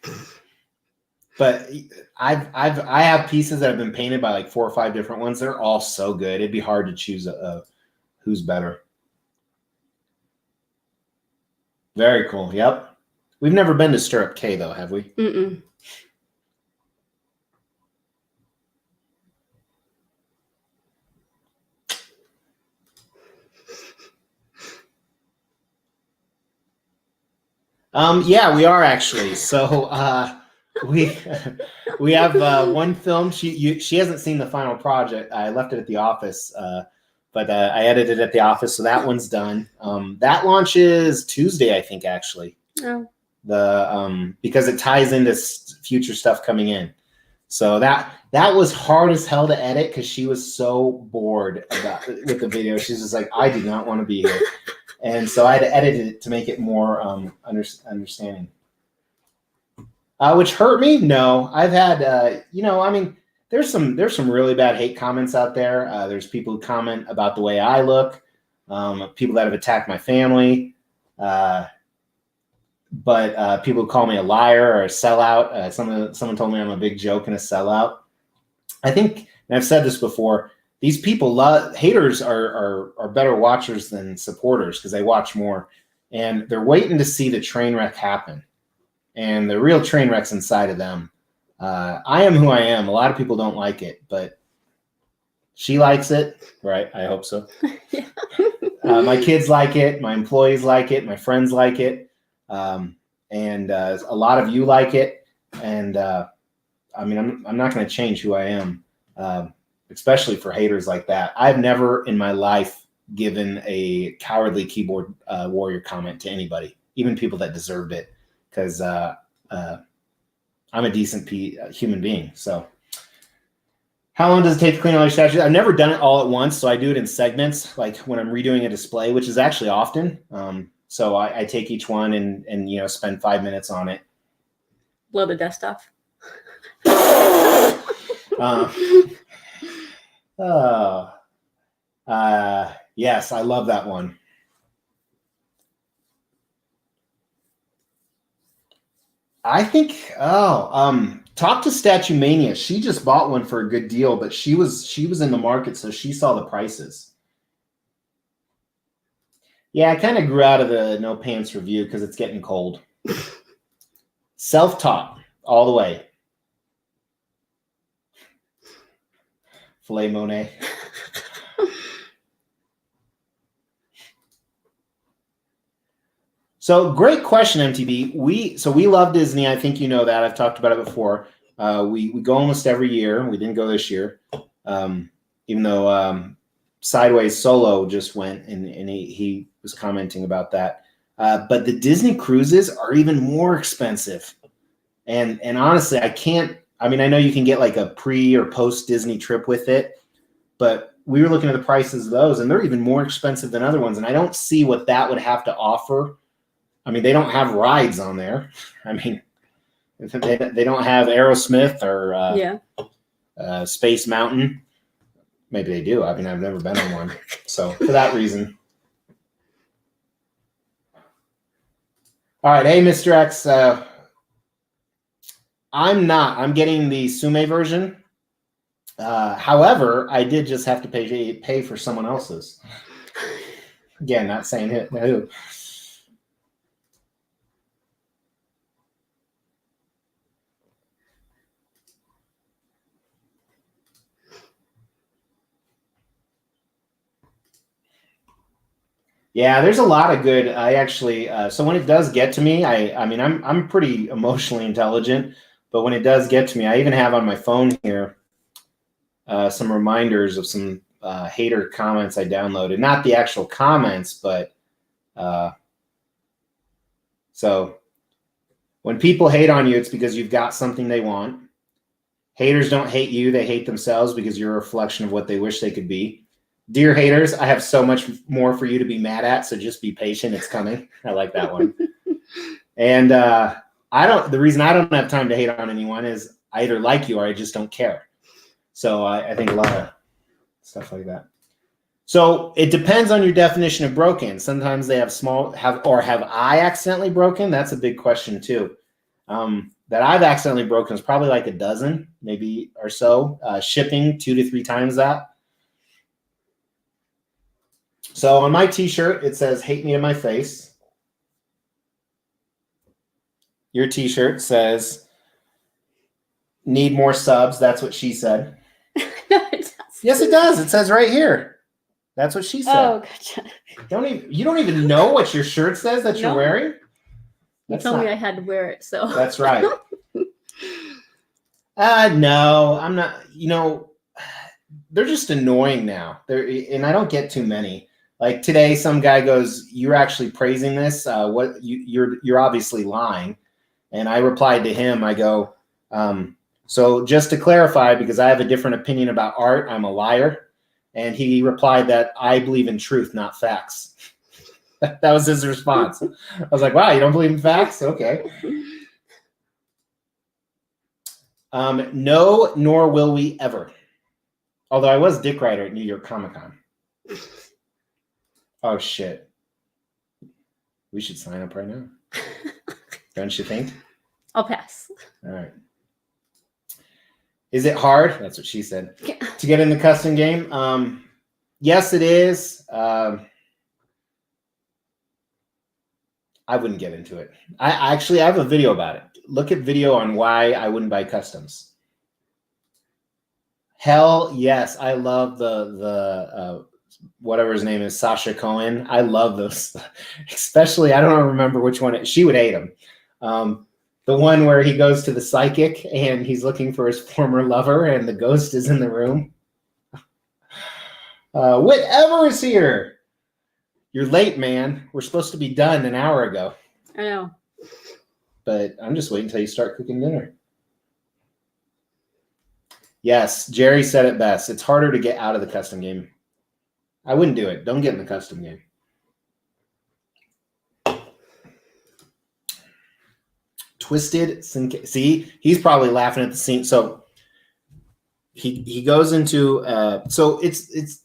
But I have pieces that have been painted by like 4 or 5 different ones. They're all so good. It'd be hard to choose who's better. Very cool. Yep. We've never been to Stirrup Cay, though, have we? Mm-mm. Yeah, we are actually. So we have one film. She hasn't seen the final project. I left it at the office, but I edited it at the office, so that one's done. That launches Tuesday, I think, actually. Oh. Because it ties into future stuff coming in. So that was hard as hell to edit because she was so bored with the video. She's just like, I do not want to be here, and so I had to edit it to make it more understanding. Which hurt me? No, I've had there's some really bad hate comments out there. There's people who comment about the way I look, people that have attacked my family, but people call me a liar or a sellout. Someone told me I'm a big joke and a sellout. I think, and I've said this before, these people haters are better watchers than supporters because they watch more, and they're waiting to see the train wreck happen. And the real train wreck's inside of them. I am who I am. A lot of people don't like it, but she likes it, right? I hope so. Yeah. My kids like it. My employees like it. My friends like it. And a lot of you like it. And I'm not going to change who I am, especially for haters like that. I've never in my life given a cowardly keyboard warrior comment to anybody, even people that deserved it. Because I'm a decent human being. So how long does it take to clean all your statues? I've never done it all at once, so I do it in segments, like when I'm redoing a display, which is actually often. So I take each one and spend 5 minutes on it. Blow the dust off. Yes, I love that one. I think, talk to Statue Mania. She just bought one for a good deal, but she was in the market, so she saw the prices. Yeah, I kind of grew out of the no pants review because it's getting cold. Self-taught all the way. Filet Monet. So great question, MTB. We love Disney. I think you know that. I've talked about it before. We go almost every year. We didn't go this year, even though Sideways Solo just went, and he was commenting about that. But the Disney cruises are even more expensive. And honestly, I know you can get like a pre or post Disney trip with it, but we were looking at the prices of those, and they're even more expensive than other ones. And I don't see what that would have to offer. They don't have rides on there. They don't have Aerosmith or Space Mountain. Maybe they do. I've never been on one. So for that reason. All right. Hey, Mr. X. I'm getting the Sume version. However, I did just have to pay for someone else's. Again, not saying who. Yeah, there's a lot of good. I actually, so when it does get to me, I'm pretty emotionally intelligent, but when it does get to me, I even have on my phone here some reminders of some hater comments I downloaded. Not the actual comments, but so when people hate on you, it's because you've got something they want. Haters don't hate you; they hate themselves because you're a reflection of what they wish they could be. Dear haters, I have so much more for you to be mad at, so just be patient. It's coming. I like that one. And the reason I don't have time to hate on anyone is I either like you or I just don't care. So I think a lot of stuff like that. So it depends on your definition of broken. Sometimes they have have I accidentally broken? That's a big question too. That I've accidentally broken is probably like a dozen, maybe or so. Shipping 2 to 3 times that. So on my t-shirt, it says, hate me in my face. Your t-shirt says, need more subs. That's what she said. No, it doesn't. Yes, it does. It says right here. That's what she said. Oh, gotcha. You don't even know what your shirt says that you're wearing? You told me I had to wear it, so. That's right. No, I'm not. They're just annoying now. And I don't get too many. Like today, some guy goes, "You're actually praising this? You're obviously lying." And I replied to him. I go, "So just to clarify, because I have a different opinion about art, I'm a liar." And he replied that I believe in truth, not facts. That was his response. I was like, "Wow, you don't believe in facts? Okay." No, nor will we ever. Although I was dick rider at New York Comic Con. Oh shit. We should sign up right now. Don't you think? I'll pass. All right. Is it hard? That's what she said. To get in the custom game? Yes, it is. I wouldn't get into it. I have a video about it. Look at video on why I wouldn't buy customs. Hell yes, I love the whatever his name is, Sasha Cohen. I love those, especially I don't remember which one. She would hate him. The one where he goes to the psychic and he's looking for his former lover, and the ghost is in the room. Whatever is here. You're late, man. We're supposed to be done an hour ago. I know. But I'm just waiting until you start cooking dinner. Yes, Jerry said it best. It's harder to get out of the custom game. I wouldn't do it. Don't get in the custom game. Twisted. See, he's probably laughing at the scene. So he goes into so it's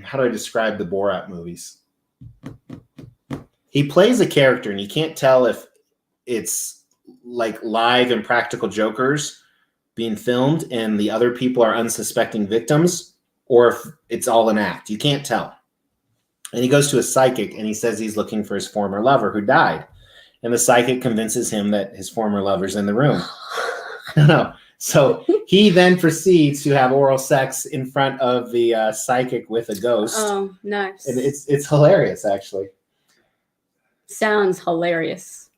how do I describe the Borat movies? He plays a character and you can't tell if it's like live and practical jokers being filmed and the other people are unsuspecting victims, or if it's all an act. You can't tell. And he goes to a psychic and he says he's looking for his former lover who died. And the psychic convinces him that his former lover's in the room. No. So he then proceeds to have oral sex in front of the psychic with a ghost. Oh, nice. And it's hilarious, actually. Sounds hilarious.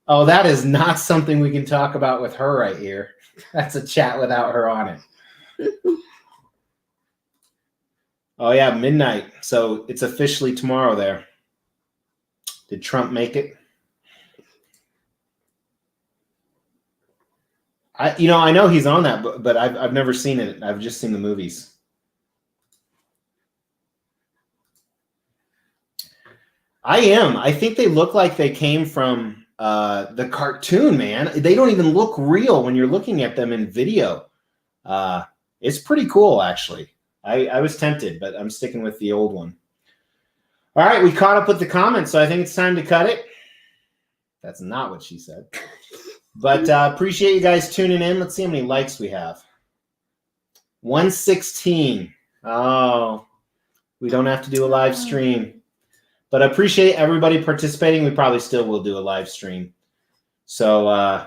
Oh, that is not something we can talk about with her right here. That's a chat without her on it. Oh, yeah, midnight. So it's officially tomorrow there. Did Trump make it? I know he's on that, but I've never seen it. I've just seen the movies. I am. I think they look like they came from the cartoon, man. They don't even look real when you're looking at them in video. It's pretty cool, actually. I was tempted, but I'm sticking with the old one. All right, we caught up with the comments, so I think it's time to cut it. That's not what she said. But appreciate you guys tuning in. Let's see how many likes we have. 116. Oh, we don't have to do a live stream. But I appreciate everybody participating. We probably still will do a live stream. So, oh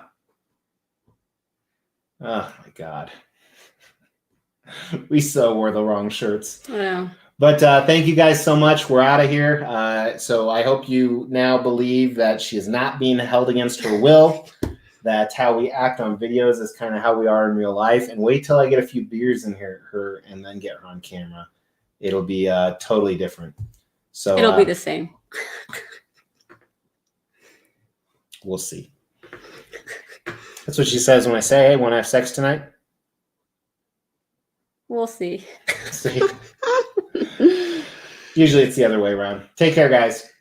my God. We so wore the wrong shirts. I know. But thank you guys so much. We're out of here. So I hope you now believe that she is not being held against her will, that how we act on videos is kind of how we are in real life. And wait till I get a few beers in her and then get her on camera. It'll be totally different. So it'll be the same. We'll see. That's what she says when I say, "Hey, want to have sex tonight?" We'll see. See? Usually it's the other way around. Take care, guys.